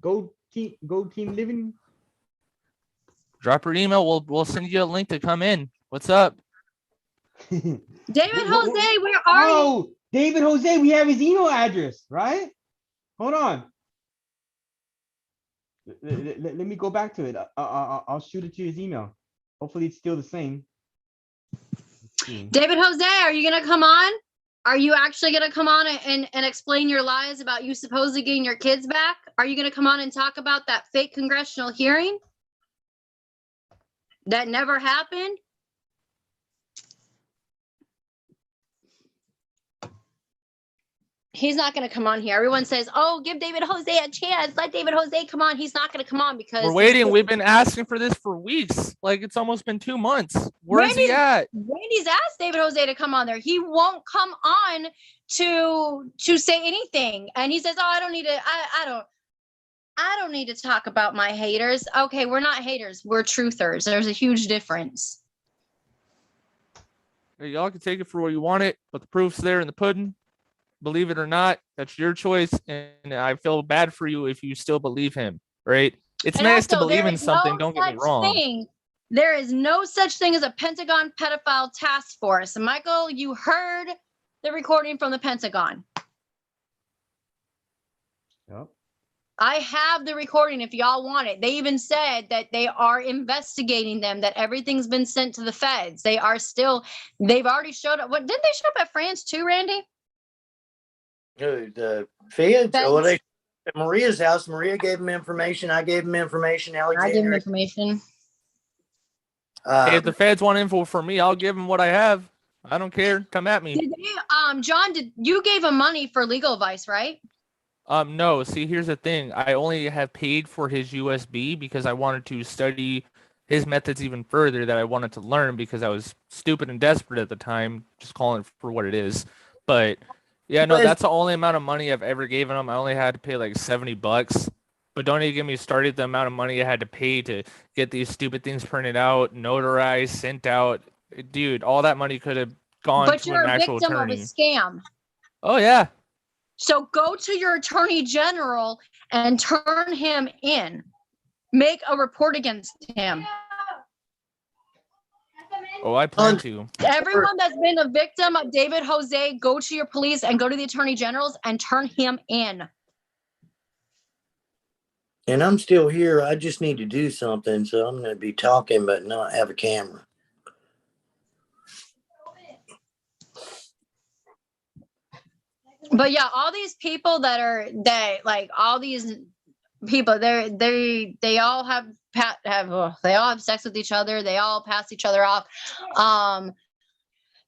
Speaker 1: Go team living.
Speaker 3: Drop her email. We'll send you a link to come in. What's up?
Speaker 2: David Jose, where are you?
Speaker 1: Oh, David Jose, we have his email address, right? Hold on. Let me go back to it. I'll shoot it to his email. Hopefully it's still the same.
Speaker 2: David Jose, are you gonna come on? Are you actually gonna come on and explain your lies about you supposedly getting your kids back? Are you gonna come on and talk about that fake congressional hearing that never happened? He's not going to come on here. Everyone says, oh, give David Jose a chance. Let David Jose come on. He's not going to come on because
Speaker 3: we're waiting. We've been asking for this for weeks. Like, it's almost been 2 months. Where's he at?
Speaker 2: Randy's asked David Jose to come on there. He won't come on to say anything. And he says, oh, I don't need to. I don't need to talk about my haters. Okay, we're not haters. We're truthers. There's a huge difference.
Speaker 3: Y'all can take it for what you want it, but the proof's there in the pudding. Believe it or not, that's your choice, and I feel bad for you if you still believe him, right? It's
Speaker 2: And
Speaker 3: nice to
Speaker 2: also,
Speaker 3: believe
Speaker 2: there
Speaker 3: in
Speaker 2: is
Speaker 3: something,
Speaker 2: no
Speaker 3: don't get me
Speaker 2: such
Speaker 3: wrong.
Speaker 2: thing. There is no such thing as a Pentagon pedophile task force. And Michael, you heard the recording from the Pentagon.
Speaker 1: Yep.
Speaker 2: I have the recording if y'all want it. They even said that they are investigating them, that everything's been sent to the feds. They've already showed up. What, didn't they show up at France too, Randy?
Speaker 4: The feds? Oh, they at Maria's house. Maria gave him information. I gave him information.
Speaker 2: I gave him
Speaker 4: Alexander.
Speaker 2: information.
Speaker 3: Hey, if the feds want info from me, I'll give them what I have. I don't care. Come at me.
Speaker 2: Did they, John, you gave him money for legal advice, right?
Speaker 3: No. See, here's the thing. I only have paid for his USB because I wanted to study his methods even further, that I wanted to learn because I was stupid and desperate at the time, just calling it for what it is. But yeah, no, that's the only amount of money I've ever given him. I only had to pay like $70. But don't even get me started the amount of money I had to pay to get these stupid things printed out, notarized, sent out. Dude, all that money could have gone to an actual attorney.
Speaker 2: But you're a victim of a scam.
Speaker 3: Oh, yeah.
Speaker 2: So go to your attorney general and turn him in. Make a report against him.
Speaker 3: Oh, I plan to.
Speaker 2: Everyone that's been a victim of David Jose, go to your police and go to the attorney generals and turn him in.
Speaker 4: And I'm still here. I just need to do something. So I'm going to be talking, but not have a camera.
Speaker 2: But yeah, all these people they all have sex with each other. They all pass each other off.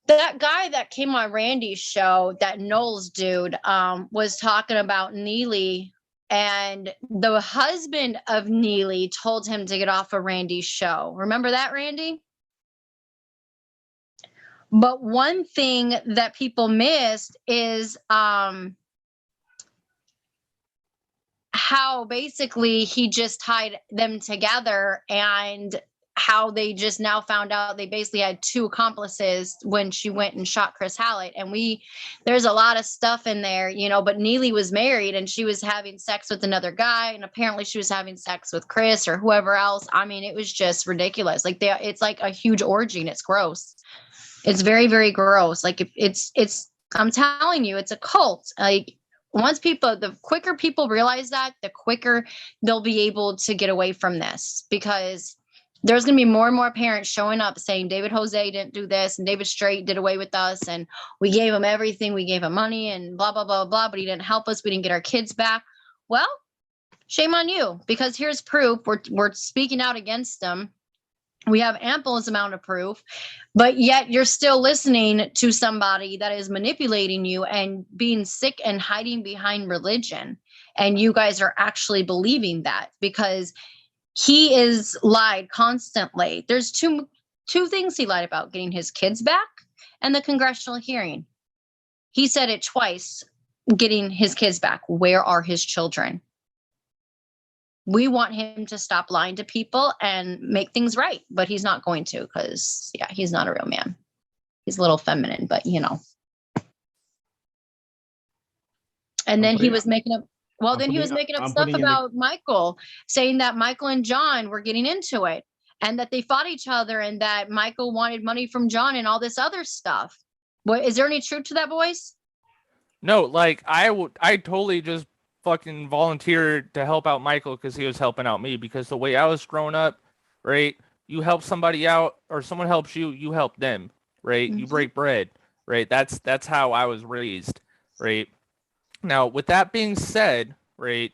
Speaker 2: That guy that came on Randy's show, that Knowles dude, was talking about Neely, and the husband of Neely told him to get off of Randy's show. Remember that, Randy? But one thing that people missed is how basically he just tied them together, and how they just now found out they basically had two accomplices when she went and shot Chris Hallett. And there's a lot of stuff in there, but Neely was married and she was having sex with another guy. And apparently she was having sex with Chris or whoever else. I mean, it was just ridiculous. Like it's like a huge orgy, and it's gross. It's very, very gross. Like I'm telling you, it's a cult. Like the quicker people realize that, the quicker they'll be able to get away from this, because there's going to be more and more parents showing up saying David Jose didn't do this, and David Straight did away with us, and we gave him everything. We gave him money and blah, blah, blah, blah, but he didn't help us. We didn't get our kids back. Well, shame on you, because here's proof. We're speaking out against them. We have ample amount of proof, but yet you're still listening to somebody that is manipulating you and being sick and hiding behind religion. And you guys are actually believing that, because he is lied constantly. There's two things he lied about: getting his kids back and the congressional hearing. He said it twice, getting his kids back. Where are his children? We want him to stop lying to people and make things right, but he's not going to, because he's not a real man. He's a little feminine, but And then he was making up. Well, then he was making up stuff about Michael, saying that Michael and John were getting into it. and that they fought each other and that Michael wanted money from John and all this other stuff. What, is there any truth to that, boys?
Speaker 3: No, like I totally just fucking volunteered to help out Michael because he was helping out me, because the way I was growing up, right? You help somebody out or someone helps you, you help them, right? You break bread, right? That's how I was raised, right? Now, with that being said, right?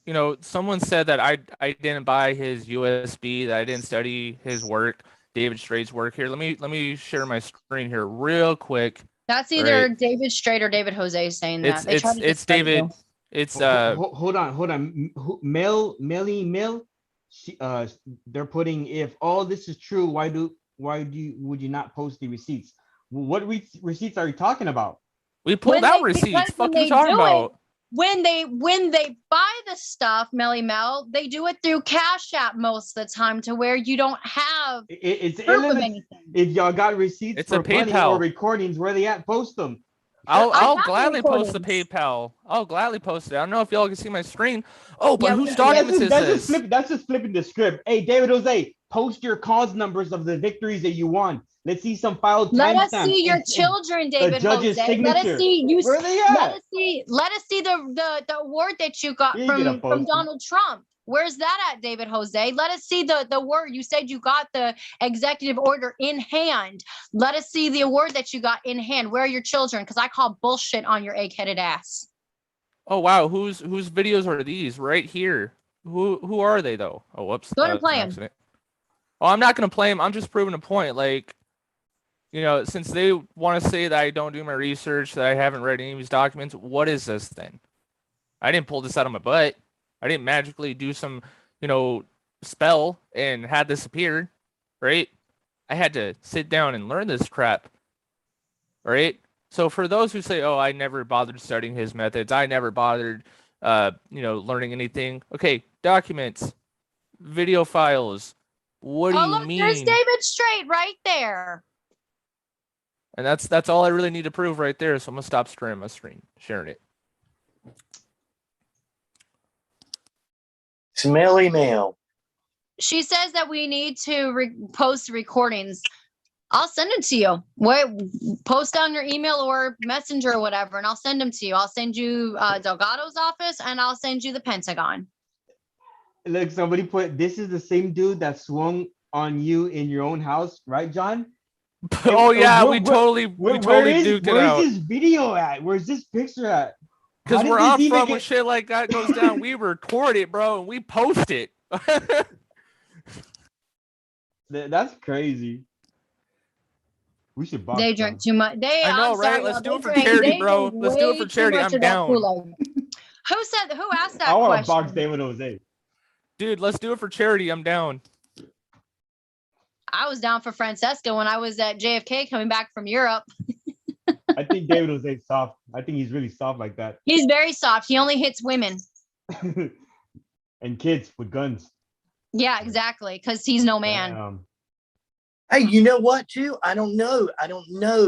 Speaker 3: You know, someone said that I didn't buy his USB, that I didn't study his work, David Straight's work here. Let me share my screen here real quick.
Speaker 2: That's either David Straight or David Jose saying that.
Speaker 3: It's David.
Speaker 2: You.
Speaker 3: It's
Speaker 1: hold on. Mel. They're putting, if all this is true, would you not post the receipts? What receipts are you talking about?
Speaker 3: We pulled out receipts. Fuck you talking about?
Speaker 2: When they buy the stuff, Melly Mel, they do it through Cash App most of the time, to where you don't have
Speaker 1: it's
Speaker 2: proof of anything.
Speaker 1: If y'all got receipts
Speaker 3: it's
Speaker 1: for
Speaker 3: a PayPal
Speaker 1: money or recordings, where they at? Post them.
Speaker 3: I'll gladly post the PayPal. I'll gladly post it. I don't know if y'all can see my screen. Oh, but whose documents is this?
Speaker 1: That's just flipping the script. Hey, David Jose, post your cause numbers of the victories that you won. Let's see some filed timestamps.
Speaker 2: Let us see your children, David Jose.
Speaker 1: Signature.
Speaker 2: Let us see you.
Speaker 1: Where are they at?
Speaker 2: Let us see the award that you got from Donald Trump. Where's that at, David Jose? Let us see the word. You said you got the executive order in hand. Let us see the award that you got in hand. Where are your children? Because I call bullshit on your egg-headed ass.
Speaker 3: Oh wow, whose videos are these right here? Who are they though? Oh, whoops.
Speaker 2: Go ahead and play them.
Speaker 3: Oh, I'm not gonna play them. I'm just proving a point. Like, you know, since they want to say that I don't do my research, that I haven't read any of these documents, what is this then? I didn't pull this out of my butt. I didn't magically do some, you know, spell and had this appear, right? I had to sit down and learn this crap, right? So for those who say, oh, I never bothered studying his methods, I never bothered, you know, learning anything. Okay, documents, video files. What do you
Speaker 2: look,
Speaker 3: mean?
Speaker 2: There's David Straight right there.
Speaker 3: And that's all I really need to prove right there. So I'm gonna stop sharing my screen, sharing it.
Speaker 4: Smelly mail.
Speaker 2: She says that we need to post recordings. I'll send them to you. Post on your email or messenger or whatever, and I'll send them to you. I'll send you Delgado's office, and I'll send you the Pentagon.
Speaker 1: Look, somebody put, this is the same dude that swung on you in your own house, right, John?
Speaker 3: Oh yeah, we totally duked it out.
Speaker 1: Where's this video at? Where's this picture at?
Speaker 3: Because we're on front when shit like that goes down. We record it, bro, and we post it.
Speaker 1: That's crazy. We should box.
Speaker 2: They drink too much.
Speaker 3: I know, right? Let's do it for charity, bro. Let's do it for charity. I'm down.
Speaker 2: Who asked that
Speaker 1: I want
Speaker 2: question?
Speaker 1: to box David Jose.
Speaker 3: Dude, let's do it for charity. I'm down.
Speaker 2: I was down for Francesca when I was at JFK coming back from Europe.
Speaker 1: I think David Jose is soft. I think he's really soft like that.
Speaker 2: He's very soft. He only hits women.
Speaker 1: And kids with guns.
Speaker 2: Yeah, exactly. Because he's no man.
Speaker 4: Hey, you know what, too? I don't know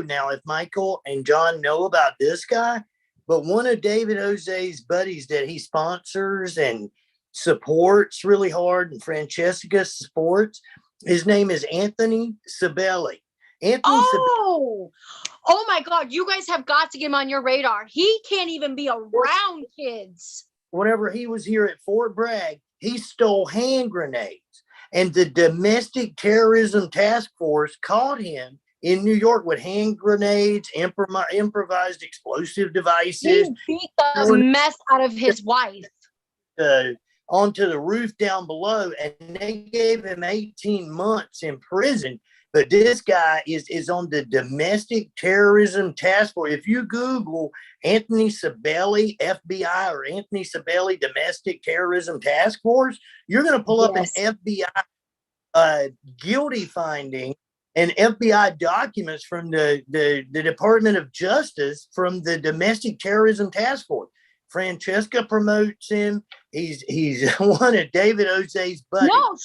Speaker 4: now if Michael and John know about this guy, but one of David Jose's buddies that he sponsors and supports really hard, and Francesca supports, his name is Anthony Sabelli.
Speaker 2: Oh my God. You guys have got to get him on your radar. He can't even be around kids.
Speaker 4: Whenever he was here at Fort Bragg, he stole hand grenades. And the Domestic Terrorism Task Force caught him in New York with hand grenades, improvised explosive devices.
Speaker 2: He beat the mess out of his wife.
Speaker 4: Onto the roof down below, and they gave him 18 months in prison. But this guy is on the Domestic Terrorism Task Force. If you Google Anthony Sabelli, FBI, or Anthony Sabelli Domestic Terrorism Task Force, you're going to pull up an FBI guilty finding and FBI documents from the Department of Justice from the Domestic Terrorism Task Force. Francesca promotes him. He's one of David Jose's buddies.
Speaker 2: No,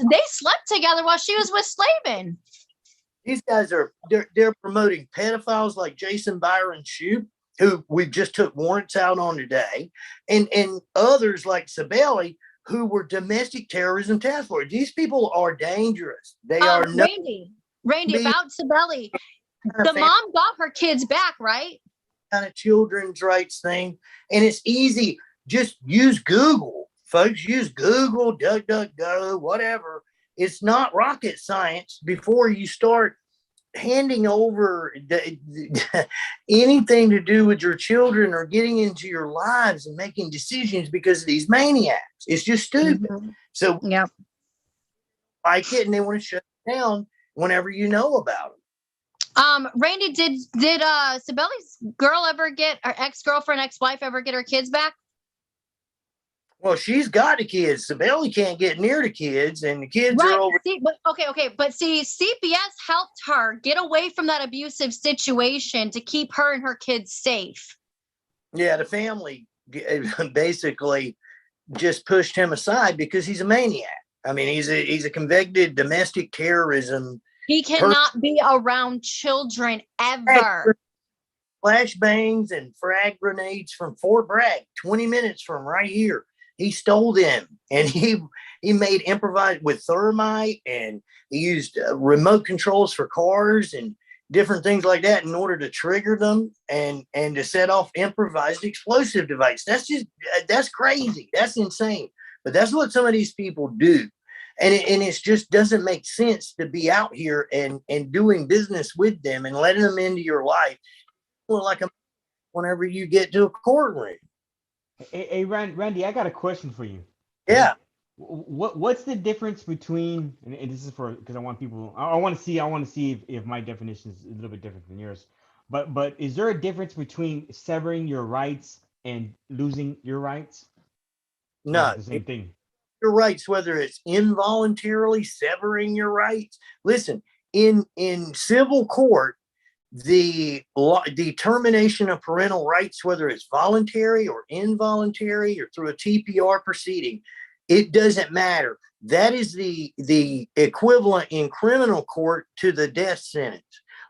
Speaker 2: they slept together while she was with Slavin.
Speaker 4: These guys they're promoting pedophiles like Jason Byron Shoup, who we just took warrants out on today, and others like Sabelli who were domestic terrorism task force. These people are dangerous. They are no
Speaker 2: Randy, about Sabelli. The mom got her kids back, right?
Speaker 4: Kind of children's rights thing. And it's easy. Just use Google, folks. Use Google, DuckDuckGo, whatever. It's not rocket science before you start handing over anything to do with your children or getting into your lives and making decisions because of these maniacs. It's just stupid. So
Speaker 2: yeah,
Speaker 4: like it, and they want to shut it down whenever you know about them.
Speaker 2: Randy, did Sabelli's girl ever get, her ex-girlfriend, ex-wife ever get her kids back?
Speaker 4: Well, she's got the kids. Sabelli can't get near the kids, and the kids are over.
Speaker 2: But see, CPS helped her get away from that abusive situation to keep her and her kids safe.
Speaker 4: Yeah, the family basically just pushed him aside because he's a maniac. I mean, he's a convicted domestic terrorism.
Speaker 2: He cannot be around children ever.
Speaker 4: Flashbangs and frag grenades from Fort Bragg, 20 minutes from right here. He stole them, and he made improvised with thermite, and he used remote controls for cars and different things like that in order to trigger them and to set off improvised explosive device. That's crazy. That's insane. But that's what some of these people do. And it just doesn't make sense to be out here and doing business with them and letting them into your life. Well, like whenever you get to a courtroom.
Speaker 1: Hey, Randy, I got a question for you.
Speaker 4: Yeah.
Speaker 1: What's the difference between, and this is for, because I want to see if my definition is a little bit different than yours. But is there a difference between severing your rights and losing your rights?
Speaker 4: No,
Speaker 1: it's the same thing.
Speaker 4: Your rights, whether it's involuntarily severing your rights. Listen, in civil court, the termination of parental rights, whether it's voluntary or involuntary or through a TPR proceeding, it doesn't matter. That is the equivalent in criminal court to the death sentence.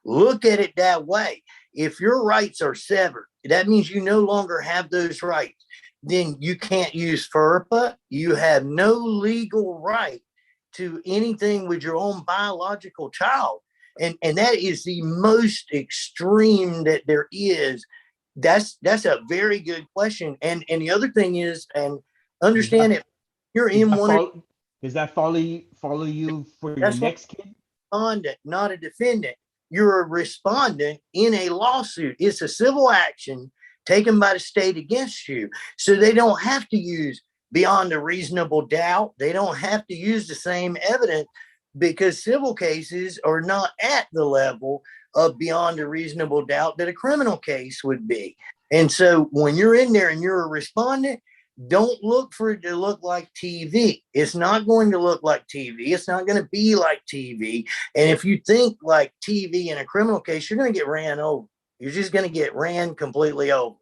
Speaker 4: Look at it that way. If your rights are severed, that means you no longer have those rights. Then you can't use FERPA. You have no legal right to anything with your own biological child. And that is the most extreme that there is. That's a very good question. And the other thing is, and understand it, you're in one.
Speaker 1: Does that follow you for your next kid?
Speaker 4: Respondent, not a defendant. You're a respondent in a lawsuit. It's a civil action taken by the state against you. So they don't have to use beyond a reasonable doubt. They don't have to use the same evidence, because civil cases are not at the level of beyond a reasonable doubt that a criminal case would be. And so when you're in there and you're a respondent, don't look for it to look like TV. It's not going to look like TV. It's not going to be like TV. And if you think like TV in a criminal case, you're going to get ran over. You're just going to get ran completely over.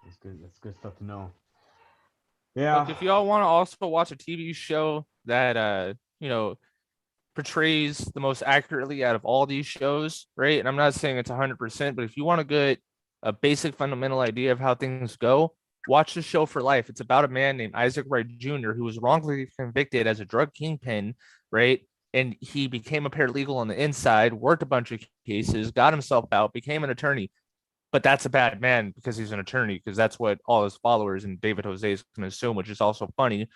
Speaker 1: That's good. That's good stuff to know. Yeah.
Speaker 3: Look, if y'all want to also watch a TV show that portrays the most accurately out of all these shows, right? And I'm not saying it's 100%, but if you want to get a basic fundamental idea of how things go, watch the show For Life. It's about a man named Isaac Wright Jr. who was wrongfully convicted as a drug kingpin, right? And he became a paralegal on the inside, worked a bunch of cases, got himself out, became an attorney. But that's a bad man because he's an attorney, because that's what all his followers and David Jose is going to assume, which is also funny.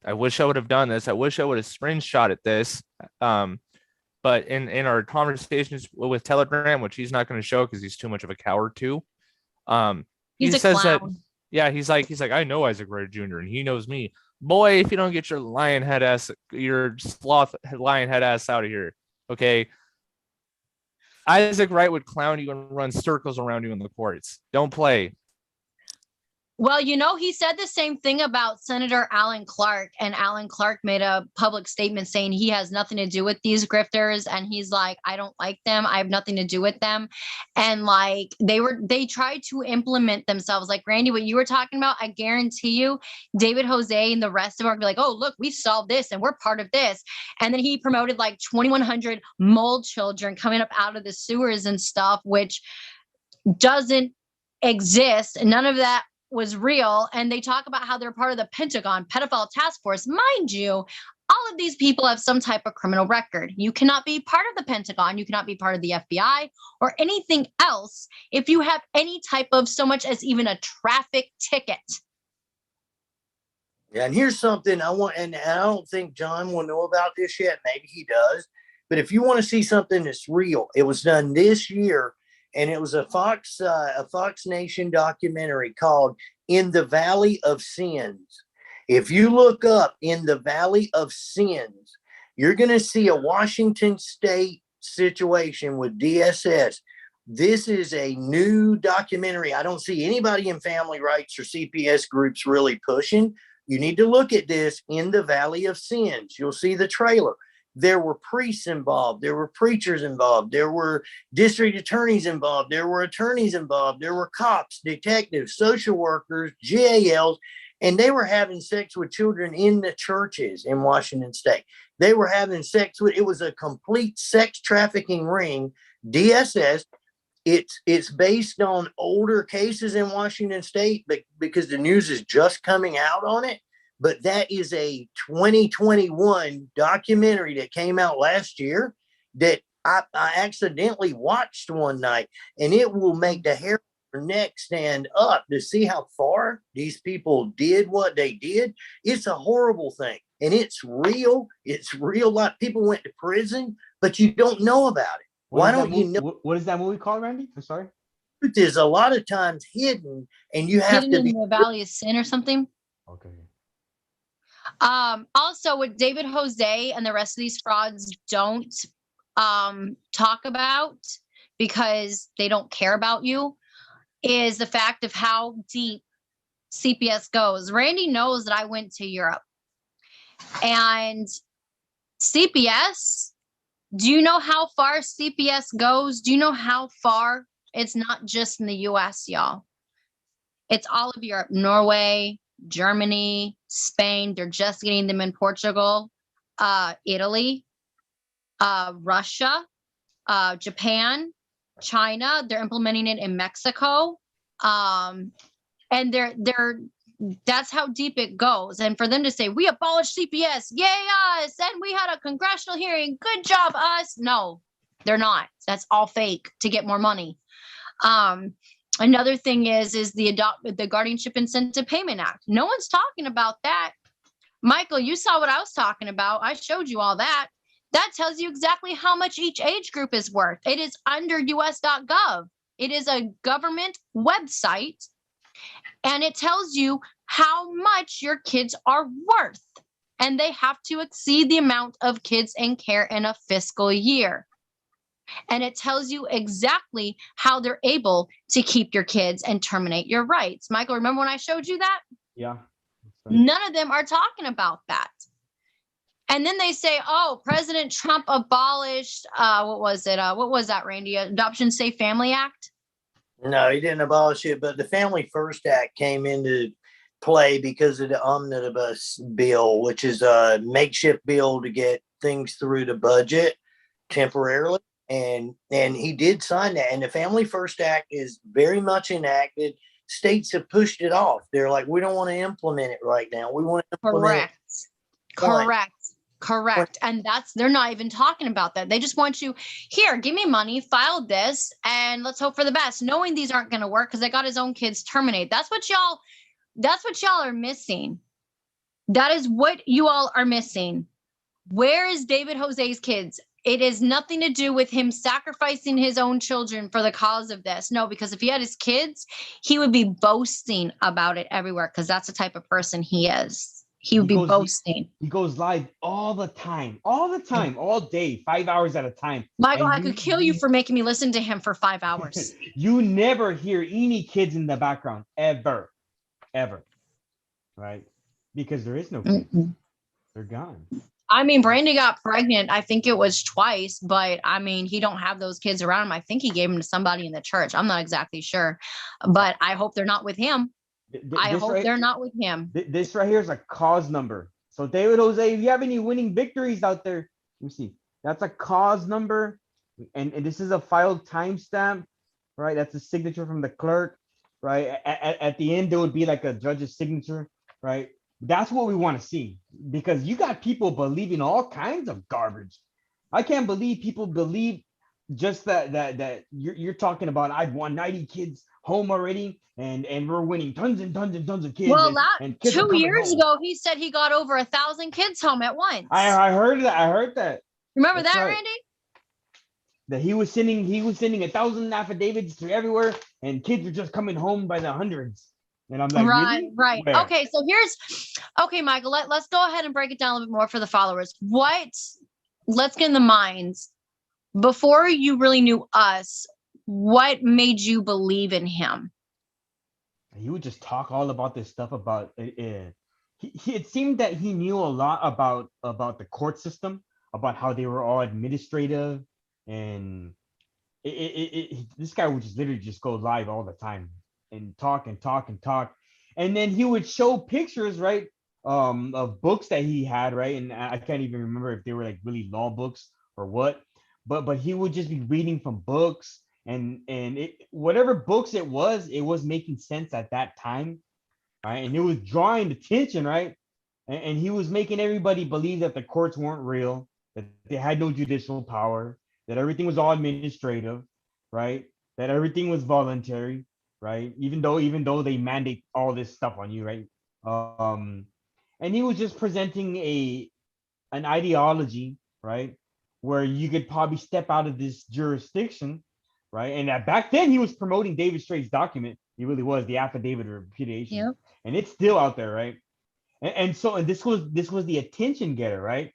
Speaker 3: I wish I would have done this. I wish I would have screenshotted this. But in our conversations with Telegram, which he's not going to show because he's too much of a coward too. He says that, yeah, he's like, I know Isaac Wright Jr. and he knows me. Boy, if you don't get your your sloth lion head ass out of here, okay? Isaac Wright would clown you and run circles around you in the courts. Don't play.
Speaker 2: Well, he said the same thing about Senator Alan Clark, and Alan Clark made a public statement saying he has nothing to do with these grifters. And he's like, I don't like them. I have nothing to do with them. And like, they tried to implement themselves. Like Randy, what you were talking about, I guarantee you, David Jose and the rest of them are like, oh, look, we solved this and we're part of this. And then he promoted like 2,100 mole children coming up out of the sewers and stuff, which doesn't exist. And none of that was real, and they talk about how they're part of the Pentagon pedophile task force. Mind you, all of these people have some type of criminal record. You cannot be part of the Pentagon. You cannot be part of the FBI or anything else if you have any type of so much as even a traffic ticket.
Speaker 4: Yeah, and here's something I want, and I don't think John will know about this yet. Maybe he does. But if you want to see something that's real, it was done this year, and it was a Fox Nation documentary called "In the Valley of Sins." If you look up "In the Valley of Sins," you're going to see a Washington State situation with DSS. This is a new documentary. I don't see anybody in family rights or CPS groups really pushing. You need to look at this, "In the Valley of Sins." You'll see the trailer. There were priests involved. There were preachers involved. There were district attorneys involved. There were attorneys involved. There were cops, detectives, social workers, GALs, and they were having sex with children in the churches in Washington State. They were having sex with, it was a complete sex trafficking ring. DSS, it's based on older cases in Washington State, but because the news is just coming out on it. But that is a 2021 documentary that came out last year that I accidentally watched one night, and it will make the hair on your neck stand up to see how far these people did what they did. It's a horrible thing, and it's real. It's real life. People went to prison, but you don't know about it. Why don't you know?
Speaker 1: What is that movie called, Randy? I'm sorry.
Speaker 4: Truth is a lot of times hidden, and you have
Speaker 2: Hidden
Speaker 4: to
Speaker 2: in
Speaker 4: be
Speaker 2: the Valley of Sin or something.
Speaker 1: Okay.
Speaker 2: Also, what David Jose and the rest of these frauds don't talk about, because they don't care about you, is the fact of how deep CPS goes. Randy knows that I went to Europe, and CPS, do you know how far CPS goes? Do you know how far? It's not just in the US, y'all. It's all of Europe, Norway, Germany, Spain. They're just getting them in Portugal, Italy, Russia, Japan, China. They're implementing it in Mexico. And that's how deep it goes. And for them to say, we abolished CPS, yay us, and we had a congressional hearing, good job us. No, they're not. That's all fake to get more money. Another thing is the Guardianship Incentive Payment Act. No one's talking about that. Michael, you saw what I was talking about. I showed you all that. That tells you exactly how much each age group is worth. It is under us.gov. It is a government website, and it tells you how much your kids are worth. And they have to exceed the amount of kids in care in a fiscal year. And it tells you exactly how they're able to keep your kids and terminate your rights. Michael, remember when I showed you that?
Speaker 1: Yeah.
Speaker 2: None of them are talking about that. And then they say, oh, President Trump abolished, what was it? What was that, Randy? Adoption Safe Family Act?
Speaker 4: No, he didn't abolish it, but the Family First Act came into play because of the omnibus bill, which is a makeshift bill to get things through the budget temporarily. And he did sign that. And the Family First Act is very much enacted. States have pushed it off. They're like, we don't want to implement it right now. We want to implement it.
Speaker 2: Correct. And they're not even talking about that. They just want you, here, give me money, file this, and let's hope for the best, knowing these aren't going to work because they got his own kids terminated. That's what y'all are missing. That is what you all are missing. Where is David Jose's kids? It is nothing to do with him sacrificing his own children for the cause of this. No, because if he had his kids, he would be boasting about it everywhere, because that's the type of person he is. He would be boasting.
Speaker 1: He goes live all the time, all day, 5 hours at a time.
Speaker 2: Michael, I could kill you for making me listen to him for 5 hours.
Speaker 1: You never hear any kids in the background, ever. Right? Because there is no kids. Mm-mm. They're gone.
Speaker 2: I mean, Brandy got pregnant, I think it was twice, but I mean, he don't have those kids around him. I think he gave them to somebody in the church. I'm not exactly sure, but I hope they're not with him. They're not with him.
Speaker 1: This right here is a cause number. So David Jose, if you have any winning victories out there, let me see. That's a cause number. And this is a filed timestamp, right? That's a signature from the clerk. right? At the end, there would be like a judge's signature, right? That's what we want to see, because you got people believing all kinds of garbage. I can't believe people believe just that you're talking about. I've won 90 kids home already, and we're winning tons and tons and tons of kids,
Speaker 2: Well,
Speaker 1: and kids are
Speaker 2: two
Speaker 1: coming
Speaker 2: years
Speaker 1: home.
Speaker 2: ago, he said he got over 1,000 kids home at once.
Speaker 1: I heard that. I heard that.
Speaker 2: Remember
Speaker 1: That's
Speaker 2: that,
Speaker 1: right.
Speaker 2: Randy?
Speaker 1: That he was sending 1,000 affidavits to everywhere, and kids are just coming home by the hundreds. And I'm like,
Speaker 2: Right,
Speaker 1: really?
Speaker 2: right.
Speaker 1: Where?
Speaker 2: Okay, so okay, Michael, let's go ahead and break it down a little bit more for the followers. Let's get in the minds. Before you really knew us, what made you believe in him?
Speaker 1: He would just talk all about this stuff about it seemed that he knew a lot about the court system, about how they were all administrative, and this guy would just literally just go live all the time and talk and talk and talk, and then he would show pictures, right, of books that he had, right, and I can't even remember if they were like really law books or what, but he would just be reading from books, and whatever books it was making sense at that time, right, and it was drawing attention, right, and he was making everybody believe that the courts weren't real, that they had no judicial power, that everything was all administrative, right, that everything was voluntary, right, even though they mandate all this stuff on you, right, and he was just presenting an ideology, right, where you could probably step out of this jurisdiction, right, and back then he was promoting David Straight's document. He really was, the affidavit of repudiation.
Speaker 2: Yep.
Speaker 1: And it's still out there, right, and this was the attention getter, right,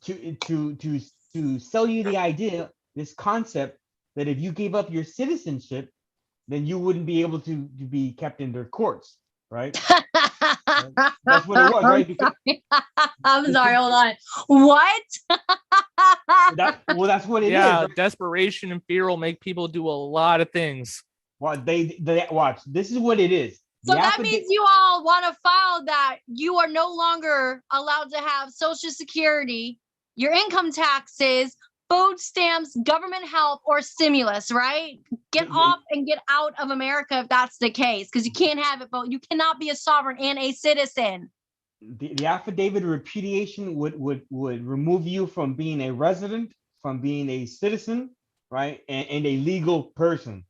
Speaker 1: to sell you the idea, this concept, that if you gave up your citizenship, then you wouldn't be able to be kept in their courts, right? That's what it was, right? Because
Speaker 2: I'm sorry, hold on. What?
Speaker 1: that's what it is.
Speaker 3: Yeah,
Speaker 1: Right?
Speaker 3: desperation and fear will make people do a lot of things.
Speaker 1: Well, they watch. This is what it is.
Speaker 2: So that means you all want to file that you are no longer allowed to have Social Security, your income taxes, food stamps, government help, or stimulus, right? Get off and get out of America if that's the case, because you can't have it, but you cannot be a sovereign and a citizen.
Speaker 1: The affidavit of repudiation would remove you from being a resident, from being a citizen, right, and a legal person,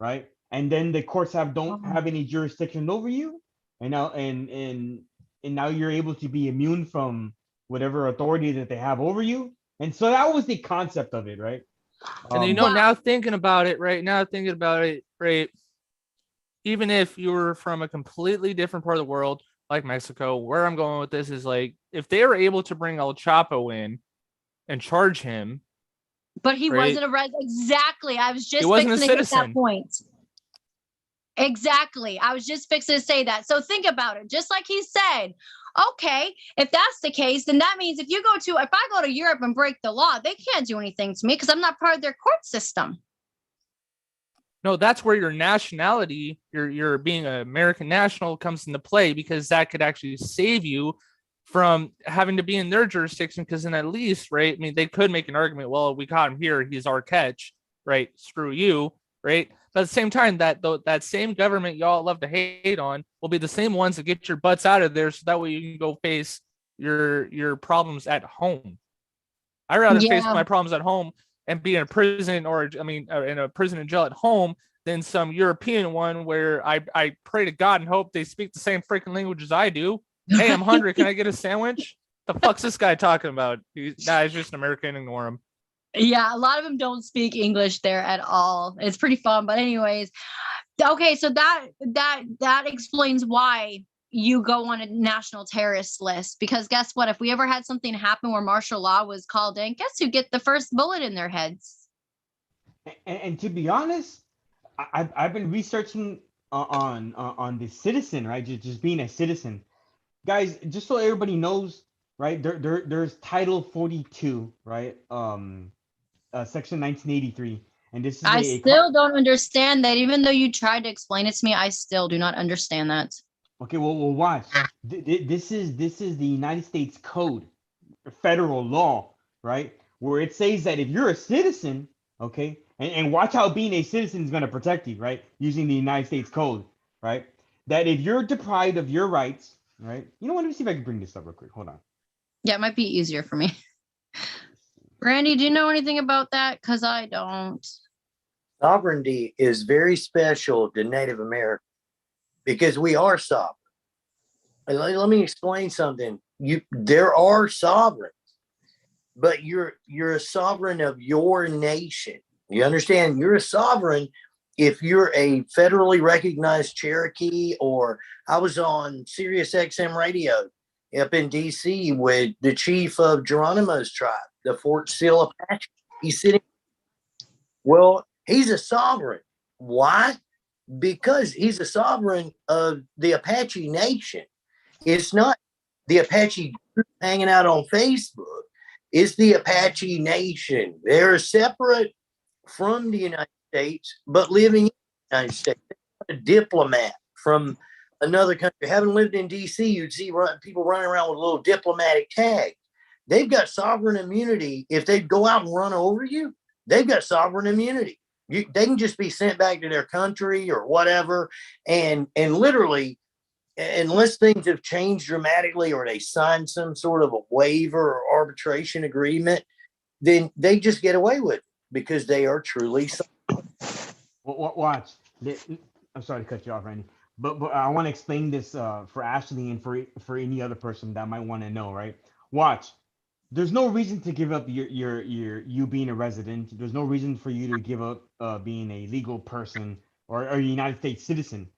Speaker 1: right, and then the courts don't have any jurisdiction over you, and now you're able to be immune from whatever authority that they have over you. And so that was the concept of it, right?
Speaker 3: And now thinking about it, right, even if you were from a completely different part of the world, like Mexico, where I'm going with this is, like, if they were able to bring El Chapo in and charge him.
Speaker 2: But he wasn't a resident. Exactly. I was just
Speaker 3: fixing
Speaker 2: to get that point. Exactly. I was just fixing to say that. So think about it. Just like he said, okay, if that's the case, then that means if I go to Europe and break the law, they can't do anything to me because I'm not part of their court system.
Speaker 3: No, that's where your nationality, your being an American national, comes into play, because that could actually save you from having to be in their jurisdiction. Because then at least, right, I mean, they could make an argument, well, we caught him here, he's our catch, right? Screw you, right? But at the same time, that same government y'all love to hate on will be the same ones that get your butts out of there, so that way you can go face your problems at home. I'd rather face my problems at home and be in a prison, in a prison and jail at home, than some European one where I pray to God and hope they speak the same freaking language as I do. Hey, I'm hungry. Can I get a sandwich? The fuck's this guy talking about? He's just an American. Ignore him.
Speaker 2: Yeah, a lot of them don't speak English there at all. It's pretty fun. But anyways, okay, so that explains why you go on a national terrorist list, because guess what? If we ever had something happen where martial law was called in, guess who get the first bullet in their heads?
Speaker 1: And to be honest, I've been researching on the citizen, right? Just being a citizen, guys. Just so everybody knows, right? There's Title 42, right? Section 1983, and this is
Speaker 2: I still don't understand that. Even though you tried to explain it to me, I still do not understand that.
Speaker 1: Okay, well, watch. This is the United States Code, federal law, right? Where it says that if you're a citizen, okay, and watch how being a citizen is going to protect you, right? Using the United States Code. right? That if you're deprived of your rights, right? You know what? Let me see if I can bring this up real quick. Hold on.
Speaker 2: Yeah, it might be easier for me. Randy, do you know anything about that? Because I don't.
Speaker 4: Sovereignty is very special to Native Americans because we are sovereign. And let me explain something. There are sovereigns, but you're a sovereign of your nation. You understand? You're a sovereign if you're a federally recognized Cherokee, or I was on Sirius XM radio up in DC with the chief of Geronimo's tribe, the Fort Sill Apache. He's sitting. Well, he's a sovereign. Why? Because he's a sovereign of the Apache Nation. It's not the Apache hanging out on Facebook. It's the Apache Nation. They're separate from the United States, but living in the United States. They're not a diplomat from another country. Having lived in DC, you'd see people running around with little diplomatic tags. They've got sovereign immunity. If they go out and run over you, they've got sovereign immunity. They can just be sent back to their country or whatever. And literally, unless things have changed dramatically or they sign some sort of a waiver or arbitration agreement, then they just get away with it because they are truly sovereign.
Speaker 1: Watch. I'm sorry to cut you off, Randy, but I want to explain this for Ashley and for any other person that might want to know, right? Watch. There's no reason to give up you being a resident. There's no reason for you to give up being a legal person or a United States citizen,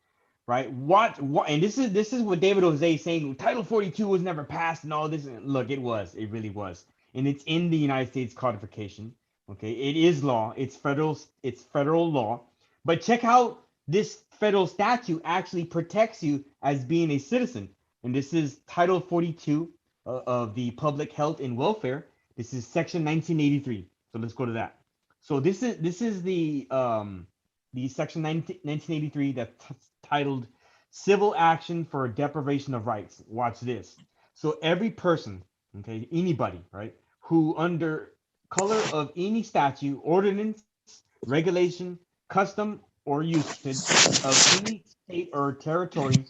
Speaker 1: right? What and this is what David Jose is saying. Title 42 was never passed and all this. Look, it really was, and it's in the United States codification. Okay, it is law. It's federal law. But check out this federal statute actually protects you as being a citizen, and this is Title 42 of the Public Health and Welfare. This is Section 1983. So let's go to that. So this is the Section 1983 that's titled Civil Action for Deprivation of Rights. Watch this. So every person, okay, anybody, right, who under color of any statute, ordinance, regulation, custom, or usage of any state or territory,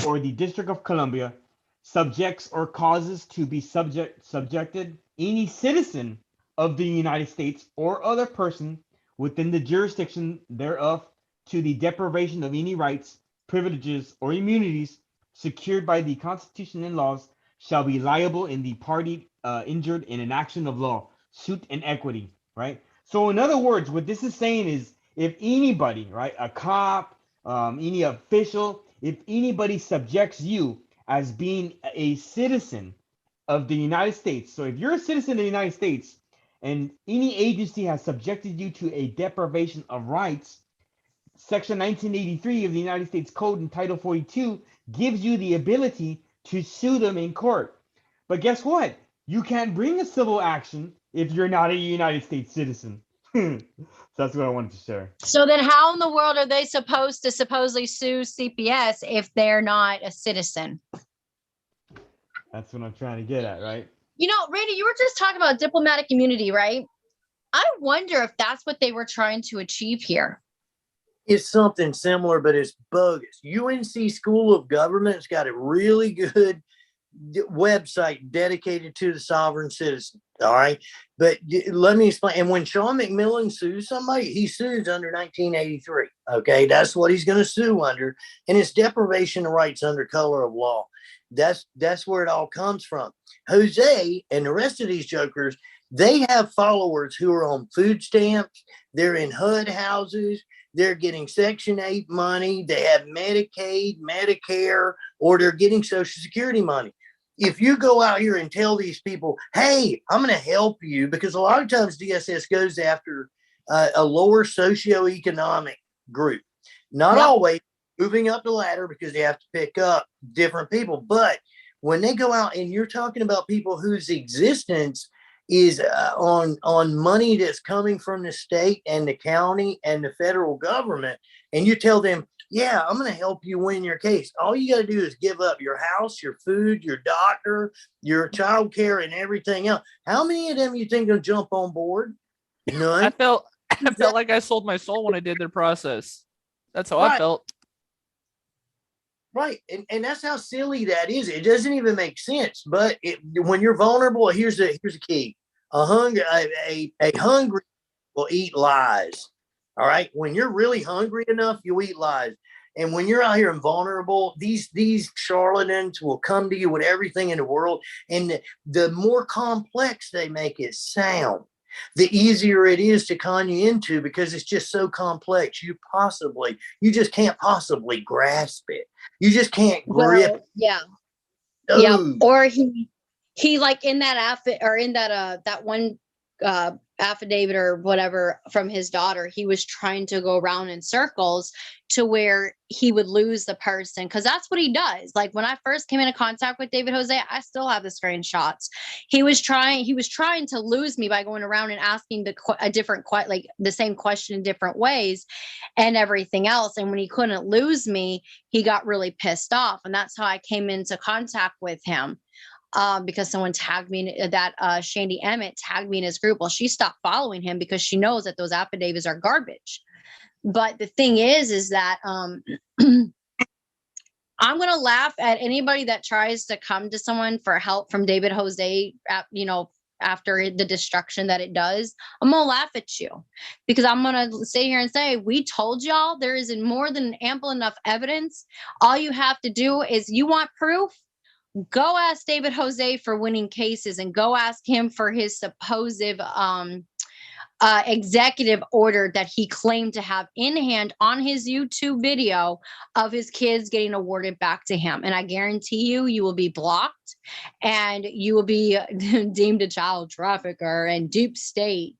Speaker 1: or the District of Columbia, subjects or causes to be subjected any citizen of the United States or other person within the jurisdiction thereof to the deprivation of any rights, privileges, or immunities secured by the Constitution and laws shall be liable in the party injured in an action of law, suit, and equity, right? So in other words, what this is saying is if anybody, right, a cop, any official, if anybody subjects you as being a citizen of the United States. So if you're a citizen of the United States and any agency has subjected you to a deprivation of rights, Section 1983 of the United States Code in Title 42 gives you the ability to sue them in court. But guess what? You can't bring a civil action if you're not a United States citizen. So that's what I wanted to share.
Speaker 2: So then how in the world are they supposed to supposedly sue CPS if they're not a citizen?
Speaker 1: That's what I'm trying to get at, right?
Speaker 2: You know, Randy, you were just talking about diplomatic immunity, right? I wonder if that's what they were trying to achieve here.
Speaker 4: It's something similar, but it's bogus. UNC School of Government's got a really good website dedicated to the sovereign citizen. All right. But let me explain. And when Sean McMillan sues somebody, he sues under 1983. Okay. That's what he's going to sue under. And it's deprivation of rights under color of law. That's where it all comes from. Jose and the rest of these jokers, they have followers who are on food stamps. They're in HUD houses. They're getting Section 8 money. They have Medicaid, Medicare, or they're getting Social Security money. If you go out here and tell these people, hey, I'm going to help you, because a lot of times DSS goes after a lower socioeconomic group, not always moving up the ladder because they have to pick up different people. But when they go out and you're talking about people whose existence is on money that's coming from the state and the county and the federal government, and you tell them, yeah, I'm going to help you win your case. All you got to do is give up your house, your food, your doctor, your child care, and everything else. How many of them you think will jump on board? None.
Speaker 3: I felt like I sold my soul when I did their process. That's how I felt.
Speaker 4: Right. And that's how silly that is. It doesn't even make sense. But when you're vulnerable, here's the key. A hungry will eat lies. All right. When you're really hungry enough, you eat lies. And when you're out here and vulnerable, these charlatans will come to you with everything in the world. And the more complex they make it sound, the easier it is to con you into, because it's just so complex. You just can't possibly grasp it. You just can't grip.
Speaker 2: Well, yeah.
Speaker 4: Those.
Speaker 2: Yeah. Or he like in that that one affidavit or whatever from his daughter, he was trying to go around in circles to where he would lose the person, because that's what he does. Like when I first came into contact with David Jose, I still have the screenshots. He was trying to lose me by going around and asking the same question in different ways and everything else. And when he couldn't lose me, he got really pissed off, and that's how I came into contact with him. Because someone tagged me that Shandy Emmett tagged me in his group. Well, she stopped following him because she knows that those affidavits are garbage. But the thing is that I'm going to laugh at anybody that tries to come to someone for help from David Jose, after the destruction that it does. I'm going to laugh at you, because I'm going to sit here and say, we told y'all there is more than ample enough evidence. All you have to do is, you want proof? Go ask David Jose for winning cases, and go ask him for his supposed executive order that he claimed to have in hand on his YouTube video of his kids getting awarded back to him. And I guarantee you will be blocked, and you will be deemed a child trafficker and deep state.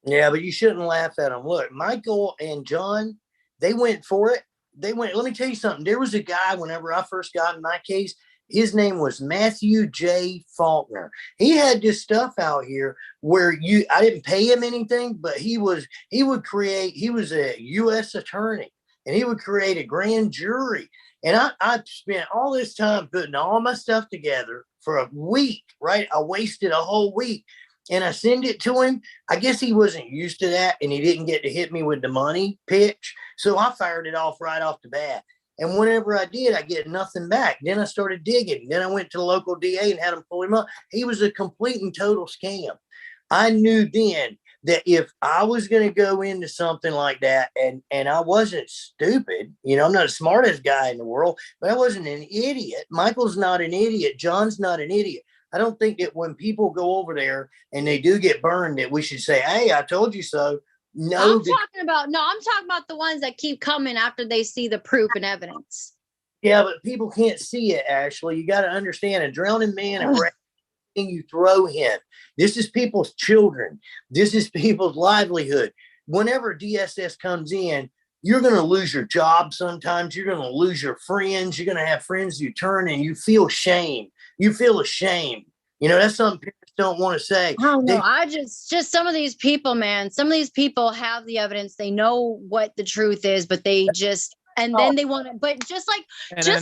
Speaker 4: Yeah, but you shouldn't laugh at them. Look, Michael and John, they went for it. Let me tell you something. There was a guy, whenever I first got in my case, his name was Matthew J. Faulkner. He had this stuff out here where I didn't pay him anything, but he was a U.S. attorney, and he would create a grand jury. And I spent all this time putting all my stuff together for a week, right? I wasted a whole week, and I send it to him. I guess he wasn't used to that, and he didn't get to hit me with the money pitch. So I fired it off right off the bat. And whenever I did, I get nothing back. Then I started digging. Then I went to the local DA and had him pull him up. He was a complete and total scam. I knew then that if I was going to go into something like that, and I wasn't stupid, I'm not the smartest guy in the world, but I wasn't an idiot. Michael's not an idiot. John's not an idiot. I don't think that when people go over there and they do get burned, that we should say, hey, I told you so. No,
Speaker 2: I'm talking about the ones that keep coming after they see the proof and evidence.
Speaker 4: Yeah, but people can't see it, Ashley. You got to understand, a drowning man, everything you throw him. This is people's children. This is people's livelihood. Whenever DSS comes in, you're going to lose your job sometimes. You're going to lose your friends. You're going to have friends you turn, and you feel shame. You feel ashamed. That's something parents don't want to say.
Speaker 2: Oh no, I just some of these people, man. Some of these people have the evidence. They know what the truth is, but they just then they want to. But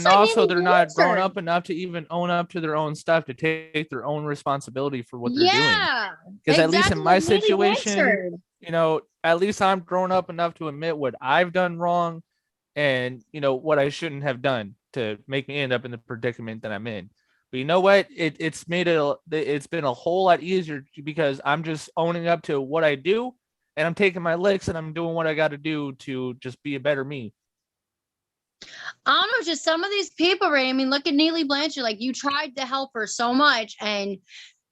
Speaker 3: also they're not grown up enough to even own up to their own stuff, to take their own responsibility for what they're doing. Because at least in my situation, at least I'm grown up enough to admit what I've done wrong, and what I shouldn't have done to make me end up in the predicament that I'm in. But you know what? It's been a whole lot easier, because I'm just owning up to what I do, and I'm taking my licks, and I'm doing what I got to do to just be a better me.
Speaker 2: I don't know, just some of these people, Ray. I mean, look at Neely Blanchard. Like, you tried to help her so much, and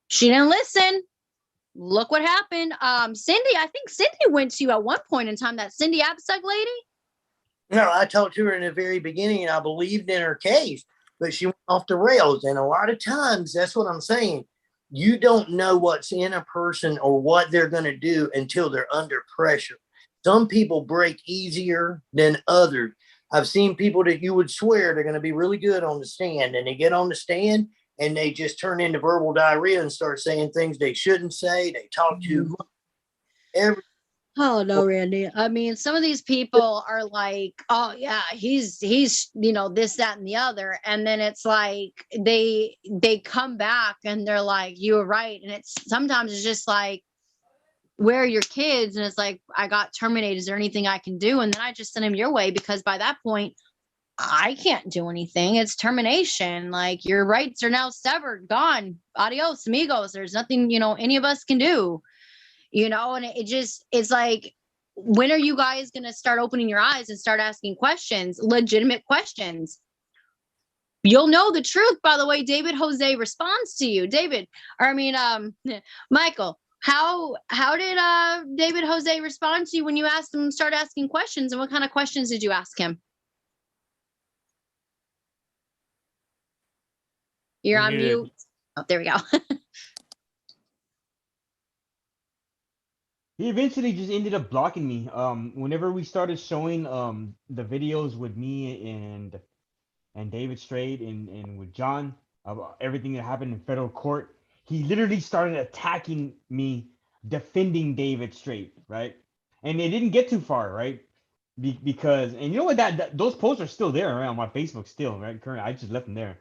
Speaker 2: she didn't listen. Look what happened. Cindy, I think Cindy went to you at one point in time. That Cindy Absug lady.
Speaker 4: No, I talked to her in the very beginning, and I believed in her case. But she went off the rails. And a lot of times, that's what I'm saying. You don't know what's in a person or what they're going to do until they're under pressure. Some people break easier than others. I've seen people that you would swear they're going to be really good on the stand, and they get on the stand and they just turn into verbal diarrhea and start saying things they shouldn't say. They talk too much.
Speaker 2: Oh no, Randy. I mean, some of these people are like, oh yeah, he's this, that, and the other. And then it's like they come back and they're like, you were right. And sometimes it's just like, where are your kids? And it's like, I got terminated. Is there anything I can do? And then I just send him your way, because by that point, I can't do anything. It's termination. Like, your rights are now severed, gone. Adios, amigos. There's nothing, any of us can do, and it's like, when are you guys going to start opening your eyes and start asking questions, legitimate questions? You'll know the truth by the way David Jose responds to you. Michael, how did David Jose respond to you when you asked him, start asking questions, and what kind of questions did you ask him? You're on mute. Oh, there we go.
Speaker 1: He eventually just ended up blocking me. Whenever we started showing the videos with me and David Straight and with John about everything that happened in federal court, he literally started attacking me, defending David Straight, right? And it didn't get too far, right? Because, and you know what, that those posts are still there, right, on my Facebook still, right? Currently, I just left them there,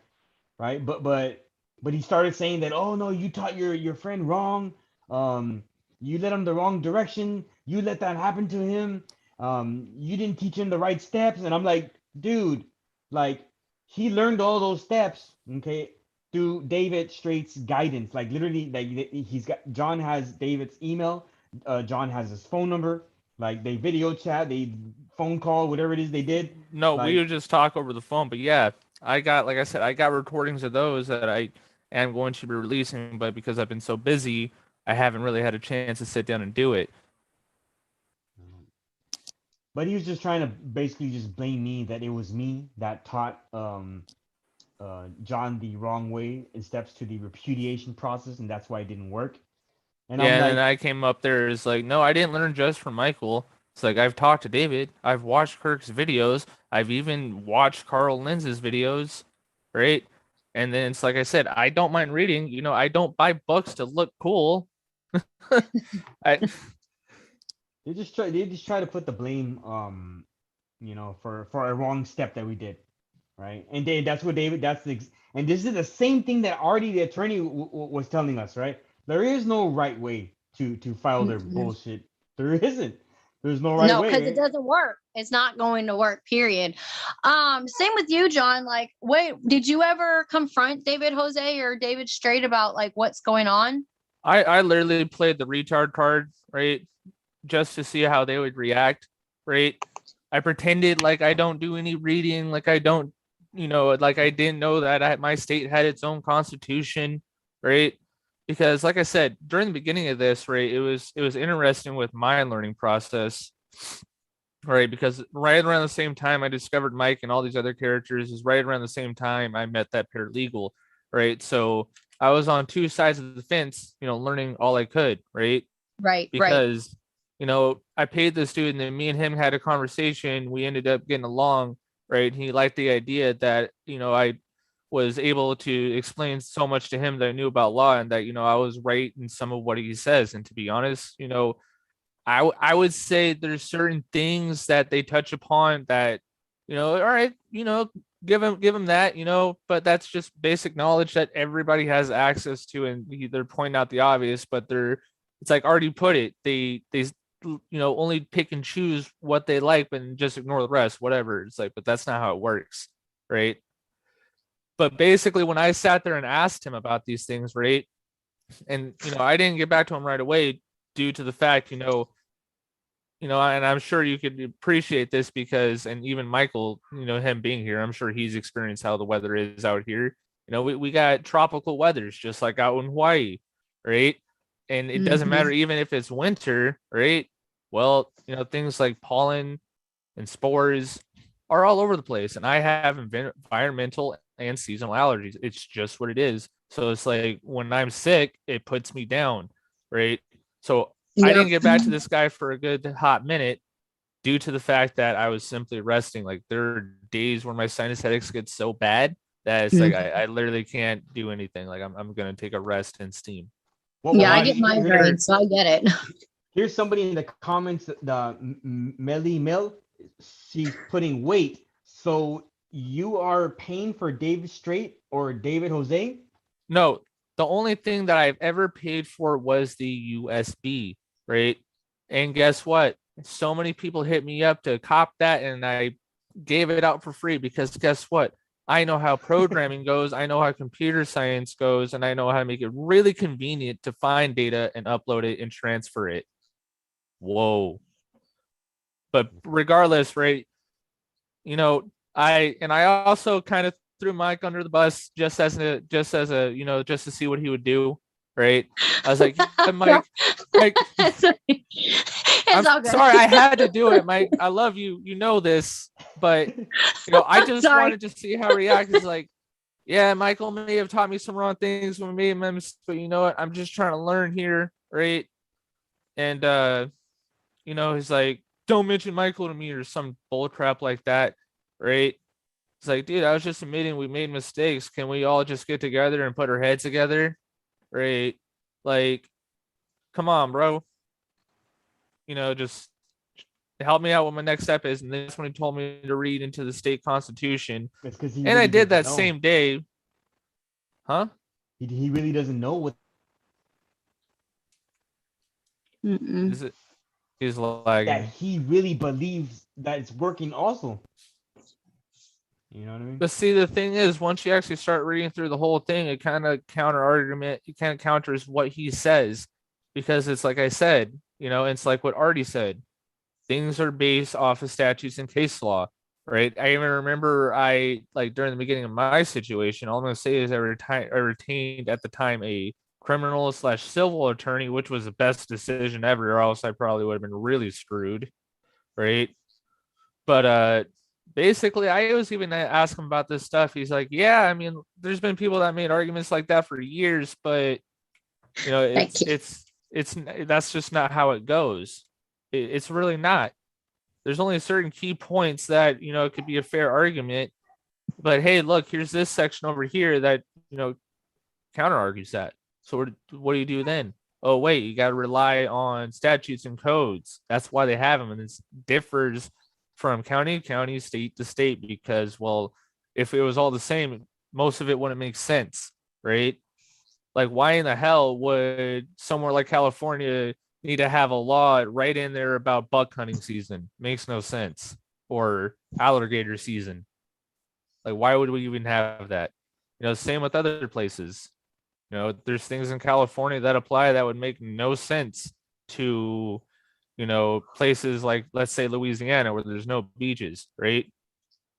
Speaker 1: right? But he started saying that, oh no, you taught your friend wrong. You led him the wrong direction. You let that happen to him. You didn't teach him the right steps. And I'm like, dude, like, he learned all those steps, okay, through David Straight's guidance. Like, literally, like, John has David's email. John has his phone number. Like, they video chat, they phone call, whatever it is they did.
Speaker 3: No,
Speaker 1: like,
Speaker 3: we would just talk over the phone. But yeah, like I said, I got recordings of those that I am going to be releasing, but because I've been so busy, I haven't really had a chance to sit down and do it.
Speaker 1: But he was just trying to basically just blame me, that it was me that taught John the wrong way in steps to the repudiation process, and that's why it didn't work. And
Speaker 3: Yeah,
Speaker 1: I'm
Speaker 3: and
Speaker 1: like,
Speaker 3: then I came up there, it's like, no, I didn't learn just from Michael. It's like, I've talked to David, I've watched Kirk's videos, I've even watched Carl Lenz's videos, right? And then it's like I said, I don't mind reading. I don't buy books to look cool. I
Speaker 1: they just try to put the blame for a wrong step that we did, right? And that's what David, and this is the same thing that Artie the attorney was telling us, right? There is no right way to file their bullshit. There isn't. There's no right way.
Speaker 2: No, because it doesn't work. It's not going to work, period. Same with you, John. Like, wait, did you ever confront David Jose or David Straight about like what's going on?
Speaker 3: I literally played the retard card, right? Just to see how they would react, right? I pretended like I don't do any reading, like I don't, like I didn't know that my state had its own constitution, right? Because like I said, during the beginning of this, right, it was interesting with my learning process, right? Because right around the same time I discovered Mike and all these other characters is right around the same time I met that paralegal, right? So I was on two sides of the fence, learning all I could, right?
Speaker 2: Right,
Speaker 3: because I paid this dude, and then me and him had a conversation. We ended up getting along, right? He liked the idea that I was able to explain so much to him that I knew about law, and that I was right in some of what he says. And to be honest, I would say there's certain things that they touch upon that all right, give him that, but that's just basic knowledge that everybody has access to, and they're pointing out the obvious, but it's like already put it, they only pick and choose what they like and just ignore the rest, whatever. It's like, but that's not how it works, right? But basically, when I sat there and asked him about these things, right, and I didn't get back to him right away due to the fact, and I'm sure you could appreciate this because, and even Michael, him being here, I'm sure he's experienced how the weather is out here. We got tropical weathers just like out in Hawaii, right? And it doesn't matter even if it's winter, right? Well, things like pollen and spores are all over the place. And I have environmental and seasonal allergies. It's just what it is. So it's like when I'm sick, it puts me down, right? So I didn't get back to this guy for a good hot minute due to the fact that I was simply resting. Like, there are days where my sinus headaches get so bad that it's like I literally can't do anything. Like, I'm going to take a rest and steam.
Speaker 2: I get migraines, so I get it.
Speaker 1: Here's somebody in the comments, the Melly Mill, she's putting weight. So you are paying for David Straight or David Jose?
Speaker 3: No, the only thing that I've ever paid for was the USB, right? And guess what? So many people hit me up to cop that, and I gave it out for free because guess what? I know how programming goes. I know how computer science goes, and I know how to make it really convenient to find data and upload it and transfer it. Whoa. But regardless, right? You know, I also kind of threw Mike under the bus just as a you know, just to see what he would do, right? I was like, yeah, Mike, I'm
Speaker 2: all good.
Speaker 3: sorry, I had to do it, Mike. I love you, you know this, but you know, I just
Speaker 2: Sorry.
Speaker 3: wanted to see how he reacts. He's like, yeah, Michael may have taught me some wrong things when we made him, but you know what? I'm just trying to learn here, right? And you know, he's like, don't mention Michael to me or some bull crap like that, right? It's like, dude, I was just admitting we made mistakes. Can we all just get together and put our heads together, right? Like, come on, bro. You know, just help me out what my next step is. And that's when he told me to read into the state constitution.
Speaker 1: It's because he
Speaker 3: And I
Speaker 1: really
Speaker 3: did that
Speaker 1: doesn't know.
Speaker 3: same day. Huh?
Speaker 1: He really doesn't know what.
Speaker 2: Mm-mm.
Speaker 3: Is it? He's lagging.
Speaker 1: That he really believes that it's working also. You know what I mean?
Speaker 3: But see, the thing is, once you actually start reading through the whole thing, it kind of counters what he says, because it's like I said, you know, it's like what Artie said. Things are based off of statutes and case law, right? I even remember during the beginning of my situation, all I'm going to say is I retained at the time a criminal/civil attorney, which was the best decision ever, or else I probably would have been really screwed, right? But basically, I was even ask him about this stuff. He's like, yeah, I mean, there's been people that made arguments like that for years, but you know, it's that's just not how it goes. It's really not. There's only certain key points that, you know, it could be a fair argument, but hey, look, here's this section over here that, you know, counter argues that. So what do you do then? Oh, wait, you got to rely on statutes and codes. That's why they have them. And it differs from county to county, state to state, because, well, if it was all the same, most of it wouldn't make sense, right? Like, why in the hell would somewhere like California need to have a law right in there about buck hunting season? Makes no sense. Or alligator season. Like, why would we even have that? You know, same with other places. You know, there's things in California that apply that would make no sense to, you know, places like, let's say, Louisiana, where there's no beaches, right?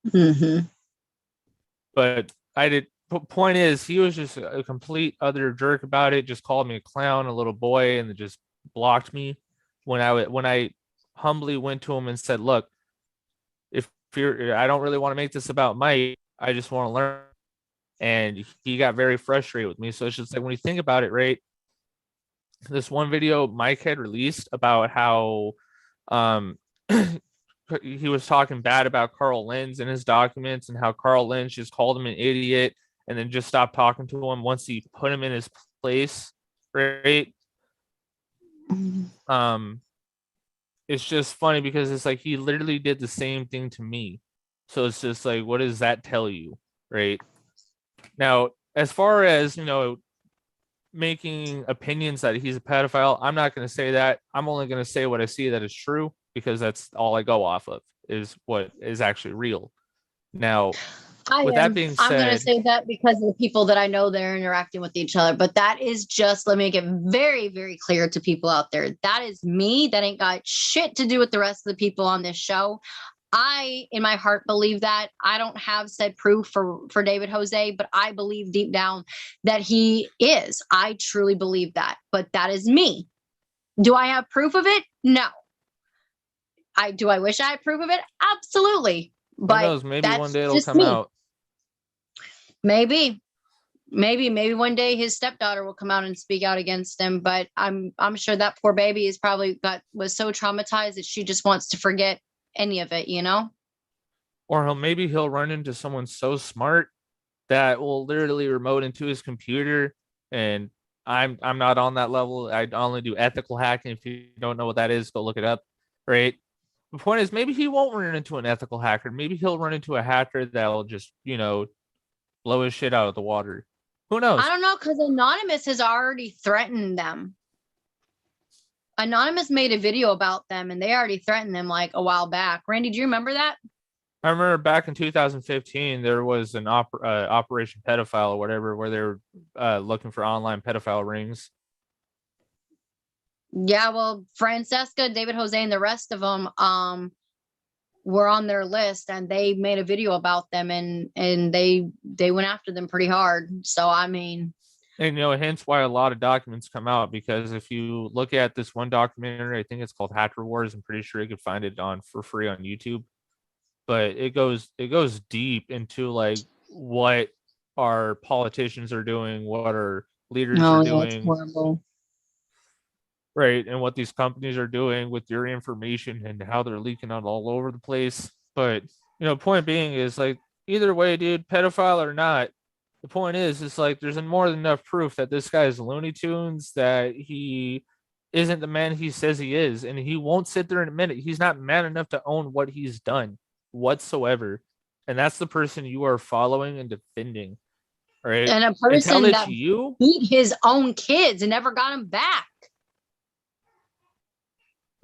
Speaker 2: Mm-hmm.
Speaker 3: But point is, he was just a complete other jerk about it, just called me a clown, a little boy, and just blocked me when I humbly went to him and said, look, I don't really want to make this about Mike, I just want to learn. And he got very frustrated with me. So it's just like, when you think about it, right, this one video Mike had released about how he was talking bad about Carl Lentz in his documents, and how Carl Lentz just called him an idiot and then just stopped talking to him once he put him in his place, right? It's just funny because it's like he literally did the same thing to me. So it's just like, what does that tell you, right? Now, as far as, you know, making opinions that he's a pedophile, I'm not going to say that. I'm only going to say what I see that is true, because that's all I go off of, is what is actually real. Now, that being said,
Speaker 2: I'm going to say that because of the people that I know they're interacting with each other. But that is just, let me make it very, very clear to people out there. That is me. That ain't got shit to do with the rest of the people on this show. I, in my heart, believe that. I don't have said proof for David Jose, but I believe deep down that he is. I truly believe that. But that is me. Do I have proof of it? No. Do I wish I had proof of it? Absolutely. But
Speaker 3: who knows? Maybe one day it'll come
Speaker 2: me.
Speaker 3: out.
Speaker 2: Maybe one day his stepdaughter will come out and speak out against him. But I'm sure that poor baby is probably was so traumatized that she just wants to forget any of it, you know?
Speaker 3: Or maybe he'll run into someone so smart that will literally remote into his computer. And I'm not on that level. I only do ethical hacking. If you don't know what that is, go look it up, right? The point is, maybe he won't run into an ethical hacker. Maybe he'll run into a hacker that'll just, you know, blow his shit out of the water. Who knows?
Speaker 2: I don't know, because Anonymous has already threatened them. Anonymous made a video about them, and they already threatened them like a while back. Randy, do you remember that?
Speaker 3: I remember back in 2015, there was an Operation Pedophile or whatever, where they were looking for online pedophile rings.
Speaker 2: Yeah, well, Francesca, David Jose, and the rest of them were on their list, and they made a video about them, and they went after them pretty hard. So I mean,
Speaker 3: and hence why a lot of documents come out, because if you look at this one documentary, I think it's called Hacker Wars. I'm pretty sure you could find it for free on YouTube. But it goes deep into like what our politicians are doing, what our leaders are
Speaker 2: it's
Speaker 3: doing,
Speaker 2: horrible.
Speaker 3: right, and what these companies are doing with your information and how they're leaking out all over the place. But point being is, like, either way, dude, pedophile or not, the point is like there's more than enough proof that this guy is Looney Tunes, that he isn't the man he says he is, and he won't sit there and admit it. He's not man enough to own what he's done whatsoever, and that's the person you are following and defending, right?
Speaker 2: And a
Speaker 3: And tell
Speaker 2: person
Speaker 3: it
Speaker 2: that
Speaker 3: to you,
Speaker 2: beat his own kids and never got him back.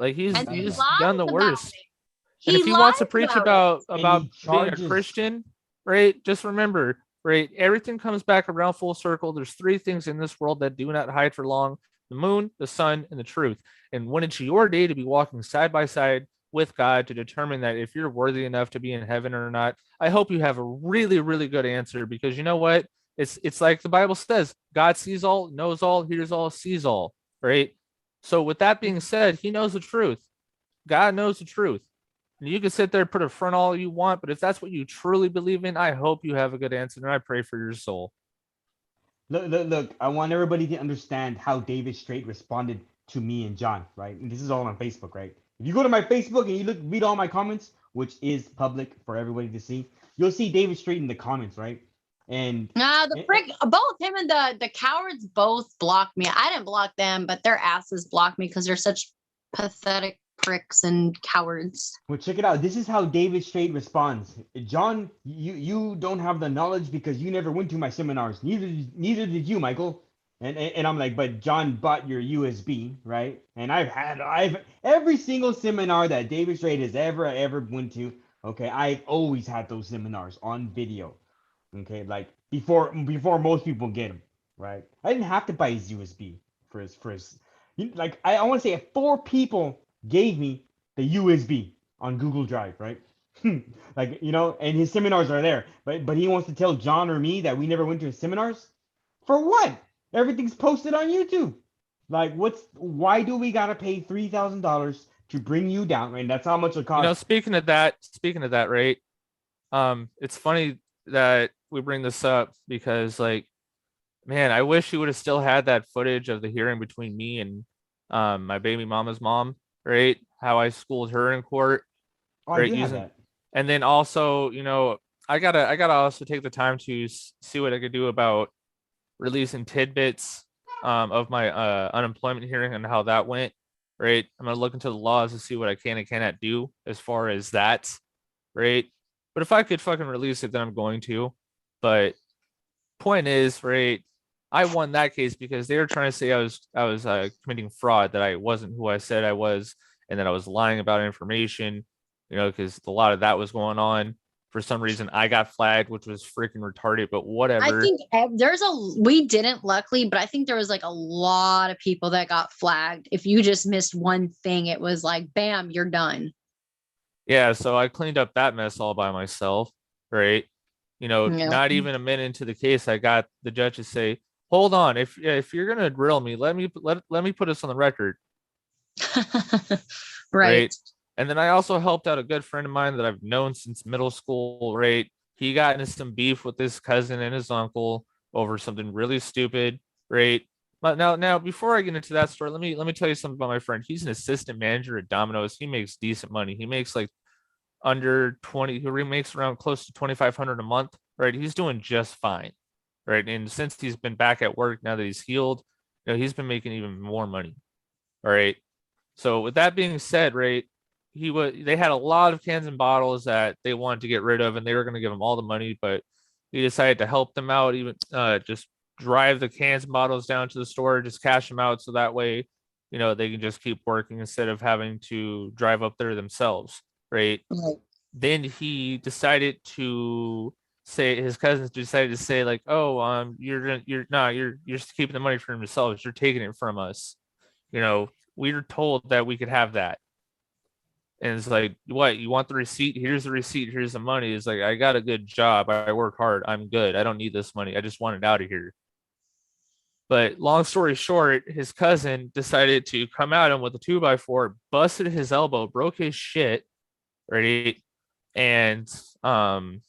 Speaker 3: like he's
Speaker 2: And he
Speaker 3: done
Speaker 2: lies
Speaker 3: the
Speaker 2: about
Speaker 3: worst.
Speaker 2: it.
Speaker 3: And if he wants to
Speaker 2: lies
Speaker 3: preach
Speaker 2: it.
Speaker 3: about
Speaker 1: And
Speaker 3: being
Speaker 1: he
Speaker 3: a
Speaker 1: charges-
Speaker 3: Christian, right, just remember, right, everything comes back around full circle. There's three things in this world that do not hide for long: the moon, the sun, and the truth. And when it's your day to be walking side by side with God to determine that if you're worthy enough to be in heaven or not, I hope you have a really, really good answer, because you know what? It's like the Bible says, God sees all, knows all, hears all, sees all, right? So with that being said, he knows the truth. God knows the truth. And you can sit there and put a front all you want, but if that's what you truly believe in, I hope you have a good answer, and I pray for your soul.
Speaker 1: Look, I want everybody to understand how David Straight responded to me and John, right? And this is all on Facebook, right? If you go to my Facebook and you read all my comments, which is public for everybody to see, you'll see David Straight in the comments, right? And
Speaker 2: both him and the cowards both blocked me. I didn't block them, but their asses blocked me because they're such pathetic pricks and cowards.
Speaker 1: well, check it out. This is how David Straight responds. John, you don't have the knowledge because you never went to my seminars. Neither did you, Michael. And I'm like, but John bought your USB, right? And I've every single seminar that David Straight has ever went to. Okay, I've always had those seminars on video. Okay, like before most people get them, right? I didn't have to buy his USB for his. Like I want to say 4 people gave me the USB on Google Drive, right? Like, and his seminars are there, but he wants to tell John or me that we never went to his seminars. For what? Everything's posted on YouTube. Like, why do we gotta pay $3,000 to bring you down? Right? That's how much it costs.
Speaker 3: Speaking of that, right? It's funny that we bring this up because, like, man, I wish you would have still had that footage of the hearing between me and my baby mama's mom, right? How I schooled her in court.
Speaker 1: Oh,
Speaker 3: right?
Speaker 1: I do have that.
Speaker 3: And then also, I gotta also take the time to see what I could do about releasing tidbits of my unemployment hearing and how that went, right? I'm gonna look into the laws to see what I can and cannot do as far as that, right? But if I could fucking release it, then I'm going to. But point is, right, I won that case because they were trying to say I was committing fraud, that I wasn't who I said I was, and that I was lying about information, because a lot of that was going on. For some reason, I got flagged, which was freaking retarded, but whatever.
Speaker 2: I think we didn't, luckily, but I think there was like a lot of people that got flagged. If you just missed one thing, it was like, bam, you're done.
Speaker 3: Yeah, so I cleaned up that mess all by myself, right?
Speaker 2: Yeah.
Speaker 3: Not even a minute into the case, I got the judge to say, "Hold on, if you're gonna drill me, let me put this on the record."
Speaker 2: Right.
Speaker 3: And then I also helped out a good friend of mine that I've known since middle school, right? He got into some beef with his cousin and his uncle over something really stupid, right? But now before I get into that story, let me tell you something about my friend. He's an assistant manager at Domino's. He makes decent money. He makes like under 20, he makes around close to 2,500 a month, right? He's doing just fine, right? And since he's been back at work, now that he's healed, he's been making even more money. All right. So with that being said, right, they had a lot of cans and bottles that they wanted to get rid of, and they were going to give him all the money, but he decided to help them out, even just drive the cans and bottles down to the store, just cash them out, so that way, they can just keep working instead of having to drive up there themselves, right? then he decided to say, his cousins decided to say like, oh, you're just keeping the money for yourselves. You're taking it from us. You know, we were told that we could have that. And it's like, what, you want the receipt? Here's the receipt. Here's the money. It's like, I got a good job. I work hard. I'm good. I don't need this money. I just want it out of here. But long story short, his cousin decided to come at him with a 2x4, busted his elbow, broke his shit, right? And then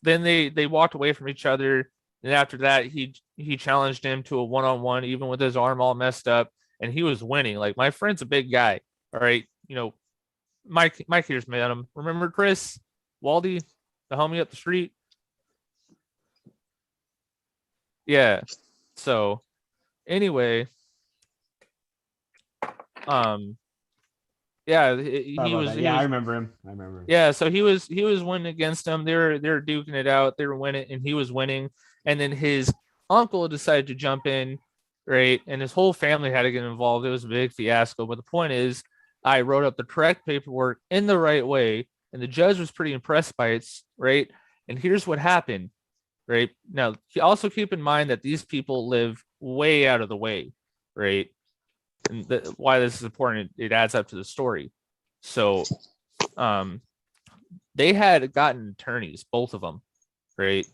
Speaker 3: they walked away from each other. And after that, he challenged him to a one-on-one, even with his arm all messed up, and he was winning. Like, my friend's a big guy, all right. Mike here's met him. Remember Chris Waldy, the homie up the street? Yeah. So anyway, yeah, he was.
Speaker 1: I remember him.
Speaker 3: Yeah, so he was winning against him. They were duking it out. They were winning, and he was winning. And then his uncle decided to jump in, right? And his whole family had to get involved. It was a big fiasco. But the point is, I wrote up the correct paperwork in the right way, and the judge was pretty impressed by it, right? And here's what happened, right? Now, also keep in mind that these people live way out of the way, right? And why this is important, it adds up to the story. So they had gotten attorneys, both of them, right?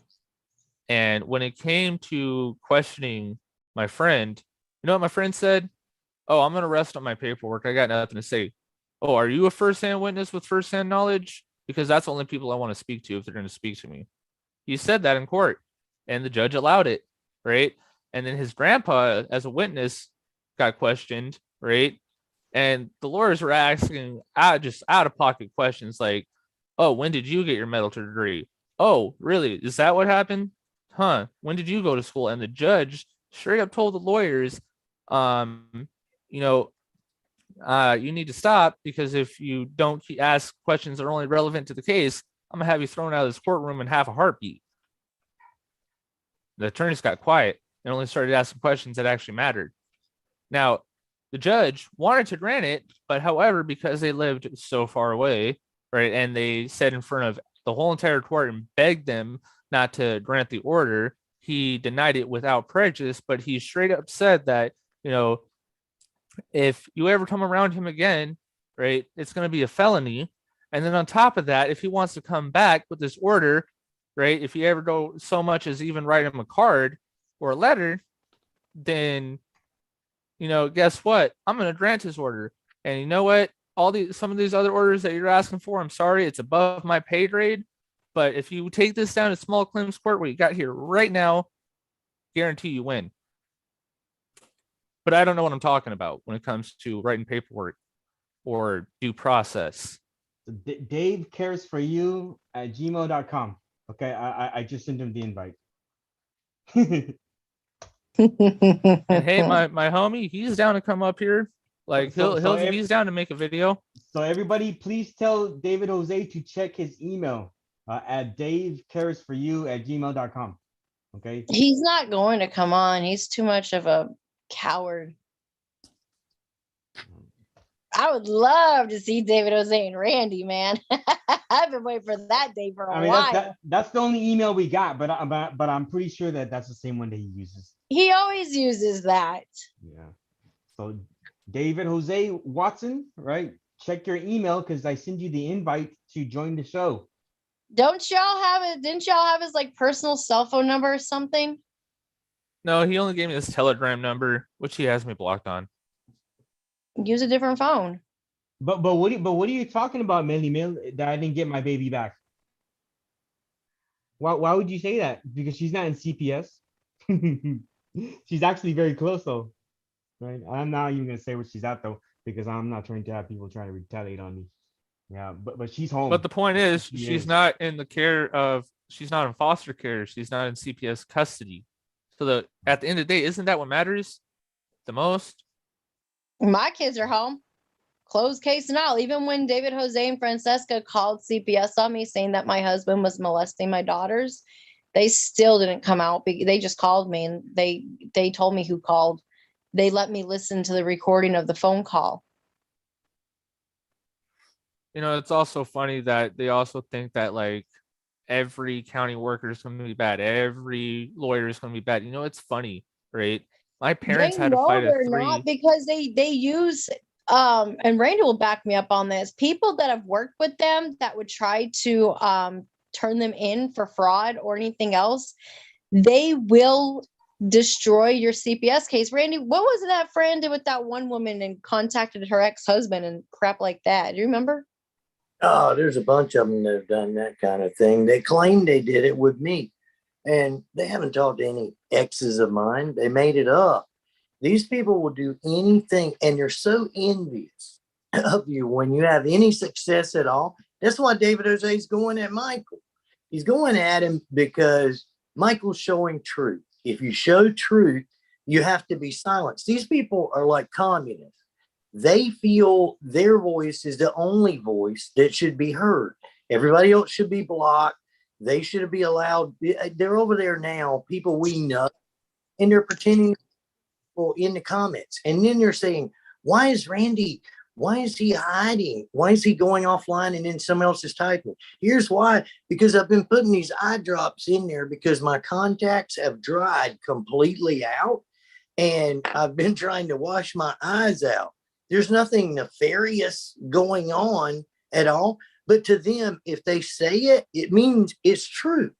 Speaker 3: And when it came to questioning my friend, you know what my friend said? Oh, I'm going to rest on my paperwork. I got nothing to say. Oh, are you a first-hand witness with first-hand knowledge? Because that's the only people I want to speak to if they're going to speak to me. He said that in court, and the judge allowed it, right? And then his grandpa, as a witness, got questioned, right? And the lawyers were asking just out-of-pocket questions like, oh, when did you get your medical degree? Oh, really? Is that what happened? Huh? When did you go to school? And the judge straight up told the lawyers, you need to stop, because if you don't ask questions that are only relevant to the case, I'm going to have you thrown out of this courtroom in half a heartbeat. The attorneys got quiet and only started asking questions that actually mattered. Now, the judge wanted to grant it, but however, because they lived so far away, right, and they said in front of the whole entire court and begged them not to grant the order, he denied it without prejudice. But he straight up said that, if you ever come around him again, right, it's going to be a felony. And then on top of that, if he wants to come back with this order, right, if you ever go so much as even write him a card or a letter, then, guess what? I'm going to grant his order. And you know what? Some of these other orders that you're asking for, I'm sorry, it's above my pay grade. But if you take this down to small claims court, where you got here right now, guarantee you win. But I don't know what I'm talking about when it comes to writing paperwork or due process.
Speaker 1: Dave cares for you at gmail.com. Okay, I just sent him the invite.
Speaker 3: And hey, my homie, he's down to come up here. Like he's down to make a video.
Speaker 1: So everybody, please tell David Jose to check his email at davecaresforyou@gmail.com. Okay.
Speaker 2: He's not going to come on. He's too much of a coward. I would love to see David Jose and Randy, man. I've been waiting for that day for a while.
Speaker 1: That's the only email we got, but I'm pretty sure that that's the same one that he uses.
Speaker 2: He always uses that.
Speaker 1: Yeah. So David Jose Watson, right? Check your email, because I send you the invite to join the show.
Speaker 2: Didn't y'all have his like personal cell phone number or something?
Speaker 3: No, he only gave me his Telegram number, which he has me blocked on.
Speaker 2: Use a different phone.
Speaker 1: But what are you talking about, Millie Mill? That I didn't get my baby back. Why would you say that? Because she's not in CPS. She's actually very close though, right? I'm not even gonna say where she's at though, because I'm not trying to have people trying to retaliate on me. Yeah, but she's home.
Speaker 3: But the point is, she's not in the care of. She's not in foster care. She's not in CPS custody. So at the end of the day, isn't that what matters the most?
Speaker 2: My kids are home. Closed case and all. Even when David Jose and Francesca called CPS on me saying that my husband was molesting my daughters, they still didn't come out. They just called me, and they told me who called. They let me listen to the recording of the phone call.
Speaker 3: You know, it's also funny that they also think that like every county worker is going to be bad, every lawyer is going to be bad. You know, it's funny, right? My
Speaker 2: They
Speaker 3: parents had to
Speaker 2: know
Speaker 3: fight a
Speaker 2: they're not
Speaker 3: 3.
Speaker 2: because they use and Randy will back me up on this. People that have worked with them that would try to turn them in for fraud or anything else, they will destroy your CPS case. Randy, what was it that friend did with that one woman and contacted her ex-husband and crap like that? Do you remember?
Speaker 4: Oh, there's a bunch of them that have done that kind of thing. They claim they did it with me, and they haven't talked to any exes of mine. They made it up. These people will do anything, and they're so envious of you when you have any success at all. That's why David Jose is going at Michael. He's going at him because Michael's showing truth. If you show truth, you have to be silenced. These people are like communists. They feel their voice is the only voice that should be heard. Everybody else should be blocked. They should be allowed. They're over there now, people we know, and they're pretending in the comments. And then they're saying, why is he hiding? Why is he going offline and then someone else is typing? Here's why. Because I've been putting these eye drops in there because my contacts have dried completely out. And I've been trying to wash my eyes out. There's nothing nefarious going on at all. But to them, if they say it, it means it's true.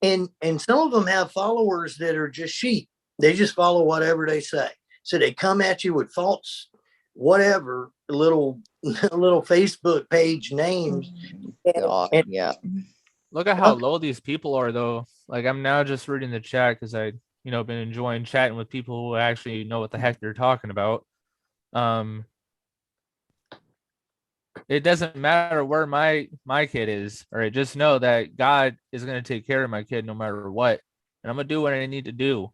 Speaker 4: And some of them have followers that are just sheep. They just follow whatever they say. So they come at you with false, whatever, little Facebook page names.
Speaker 2: God,
Speaker 4: And
Speaker 2: yeah.
Speaker 3: Look at how low these people are, though. Like, I'm now just reading the chat because I, been enjoying chatting with people who actually know what the heck they're talking about. It doesn't matter where my kid is. All right, just know that God is going to take care of my kid no matter what, and I'm gonna do what I need to do.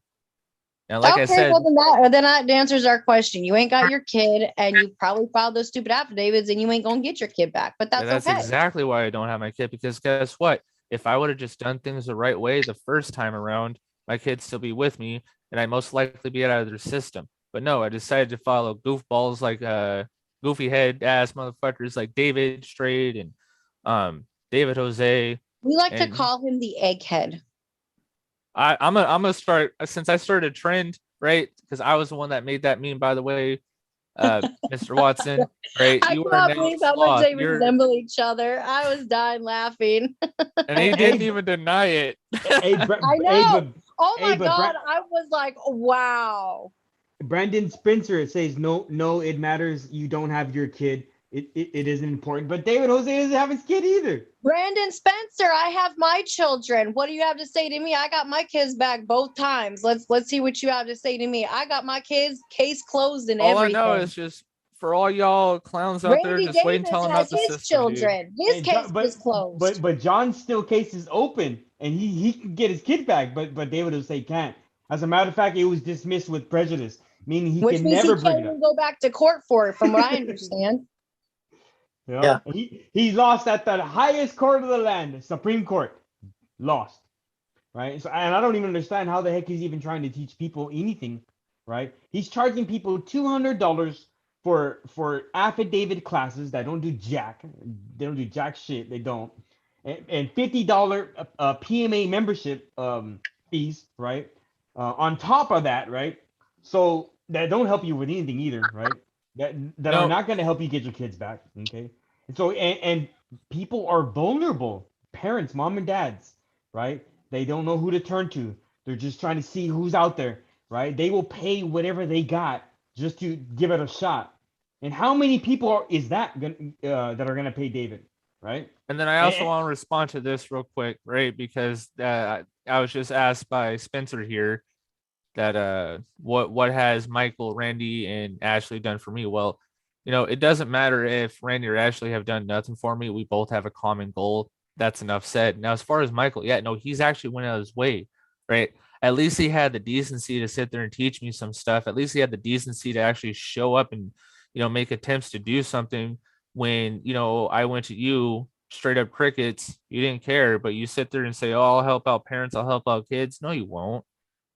Speaker 3: And like I said,
Speaker 2: well, then that answers our question. You ain't got your kid, and you probably filed those stupid affidavits, and you ain't gonna get your kid back. But that's okay.
Speaker 3: Exactly why I don't have my kid. Because guess what? If I would have just done things the right way the first time around, my kid'd still be with me, and I'd most likely be out of their system. But no, I decided to follow goofballs like goofy head ass motherfuckers like David Straight and David Jose.
Speaker 2: We like to call him the egghead.
Speaker 3: I'm gonna start, since I started a trend, right? Because I was the one that made that meme, by the way, Mr. Watson, right?
Speaker 2: I cannot believe how much they resemble each other. I was dying laughing.
Speaker 3: And he didn't even deny it.
Speaker 2: I know. Oh my God. I was like, wow.
Speaker 1: Brandon Spencer says, no, it matters. You don't have your kid. It isn't important. But David Jose doesn't have his kid either.
Speaker 2: Brandon Spencer, I have my children. What do you have to say to me? I got my kids back both times. Let's see what you have to say to me. I got my kids, case closed and everything.
Speaker 3: All I know is just for all y'all clowns out there, just wait until I'm out the system.
Speaker 2: Children. His case is closed.
Speaker 1: But John's still case is open, and he can get his kid back. But David Jose can't. As a matter of fact, it was dismissed with prejudice, meaning he can never bring it up.
Speaker 2: Go back to court for it, from what I understand.
Speaker 1: Yeah. He lost at the highest court of the land, Supreme Court. Lost. Right? So, and I don't even understand how the heck he's even trying to teach people anything, right? He's charging people $200 for affidavit classes that don't do jack. They don't do jack shit. They don't. And $50 PMA membership fees, right? On top of that, right? So that don't help you with anything either, right? That are not going to help you get your kids back, okay? And so, and people are vulnerable. Parents, mom and dads, right? They don't know who to turn to. They're just trying to see who's out there, right? They will pay whatever they got just to give it a shot. And how many people is that that are going to pay David, right?
Speaker 3: And then I also want to respond to this real quick, right? Because I was just asked by Spencer here that what has Michael, Randy, and Ashley done for me? Well, it doesn't matter if Randy or Ashley have done nothing for me. We both have a common goal. That's enough said. Now, as far as Michael, he's actually went out of his way, right? At least he had the decency to sit there and teach me some stuff. At least he had the decency to actually show up and, make attempts to do something when, I went to you straight up crickets. You didn't care, but you sit there and say, oh, I'll help out parents. I'll help out kids. No, you won't.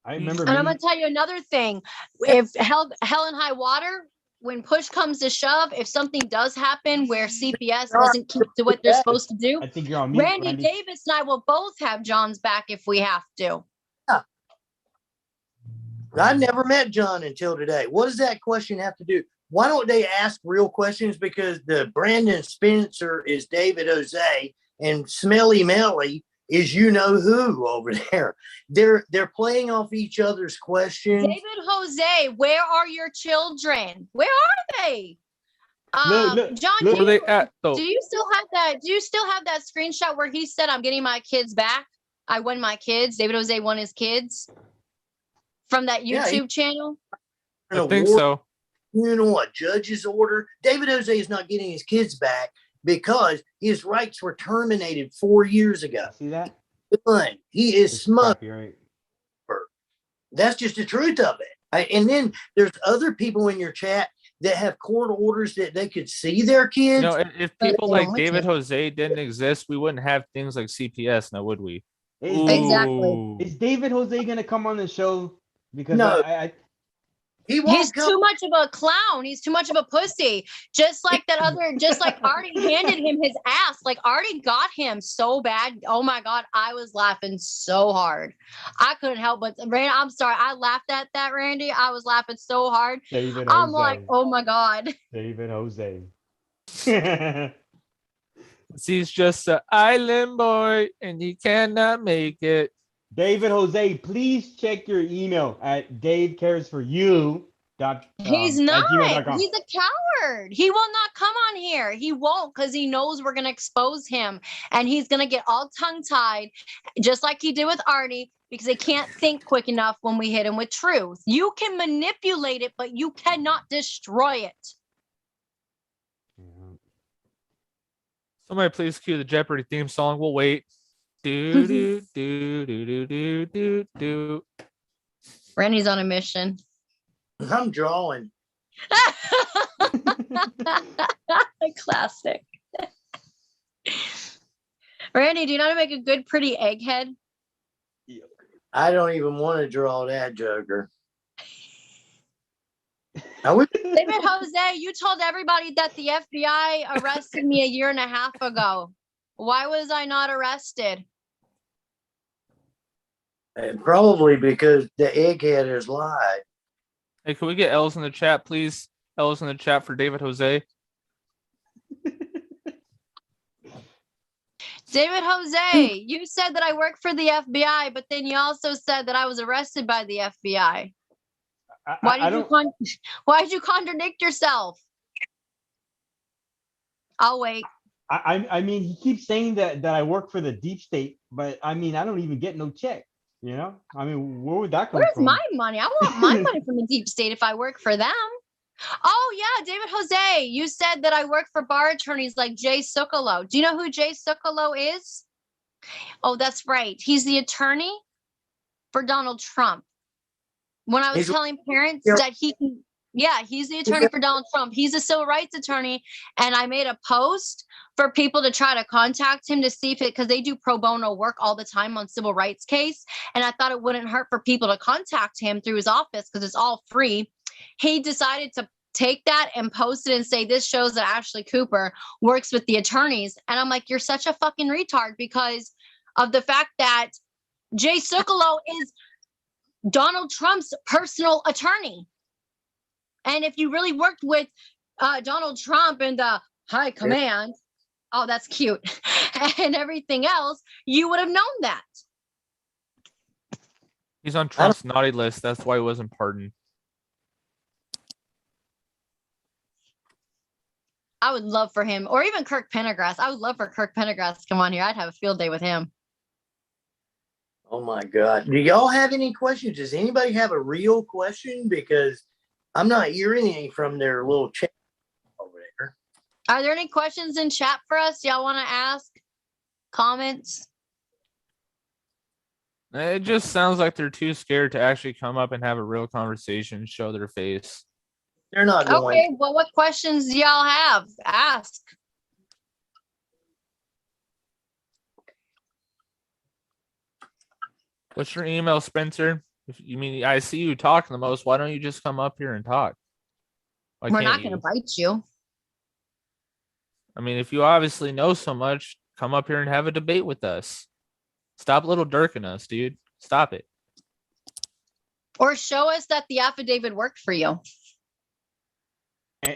Speaker 1: I remember.
Speaker 2: And I'm going to tell you another thing. If hell and high water, when push comes to shove, if something does happen where CPS doesn't keep to what they're supposed to do,
Speaker 1: I think you're on mute,
Speaker 2: Randy Davis and I will both have John's back if we have to.
Speaker 4: I never met John until today. What does that question have to do? Why don't they ask real questions? Because the Brandon Spencer is David Jose and Smelly Melly is you know who over there. They're playing off each other's questions.
Speaker 2: David Jose, where are your children? Where are they?
Speaker 1: Look,
Speaker 2: John,
Speaker 1: look.
Speaker 3: Where they at though?
Speaker 2: do you still have that? Do you still have that screenshot where he said, "I'm getting my kids back. I won my kids." David Jose won his kids from that YouTube channel.
Speaker 3: I think so.
Speaker 4: You know what? Judge's order. David Jose is not getting his kids back because his rights were terminated 4 years ago.
Speaker 1: See that?
Speaker 4: He is smug.
Speaker 1: Copyright.
Speaker 4: That's just the truth of it. And then there's other people in your chat that have court orders that they could see their kids.
Speaker 3: You know, if people like David Jose didn't exist, we wouldn't have things like CPS now, would we?
Speaker 2: Exactly.
Speaker 1: Is David Jose gonna come on the show? Because
Speaker 4: No.
Speaker 2: He's too much of a clown. He's too much of a pussy. Just like Artie handed him his ass. Like Artie got him so bad. Oh my God. I was laughing so hard. I couldn't help but Randy, I'm sorry. I laughed at that, Randy. I was laughing so hard. I'm like, oh my God.
Speaker 1: David Jose.
Speaker 3: He's just an island boy and he cannot make it.
Speaker 1: David Jose, please check your email at davecaresforyou.
Speaker 2: He's not. He's a coward. He will not come on here. He won't because he knows we're going to expose him. And he's going to get all tongue-tied, just like he did with Artie, because they can't think quick enough when we hit him with truth. You can manipulate it, but you cannot destroy it.
Speaker 3: Somebody please cue the Jeopardy theme song. We'll wait. Do do do do do do do do.
Speaker 2: Randy's on a mission.
Speaker 4: I'm drawing.
Speaker 2: Classic. Randy, do you know how to make a good, pretty egghead?
Speaker 4: I don't even want to draw that, Joker.
Speaker 2: David Jose, you told everybody that the FBI arrested me a year and a half ago. Why was I not arrested?
Speaker 4: Probably because the egghead has lied.
Speaker 3: Hey, can we get L's in the chat, please? L's in the chat for David Jose.
Speaker 2: David Jose, you said that I work for the FBI, but then you also said that I was arrested by the FBI. Why did you contradict yourself? I'll wait.
Speaker 1: I mean, he keeps saying that I work for the deep state, but I mean, I don't even get no check. You know, I mean, where would that come from?
Speaker 2: Where's my money? I want my money from the deep state if I work for them. Oh, yeah, David Jose, you said that I work for bar attorneys like Jay Sukalo. Do you know who Jay Sukalo is? Oh, that's right. He's the attorney for Donald Trump. When I was telling parents that he can, he's the attorney for Donald Trump. He's a civil rights attorney. And I made a post for people to try to contact him to see if because they do pro bono work all the time on civil rights case. And I thought it wouldn't hurt for people to contact him through his office because it's all free. He decided to take that and post it and say, this shows that Ashley Cooper works with the attorneys. And I'm like, you're such a fucking retard because of the fact that Jay Sukalo is Donald Trump's personal attorney. And if you really worked with Donald Trump and the high command, oh, that's cute, and everything else, you would have known that.
Speaker 3: He's on Trump's naughty list. That's why he wasn't pardoned.
Speaker 2: I would love for him, or even Kirk Pendergrass. I would love for Kirk Pendergrass to come on here. I'd have a field day with him.
Speaker 4: Oh my God. Do y'all have any questions? Does anybody have a real question? Because I'm not hearing any from their little chat over there.
Speaker 2: Are there any questions in chat for us? Y'all want to ask? Comments?
Speaker 3: It just sounds like they're too scared to actually come up and have a real conversation, show their face.
Speaker 4: They're not going.
Speaker 2: Okay, well, what questions do y'all have? Ask.
Speaker 3: What's your email, Spencer? If you mean I see you talking the most, why don't you just come up here and talk? Why
Speaker 2: We're
Speaker 3: can't
Speaker 2: not going to
Speaker 3: you?
Speaker 2: bite you.
Speaker 3: I mean, if you obviously know so much, come up here and have a debate with us. Stop little dirking us, dude. Stop it.
Speaker 2: Or show us that the affidavit worked for you.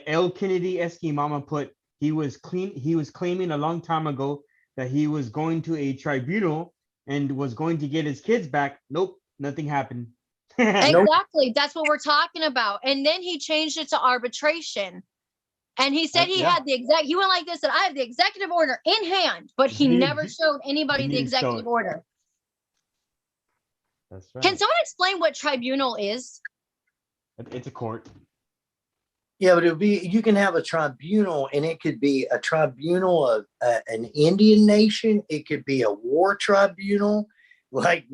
Speaker 1: L. Kennedy Eskimama put he was claiming a long time ago that he was going to a tribunal and was going to get his kids back. Nope, nothing happened.
Speaker 2: Exactly. That's what we're talking about. And then he changed it to arbitration. And he said he had he went like this, that I have the executive order in hand, but he never showed anybody the executive order.
Speaker 1: That's right.
Speaker 2: Can someone explain what tribunal is?
Speaker 1: It's a court.
Speaker 4: Yeah, but you can have a tribunal, and it could be a tribunal of an Indian nation. It could be a war tribunal, like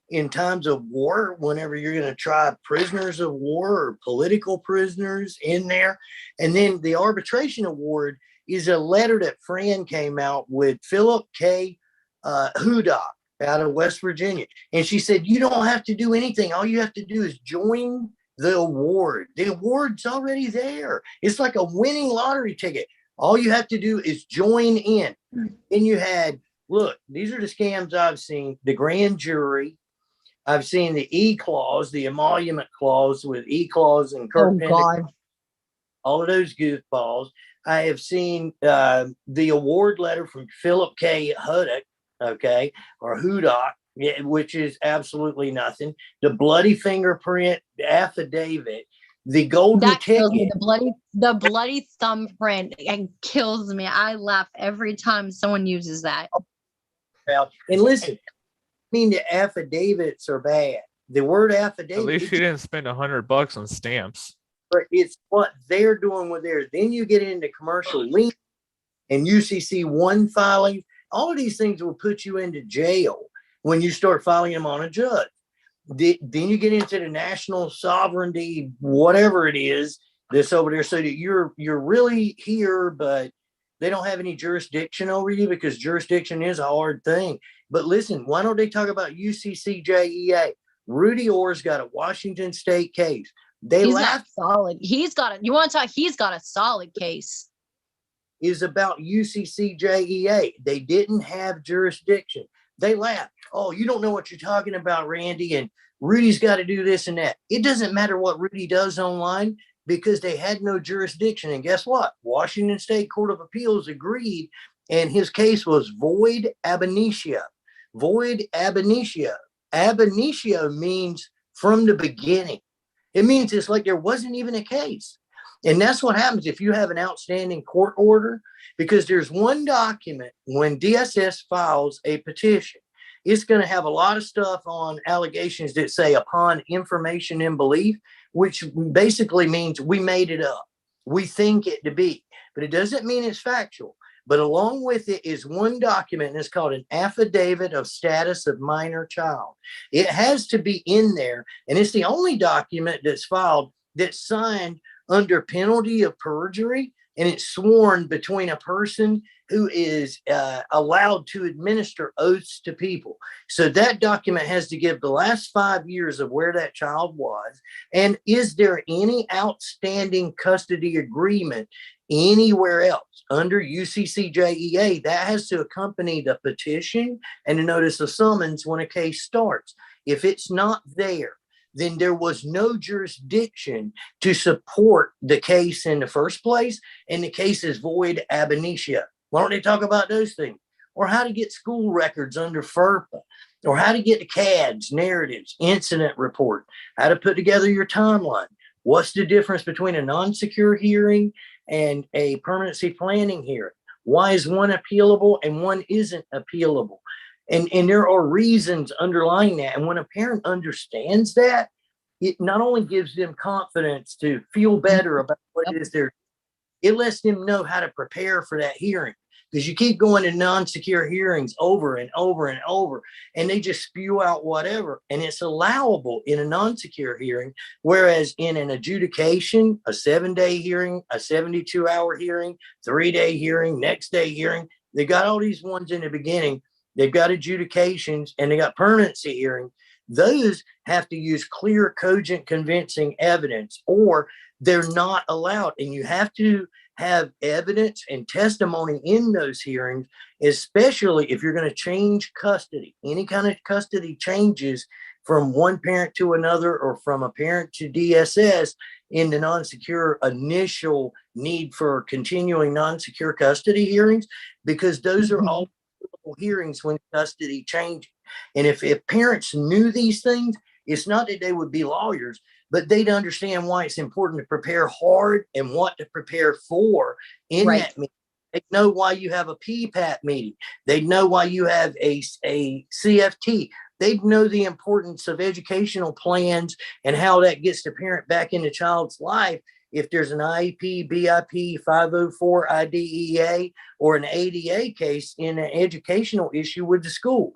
Speaker 4: in times of war, whenever you're going to try prisoners of war or political prisoners in there. And then the arbitration award is a letter that Fran came out with Philip K. Hudock out of West Virginia. And she said, you don't have to do anything. All you have to do is join the award. The award's already there. It's like a winning lottery ticket. All you have to do is join in. And you had, look, these are the scams I've seen. The grand jury. I've seen the E clause, the emolument clause with E clause and Kirk Pendergast, all of those goofballs. I have seen the award letter from Philip K. Hudock, okay, or Hudock, which is absolutely nothing. The bloody fingerprint affidavit, the golden ticket.
Speaker 2: Me. The bloody thumbprint, and kills me. I laugh every time someone uses that.
Speaker 4: And listen, I mean, the affidavits are bad. The word affidavit.
Speaker 3: At least you didn't spend $100 on stamps.
Speaker 4: It's what they're doing with theirs. Then you get into commercial lien and UCC 1 filing. All of these things will put you into jail when you start filing them on a judge. Then you get into the national sovereignty, whatever it is, this over there, so that you're really here, but they don't have any jurisdiction over you, because jurisdiction is a hard thing. But listen, why don't they talk about UCCJEA? Rudy Orr's got a Washington State case. He's got
Speaker 2: solid. He's got a solid case.
Speaker 4: Is about UCCJEA. They didn't have jurisdiction. They laughed. Oh, you don't know what you're talking about, Randy. And Rudy's got to do this and that. It doesn't matter what Rudy does online, because they had no jurisdiction. And guess what? Washington State Court of Appeals agreed, and his case was void ab initio. Void ab initio. Ab initio means from the beginning. It means it's like there wasn't even a case. And that's what happens if you have an outstanding court order, because there's one document when DSS files a petition. It's going to have a lot of stuff on allegations that say upon information and belief, which basically means we made it up. We think it to be, but it doesn't mean it's factual. But along with it is one document, and it's called an affidavit of status of minor child. It has to be in there, and it's the only document that's filed that's signed under penalty of perjury, and it's sworn between a person who is allowed to administer oaths to people. So that document has to give the last 5 years of where that child was, and is there any outstanding custody agreement anywhere else under UCCJEA. That has to accompany the petition and the notice of summons when a case starts. If it's not there, then there was no jurisdiction to support the case in the first place, and the case is void ab initio. Why don't they talk about those things? Or how to get school records under FERPA, or how to get the CADs, narratives, incident report, how to put together your timeline. What's the difference between a non-secure hearing and a permanency planning hearing? Why is one appealable and one isn't appealable? And there are reasons underlying that. And when a parent understands that, it not only gives them confidence to feel better about what it is it lets them know how to prepare for that hearing. Because you keep going to non-secure hearings over and over and over, and they just spew out whatever, and it's allowable in a non-secure hearing, whereas in an adjudication, a 7-day hearing, a 72-hour hearing, 3-day hearing, next day hearing, they got all these ones in the beginning. They've got adjudications and they got permanency hearing. those have to use clear, cogent, convincing evidence, or they're not allowed. And you have to have evidence and testimony in those hearings, especially if you're going to change custody. Any kind of custody changes from one parent to another or from a parent to DSS in the non-secure initial need for continuing non-secure custody hearings, because those are all hearings when custody changes. And if parents knew these things, it's not that they would be lawyers, but they'd understand why it's important to prepare hard and what to prepare for in that meeting. They know why you have a PPAP meeting. They know why you have a CFT. They know the importance of educational plans and how that gets the parent back in the child's life. If there's an IEP, BIP, 504 IDEA, or an ADA case in an educational issue with the school.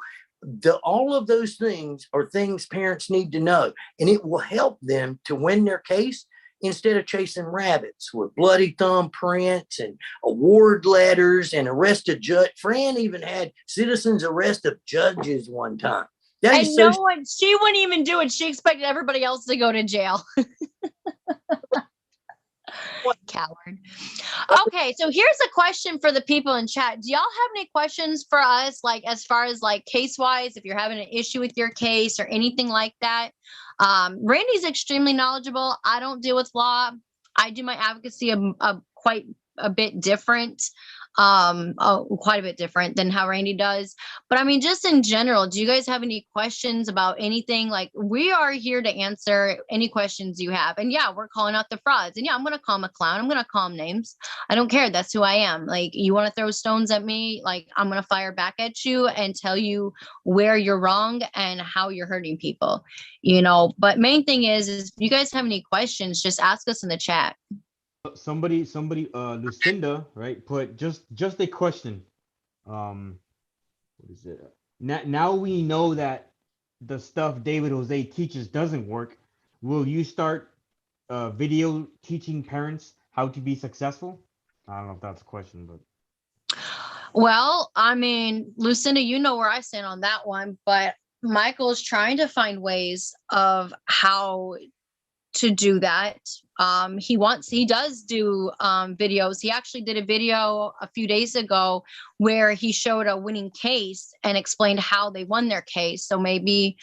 Speaker 4: All of those things are things parents need to know, and it will help them to win their case instead of chasing rabbits with bloody thumbprints and award letters and arrest a judge. Fran even had citizens arrest of judges one time.
Speaker 2: And no one, she wouldn't even do it. She expected everybody else to go to jail. What coward. Okay, so here's a question for the people in chat. Do y'all have any questions for us, like as far as like case wise, if you're having an issue with your case or anything like that? Randy's extremely knowledgeable. I don't deal with law. I do my advocacy quite a bit different. Quite a bit different than how Randy does. But I mean, just in general, do you guys have any questions about anything? Like, we are here to answer any questions you have. And yeah, we're calling out the frauds. And yeah, I'm going to call him a clown. I'm going to call him names. I don't care. That's who I am. Like, you want to throw stones at me? Like, I'm going to fire back at you and tell you where you're wrong and how you're hurting people, you know. But main thing is if you guys have any questions, just ask us in the chat.
Speaker 1: Somebody, Lucinda, right? Put just a question. What is it? Now we know that the stuff David Jose teaches doesn't work. Will you start video teaching parents how to be successful? I don't know if that's a question, but.
Speaker 2: Well, I mean, Lucinda, you know where I stand on that one, but Michael's trying to find ways of how to do that. He does do videos. He actually did a video a few days ago where he showed a winning case and explained how they won their case. So maybe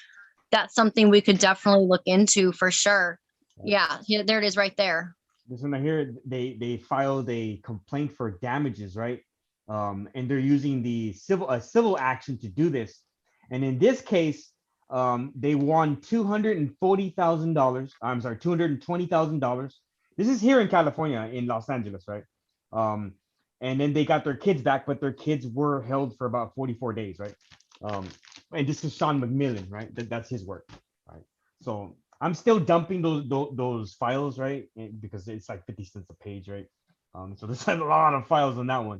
Speaker 2: that's something we could definitely look into for sure. Yeah, there it is right there.
Speaker 1: Listen, I hear they filed a complaint for damages, right? And they're using the civil action to do this. And in this case, they won $240,000. I'm sorry, $220,000. This is here in California, in Los Angeles, right? And then they got their kids back, but their kids were held for about 44 days, right? And this is Sean McMillan, right? That's his work, right? So I'm still dumping those files, right? Because it's like 50 cents a page, right? So there's a lot of files on that one,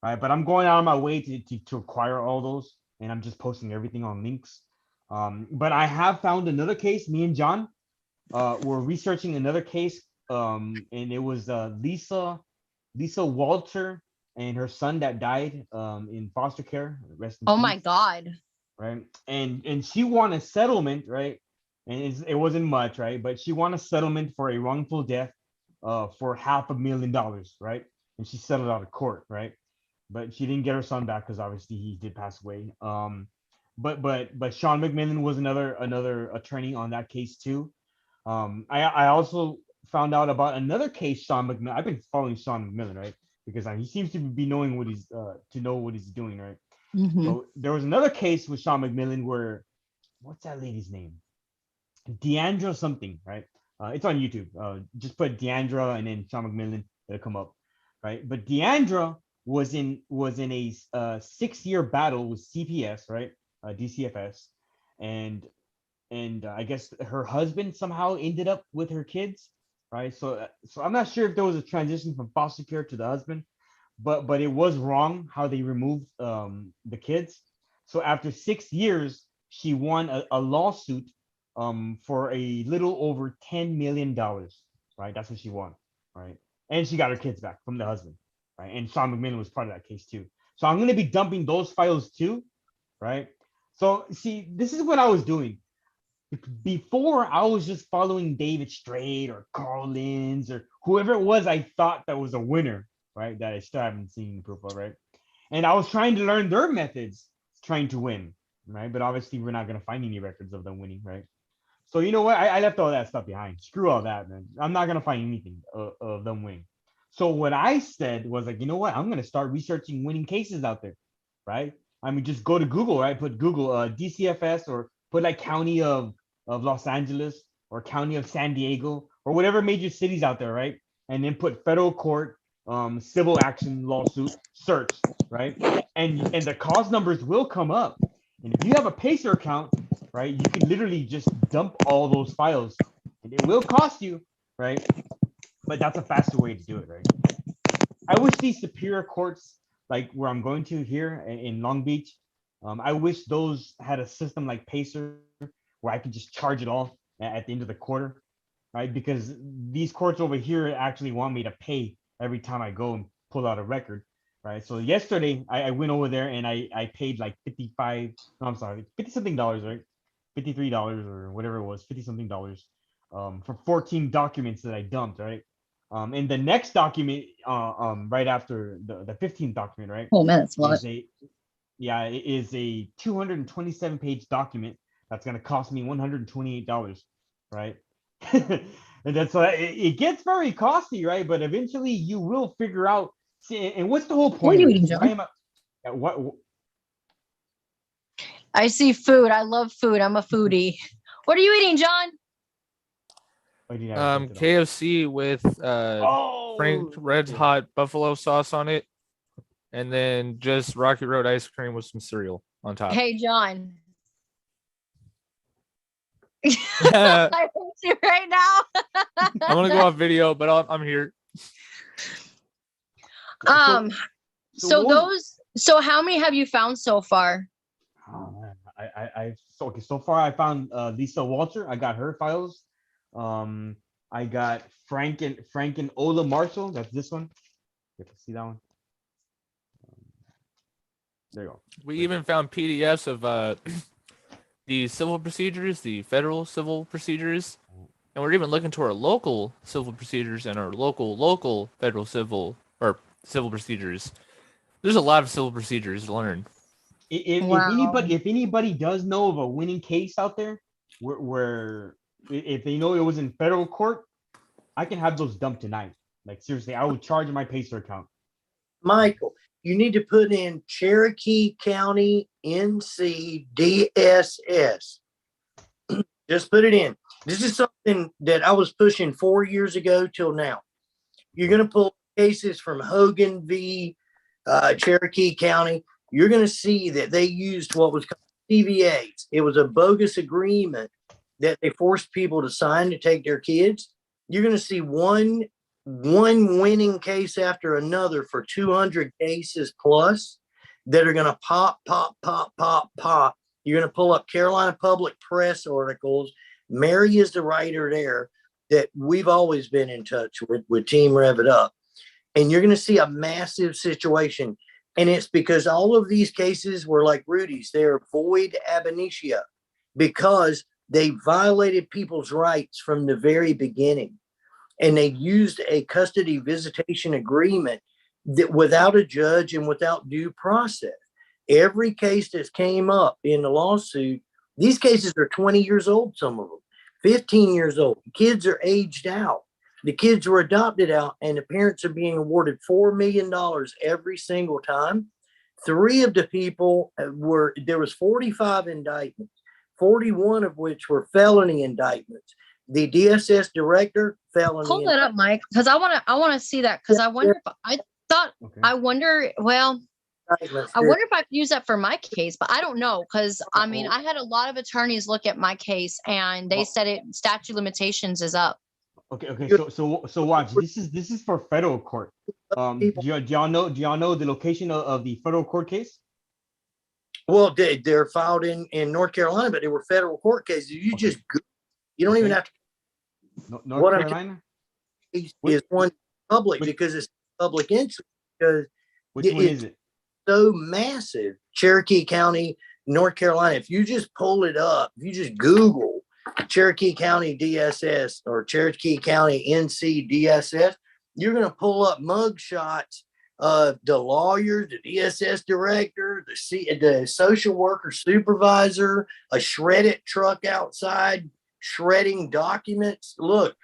Speaker 1: right? But I'm going out of my way to acquire all those, and I'm just posting everything on links. But I have found another case. Me and John were researching another case, and it was Lisa Walter and her son that died in foster care. Rest in
Speaker 2: oh
Speaker 1: peace,
Speaker 2: my God!
Speaker 1: Right, and she won a settlement, right? And it wasn't much, right? But she won a settlement for a wrongful death for $500,000, right? And she settled out of court, right? But she didn't get her son back because obviously he did pass away. But Sean McMillan was another attorney on that case too. I also found out about another case, Sean McMillan. I've been following Sean McMillan, right? Because he seems to be knowing what he's doing, right?
Speaker 2: Mm-hmm.
Speaker 1: So there was another case with Sean McMillan where, what's that lady's name? Deandra something, right? It's on YouTube. Just put Deandra and then Sean McMillan, it'll come up, right? But Deandra was in a 6-year battle with CPS, right? DCFS, and I guess her husband somehow ended up with her kids, right? So I'm not sure if there was a transition from foster care to the husband, but it was wrong how they removed the kids. So after 6 years, she won a lawsuit for a little over $10 million, right? That's what she won, right? And she got her kids back from the husband, right? And Sean McMillan was part of that case too. So I'm going to be dumping those files too, right? So see, this is what I was doing. before I was just following David Straight or Carl Lins or whoever it was I thought that was a winner, right? That I still haven't seen proof of, right? And I was trying to learn their methods, trying to win, right? But obviously, we're not gonna find any records of them winning, right? So you know what? I left all that stuff behind. Screw all that, man. I'm not gonna find anything of them winning. So what I said was like, you know what? I'm gonna start researching winning cases out there, right? I mean, just go to Google, right? Put Google DCFS or put like county of Los Angeles or county of San Diego or whatever major cities out there, right? And then put federal court, civil action lawsuit, search, right? And the cause numbers will come up. And if you have a Pacer account, right, you can literally just dump all those files, and it will cost you, right? But that's a faster way to do it, right? I wish these superior courts, like where I'm going to here in Long Beach, I wish those had a system like Pacer where I could just charge it off at the end of the quarter, right? Because these courts over here actually want me to pay every time I go and pull out a record, right? So yesterday I went over there and I paid like 55, no, I'm sorry, 50 something dollars, right? $53 or whatever it was, 50 something dollars for 14 documents that I dumped, right? And the next document, right after the 15th document, right?
Speaker 2: Oh man, that's a lot.
Speaker 1: It is a 227 page document that's going to cost me $128, right? And that's why it gets very costly, right? But eventually you will figure out. See, and what's the whole point?
Speaker 2: What are you
Speaker 1: of
Speaker 2: eating,
Speaker 1: this?
Speaker 2: John?
Speaker 1: Why am I? What?
Speaker 2: I see food. I love food. I'm a foodie. What are you eating, John?
Speaker 3: KFC with franked red hot buffalo sauce on it, and then just Rocky Road ice cream with some cereal on top.
Speaker 2: Hey, John.
Speaker 3: I'm
Speaker 2: I hate you right now.
Speaker 3: gonna go off video, but I'm here.
Speaker 2: So how many have you found so far?
Speaker 1: So far I found Lisa Walter. I got her files. I got Frank and Ola Marshall. That's this one. You can see that one. There you go.
Speaker 3: We even found PDFs of the civil procedures, the federal civil procedures, and we're even looking to our local civil procedures and our local federal civil procedures. There's a lot of civil procedures to learn.
Speaker 1: If anybody does know of a winning case out there where if they know it was in federal court, I can have those dumped tonight. Like seriously, I would charge my Pacer account.
Speaker 4: Michael, you need to put in Cherokee County NC DSS. Just put it in. This is something that I was pushing 4 years ago till now. You're going to pull cases from Hogan v. Cherokee County. You're going to see that they used what was called CVAs. It was a bogus agreement that they forced people to sign to take their kids. You're going to see one winning case after another for 200 cases plus that are going to pop. You're going to pull up Carolina Public Press articles. Mary is the writer there that we've always been in touch with Team Rev It Up. And you're going to see a massive situation. And it's because all of these cases were like Rudy's. They're void ab initio because they violated people's rights from the very beginning. And they used a custody visitation agreement that without a judge and without due process. Every case that came up in the lawsuit, these cases are 20 years old, some of them, 15 years old. Kids are aged out. The kids were adopted out, and the parents are being awarded $4 million every single time. 3 of the people there was 45 indictments, 41 of which were felony indictments. The DSS director, felony.
Speaker 2: Hold that up, Mike, because I want to see that, because I wonder if I wonder if I could use that for my case, but I don't know, because I mean, I had a lot of attorneys look at my case and they said statute limitations is up.
Speaker 1: Okay. So watch. This is for federal court. Do y'all know the location of the federal court case?
Speaker 4: Well, they're filed in North Carolina, but they were federal court cases. You just you don't even have to.
Speaker 1: North Carolina
Speaker 4: is one public because it's public interest. Because
Speaker 1: which one is it?
Speaker 4: So massive. Cherokee County, North Carolina. If you just pull it up, if you just Google Cherokee County DSS or Cherokee County NC DSS, you're going to pull up mug shots of the lawyer, the DSS director, the social worker supervisor, a shredded truck outside shredding documents. Look,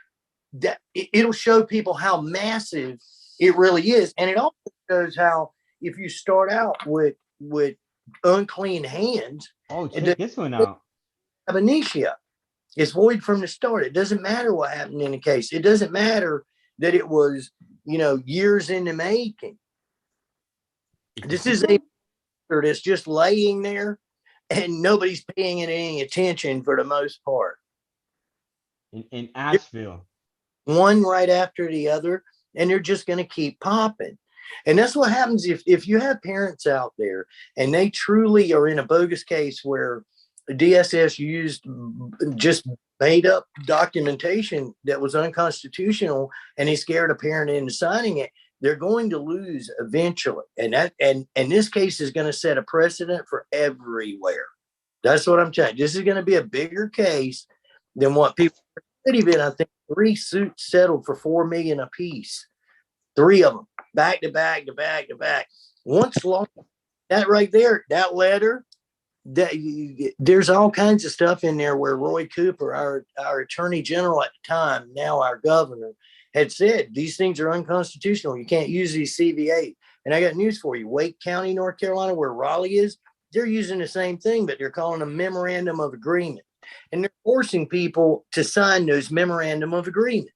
Speaker 4: that it'll show people how massive it really is. And it also shows how if you start out with unclean hands,
Speaker 1: Oh, check this one out.
Speaker 4: ab initio, it's void from the start. It doesn't matter what happened in the case. It doesn't matter that it was, years in the making. This is a that's just laying there and nobody's paying it any attention for the most part.
Speaker 1: In Asheville.
Speaker 4: One right after the other, and they're just going to keep popping. And that's what happens if you have parents out there and they truly are in a bogus case where DSS used just made up documentation that was unconstitutional and they scared a parent into signing it. They're going to lose eventually. And this case is going to set a precedent for everywhere. That's what I'm telling you. This is going to be a bigger case than what people already been. I think 3 suits settled for $4 million apiece. 3 of them back to back to back to back. Once long, that right there, that letter, there's all kinds of stuff in there where Roy Cooper, our attorney general at the time, now our governor, had said these things are unconstitutional. You can't use these CVA. And I got news for you. Wake County, North Carolina, where Raleigh is, they're using the same thing, but they're calling a memorandum of agreement. And they're forcing people to sign those memorandum of agreement.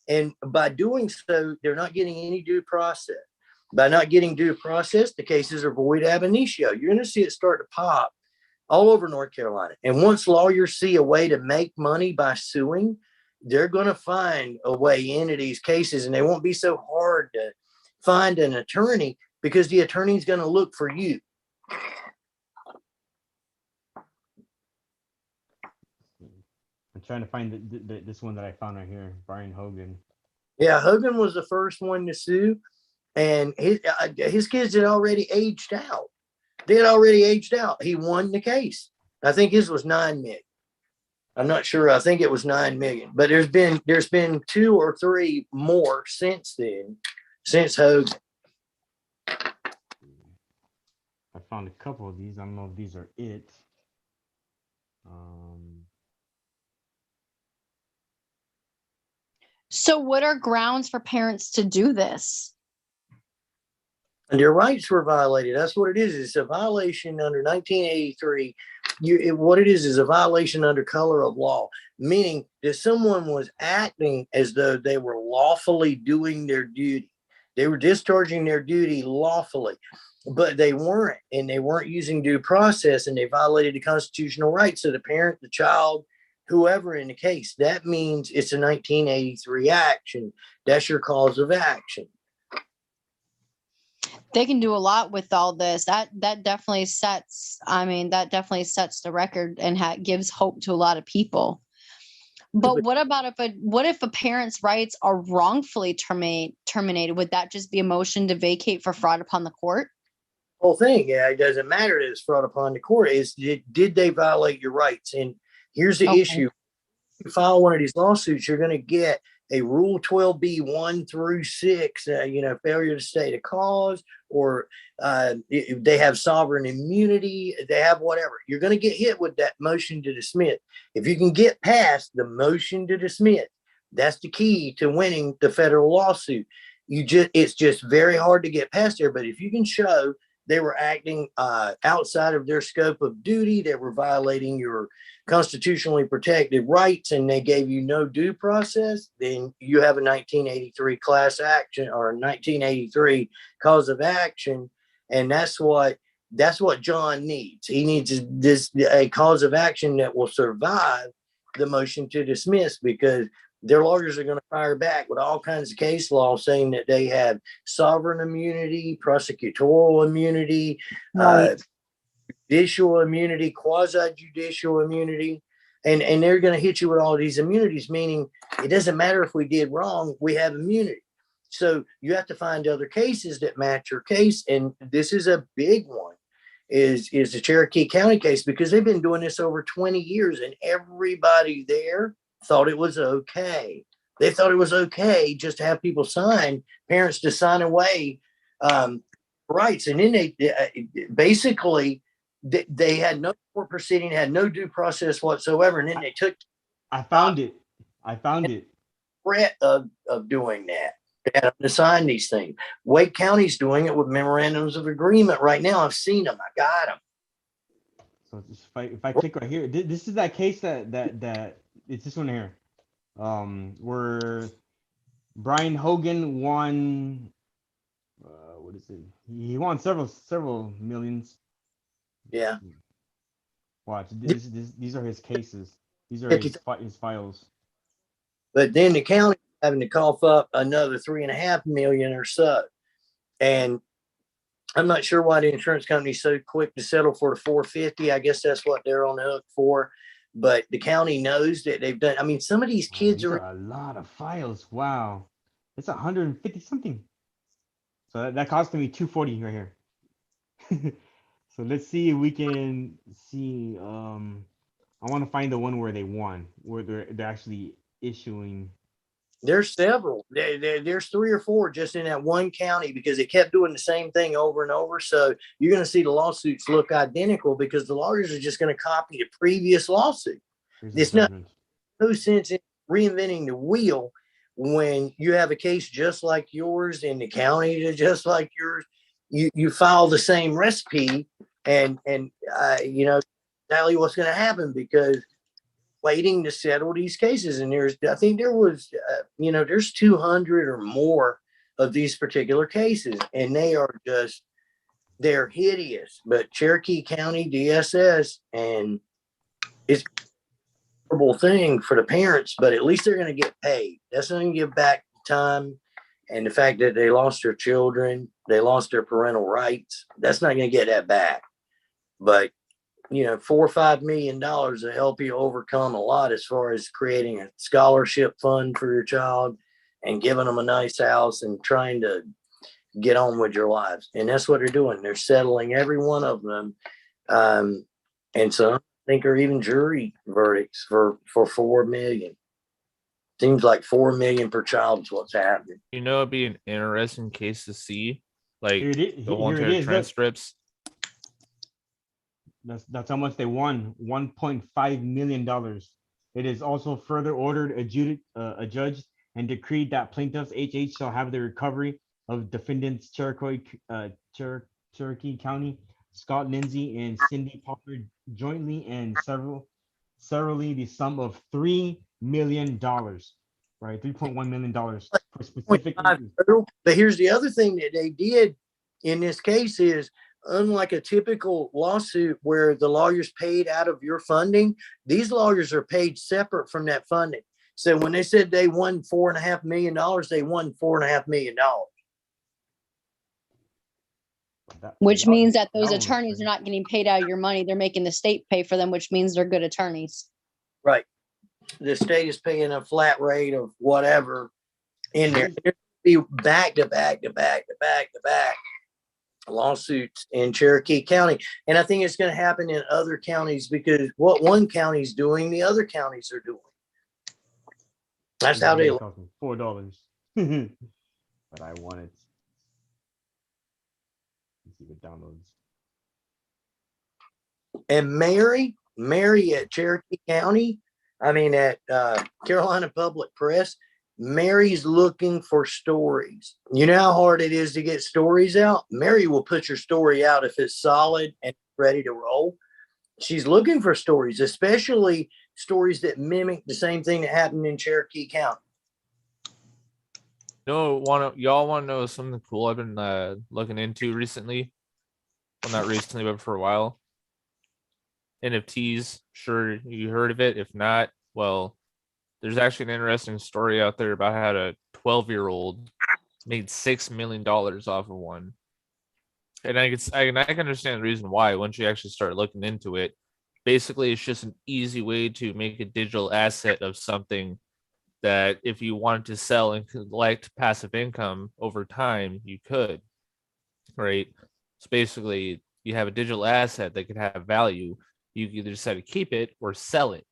Speaker 4: And by doing so, they're not getting any due process. By not getting due process, the cases are void ab initio. You're going to see it start to pop all over North Carolina. And once lawyers see a way to make money by suing, they're going to find a way into these cases, and they won't be so hard to find an attorney because the attorney's going to look for you.
Speaker 1: I'm trying to find this one that I found right here, Brian Hogan.
Speaker 4: Yeah, Hogan was the first one to sue, and his kids had already aged out. They had already aged out. He won the case. I think his was $9 million. I'm not sure. I think it was $9 million. But there's been 2 or 3 more since then, since Hogan.
Speaker 1: I found a couple of these. I don't know if these are it.
Speaker 2: So what are grounds for parents to do this?
Speaker 4: And their rights were violated. That's what it is. It's a violation under 1983. What it is a violation under color of law, meaning that someone was acting as though they were lawfully doing their duty. They were discharging their duty lawfully, but they weren't, and they weren't using due process, and they violated the constitutional rights of the parent, the child, whoever in the case. That means it's a 1983 action. That's your cause of action.
Speaker 2: They can do a lot with all this. That definitely sets, the record and gives hope to a lot of people. But what if a parent's rights are wrongfully terminated? Would that just be a motion to vacate for fraud upon the court?
Speaker 4: Whole thing, yeah, it doesn't matter that it's fraud upon the court. Did they violate your rights? And here's the issue. If you file one of these lawsuits, you're going to get a Rule 12B 1 through 6, failure to state a cause, or they have sovereign immunity, they have whatever. You're going to get hit with that motion to dismiss. If you can get past the motion to dismiss, that's the key to winning the federal lawsuit. It's just very hard to get past there. But if you can show they were acting outside of their scope of duty, they were violating your constitutionally protected rights, and they gave you no due process, then you have a 1983 class action or a 1983 cause of action. And that's what John needs. He needs a cause of action that will survive the motion to dismiss, because their lawyers are going to fire back with all kinds of case law saying that they have sovereign immunity, prosecutorial immunity,
Speaker 2: Right.
Speaker 4: Judicial immunity, quasi-judicial immunity, and they're going to hit you with all these immunities, meaning it doesn't matter if we did wrong, we have immunity. So you have to find other cases that match your case, and this is a big one. is the Cherokee County case, because they've been doing this over 20 years and everybody there thought it was okay. They thought it was okay just to have people sign, parents to sign away rights. And then they basically, they had no court proceeding, had no due process whatsoever. And then they took.
Speaker 1: I found it.
Speaker 4: Threat of doing that. They had to sign these things. Wake County's doing it with memorandums of agreement right now. I've seen them. I got them.
Speaker 1: So if I click right here, this is that case that it's this one here, where Brian Hogan won. What is it? He won several millions.
Speaker 4: Yeah.
Speaker 1: Watch. These are his cases. These are his files.
Speaker 4: But then the county having to cough up another 3.5 million or so. And I'm not sure why the insurance company's so quick to settle for the 450. I guess that's what they're on the hook for. But the county knows that they've done. I mean, some of these kids
Speaker 1: are a lot of files. Wow. It's 150 something. So that cost me 240 right here. So let's see if we can see. I want to find the one where they won, where they're actually issuing.
Speaker 4: There's several. There's 3 or 4 just in that one county, because they kept doing the same thing over and over. So you're going to see the lawsuits look identical because the lawyers are just going to copy the previous lawsuit. It's not no sense in reinventing the wheel when you have a case just like yours in the county is just like yours. You file the same recipe, and you know exactly what's going to happen, because waiting to settle these cases. And I think there was, there's 200 or more of these particular cases, and they're hideous. But Cherokee County DSS, and it's a horrible thing for the parents, but at least they're going to get paid. That's going to give back time. And the fact that they lost their children, they lost their parental rights, that's not going to get that back. But $4 or $5 million to help you overcome a lot, as far as creating a scholarship fund for your child and giving them a nice house and trying to get on with your lives. And that's what they're doing. They're settling every one of them. And some, I think, are even jury verdicts for $4 million. Seems like $4 million per child is what's happening.
Speaker 3: It'd be an interesting case to see, like the voluntary transcripts.
Speaker 1: That's how much they won, $1.5 million. It is also further ordered a judge and decreed that plaintiffs HH shall have the recovery of defendants Cherokee County, Scott Lindsay and Cindy Parker jointly and severally the sum of $3 million, right? $3.1 million for specific.
Speaker 4: But here's the other thing that they did in this case is, unlike a typical lawsuit where the lawyer's paid out of your funding, these lawyers are paid separate from that funding. So when they said they won $4.5 million, they won $4.5 million.
Speaker 2: Which means that those attorneys are not getting paid out of your money. They're making the state pay for them, which means they're good attorneys.
Speaker 4: Right. The state is paying a flat rate of whatever in there. There'll be back to back lawsuits in Cherokee County. And I think it's going to happen in other counties, because what one county's doing, the other counties are doing. That's how they
Speaker 1: $4. But I want it. Let's see if it downloads.
Speaker 4: And Mary at Cherokee County, at Carolina Public Press, Mary's looking for stories. You know how hard it is to get stories out? Mary will put your story out if it's solid and ready to roll. She's looking for stories, especially stories that mimic the same thing that happened in Cherokee County.
Speaker 3: Y'all want to know something cool I've been looking into recently? Well, not recently, but for a while. NFTs, sure you heard of it. If not, well, there's actually an interesting story out there about how a 12-year-old made $6 million off of one. And I can understand the reason why once you actually start looking into it. Basically, it's just an easy way to make a digital asset of something that if you wanted to sell and collect passive income over time, you could, right? So basically, you have a digital asset that could have value. You can either decide to keep it or sell it.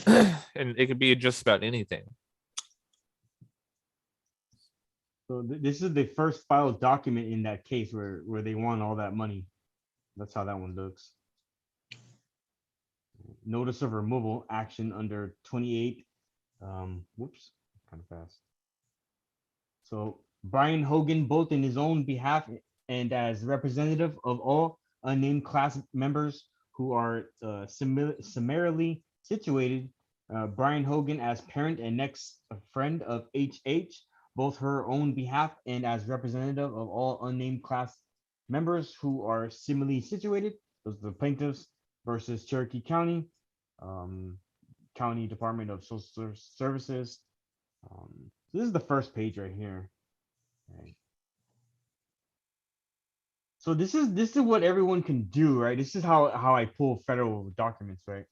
Speaker 3: And it could be just about anything.
Speaker 1: So this is the first filed document in that case where they won all that money. That's how that one looks. Notice of removal action under 28. Whoops, kind of fast. So Brian Hogan, both in his own behalf and as representative of all unnamed class members who are similarly situated, Brian Hogan as parent and next friend of HH, both her own behalf and as representative of all unnamed class members who are similarly situated. Those are the plaintiffs versus Cherokee County, County Department of Social Services. So this is the first page right here. Right. So this is what everyone can do, right? This is how I pull federal documents, right?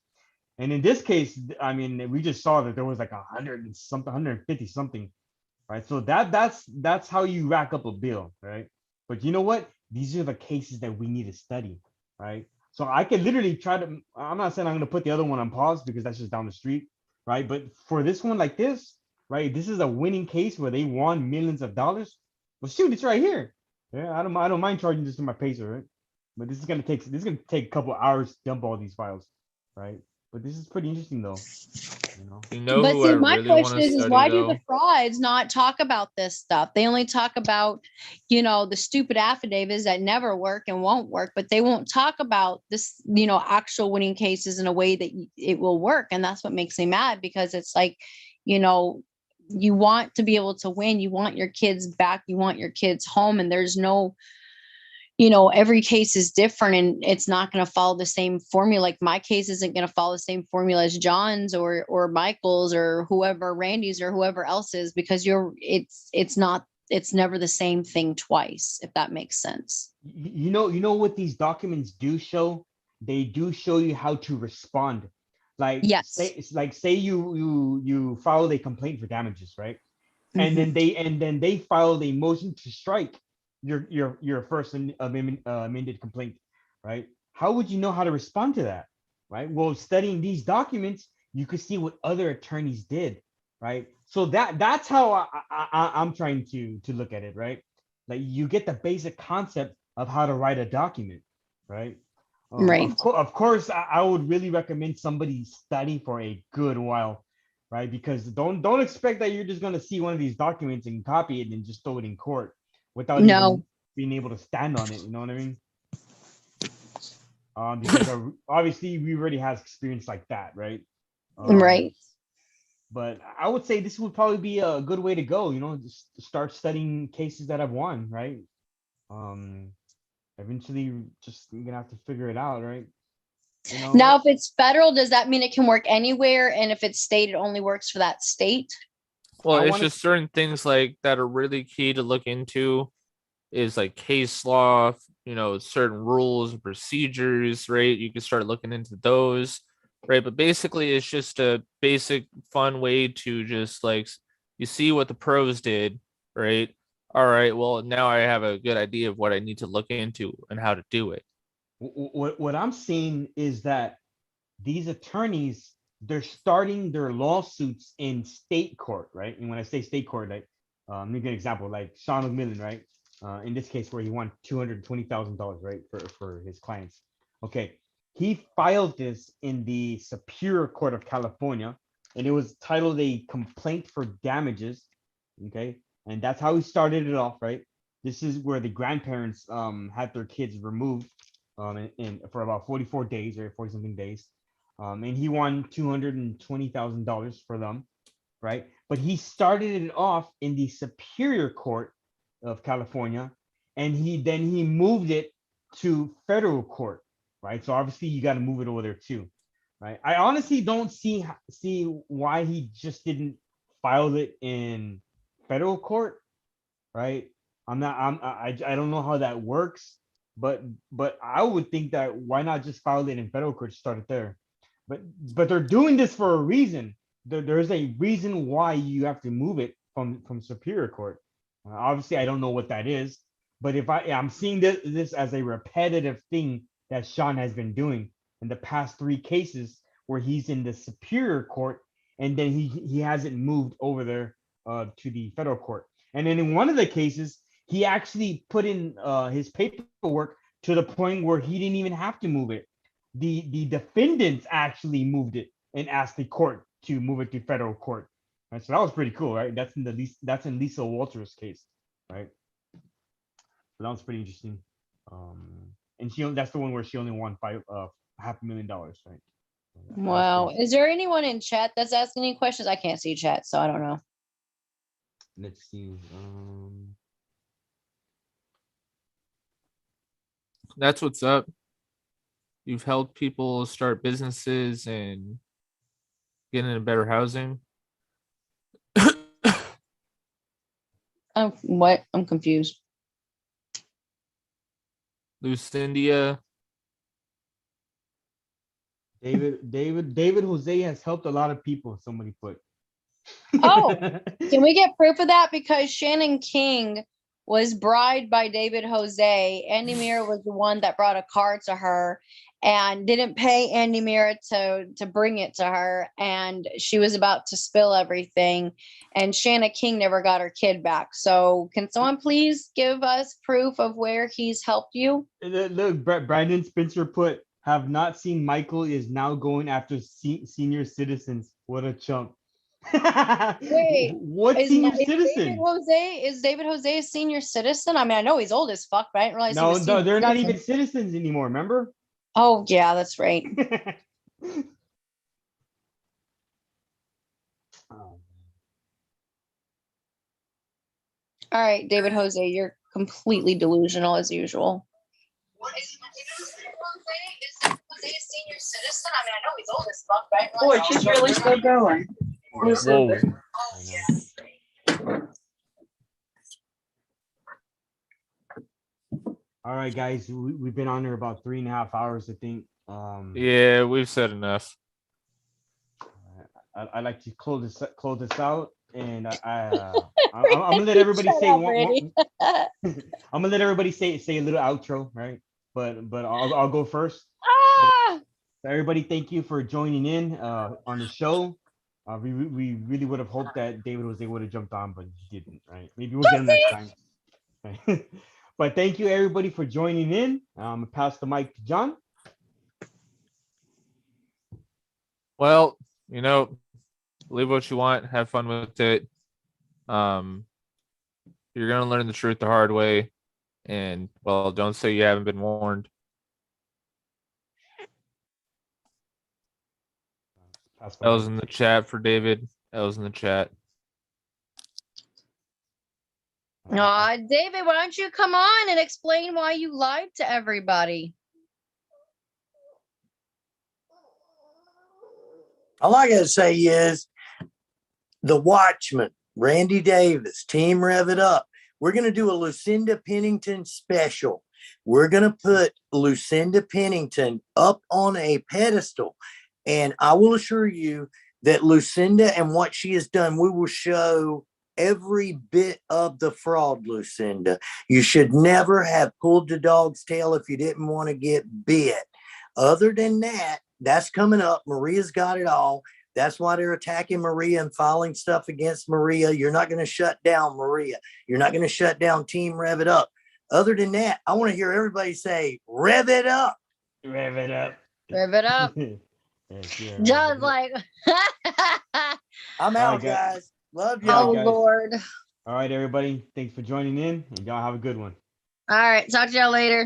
Speaker 1: And in this case, I mean, we just saw that there was like 100 and something, 150 something, right? So that's how you rack up a bill, right? But you know what? These are the cases that we need to study, right? So I could literally try to, I'm not saying I'm going to put the other one on pause because that's just down the street, right? But for this one like this, right? This is a winning case where they won millions of dollars. Well, shoot, it's right here. Yeah, I don't mind charging this to my pacer, right? But this is gonna take a couple hours to dump all these files, right? But this is pretty interesting though.
Speaker 3: You know
Speaker 2: But
Speaker 3: who
Speaker 2: see,
Speaker 3: I
Speaker 2: my
Speaker 3: really want
Speaker 2: question
Speaker 3: to
Speaker 2: is
Speaker 3: study
Speaker 2: why do
Speaker 3: though?
Speaker 2: the frauds not talk about this stuff? They only talk about, the stupid affidavits that never work and won't work, but they won't talk about this, actual winning cases in a way that it will work. And that's what makes me mad, because it's like, you want to be able to win. You want your kids back. You want your kids home. And there's no, every case is different and it's not going to follow the same formula. Like my case isn't going to follow the same formula as John's or Michael's or whoever, Randy's or whoever else is, because it's never the same thing twice, if that makes sense.
Speaker 1: You know what these documents do show? They do show you how to respond. Like
Speaker 2: Yes.
Speaker 1: say you filed a complaint for damages, right? And
Speaker 2: Mhm.
Speaker 1: then they filed a motion to strike your first amended complaint, right? How would you know how to respond to that, right? Well, studying these documents, you could see what other attorneys did, right? So that's how I'm trying to look at it, right? Like you get the basic concept of how to write a document, right?
Speaker 2: Right.
Speaker 1: Of course, I would really recommend somebody study for a good while, right? Because don't expect that you're just gonna see one of these documents and copy it and just throw it in court without
Speaker 2: No.
Speaker 1: even being able to stand on it. You know what I mean? Because obviously we already have experience like that, right?
Speaker 2: Right.
Speaker 1: But I would say this would probably be a good way to go. Just start studying cases that I've won, right? Eventually, just you're gonna have to figure it out, right?
Speaker 2: Now, if it's federal, does that mean it can work anywhere? And if it's state, it only works for that state?
Speaker 3: Well,
Speaker 1: I
Speaker 3: it's
Speaker 1: want to.
Speaker 3: just certain things like that are really key to look into is like case law, certain rules and procedures, right? You can start looking into those, right? But basically, it's just a basic fun way to just like you see what the pros did, right? All right, well, now I have a good idea of what I need to look into and how to do it.
Speaker 1: What I'm seeing is that these attorneys, they're starting their lawsuits in state court, right? And when I say state court, like let me give an example, like Sean McMillan, right? In this case where he won $220,000, right, for his clients. Okay, he filed this in the Superior Court of California, and it was titled a complaint for damages. Okay, and that's how he started it off, right? This is where the grandparents had their kids removed for about 44 days or 40 something days. And he won $220,000 for them, right? But he started it off in the Superior Court of California, and he moved it to federal court, right? So obviously you got to move it over there too, right? I honestly don't see why he just didn't file it in federal court, right? I don't know how that works, but I would think that why not just file it in federal court, start it there. But they're doing this for a reason. There's a reason why you have to move it from Superior Court. Obviously, I don't know what that is, But if I'm seeing this as a repetitive thing that Sean has been doing in the past 3 cases where he's in the Superior Court, and then he hasn't moved over there to the federal court. And then in one of the cases, he actually put in his paperwork to the point where he didn't even have to move it. The defendants actually moved it and asked the court to move it to federal court. Right? So that was pretty cool, right? That's in Lisa Walters' case, right? So that was pretty interesting. And that's the one where she only won $500,000, right?
Speaker 2: Wow. Is there anyone in chat that's asking any questions? I can't see chat, so I don't know.
Speaker 1: Let's see.
Speaker 3: That's what's up. You've helped people start businesses and get into better housing.
Speaker 2: What? I'm confused.
Speaker 1: David
Speaker 3: Lucindia.
Speaker 1: Jose has helped a lot of people. Somebody put.
Speaker 2: Oh, can we get proof of that? Because Shannon King was bribed by David Jose. Andy Mira was the one that brought a car to her and didn't pay Andy Mira to bring it to her. And she was about to spill everything. And Shannon King never got her kid back. So can someone please give us proof of where he's helped you?
Speaker 1: Look, Brandon Spencer put, have not seen Michael is now going after senior citizens. What a chump.
Speaker 2: Wait,
Speaker 1: what senior citizen?
Speaker 2: Is David Jose a senior citizen? I mean, I know he's old as fuck, but I didn't realize he was
Speaker 1: No, they're not
Speaker 2: citizen.
Speaker 1: even citizens anymore, remember?
Speaker 2: Oh, yeah, that's right. All right, David Jose, you're completely delusional as usual. What is David Jose a senior citizen? I mean, I know he's old as fuck, but I didn't realize
Speaker 5: Boy, she's really still going.
Speaker 3: Whoa.
Speaker 2: Oh, yeah.
Speaker 1: All right, guys, we've been on there about 3.5 hours, I think.
Speaker 3: Yeah, we've said enough.
Speaker 1: I like to close this out, and I'm gonna let everybody say one. I'm gonna let everybody say a little outro, right? But I'll go first.
Speaker 2: Ah!
Speaker 1: So everybody, thank you for joining in on the show. We really would have hoped that David was able to jump on, but he didn't, right? Maybe we'll get him next time. Right? But thank you everybody for joining in. I'm gonna pass the mic to John.
Speaker 3: Well, believe what you want, have fun with it. You're gonna learn the truth the hard way, and well, don't say you haven't been warned. That was in the chat for David. That was in the chat.
Speaker 2: David, why don't you come on and explain why you lied to everybody?
Speaker 4: All I gotta say is the Watchman, Randy Davis, Team Rev It Up. We're gonna do a Lucinda Pennington special. We're gonna put Lucinda Pennington up on a pedestal, and I will assure you that Lucinda and what she has done, we will show every bit of the fraud, Lucinda. You should never have pulled the dog's tail if you didn't want to get bit. Other than that, that's coming up. Maria's got it all. That's why they're attacking Maria and filing stuff against Maria. You're not going to shut down Maria. You're not going to shut down Team Rev It Up. Other than that, I want to hear everybody say, Rev it up.
Speaker 1: Rev it up.
Speaker 2: Rev it up.
Speaker 1: Yeah,
Speaker 2: John's like,
Speaker 4: I'm out, guys. Love you.
Speaker 2: oh,
Speaker 1: guys.
Speaker 2: Lord.
Speaker 1: All right, everybody. Thanks for joining in, and y'all have a good one.
Speaker 2: All right. Talk to y'all later.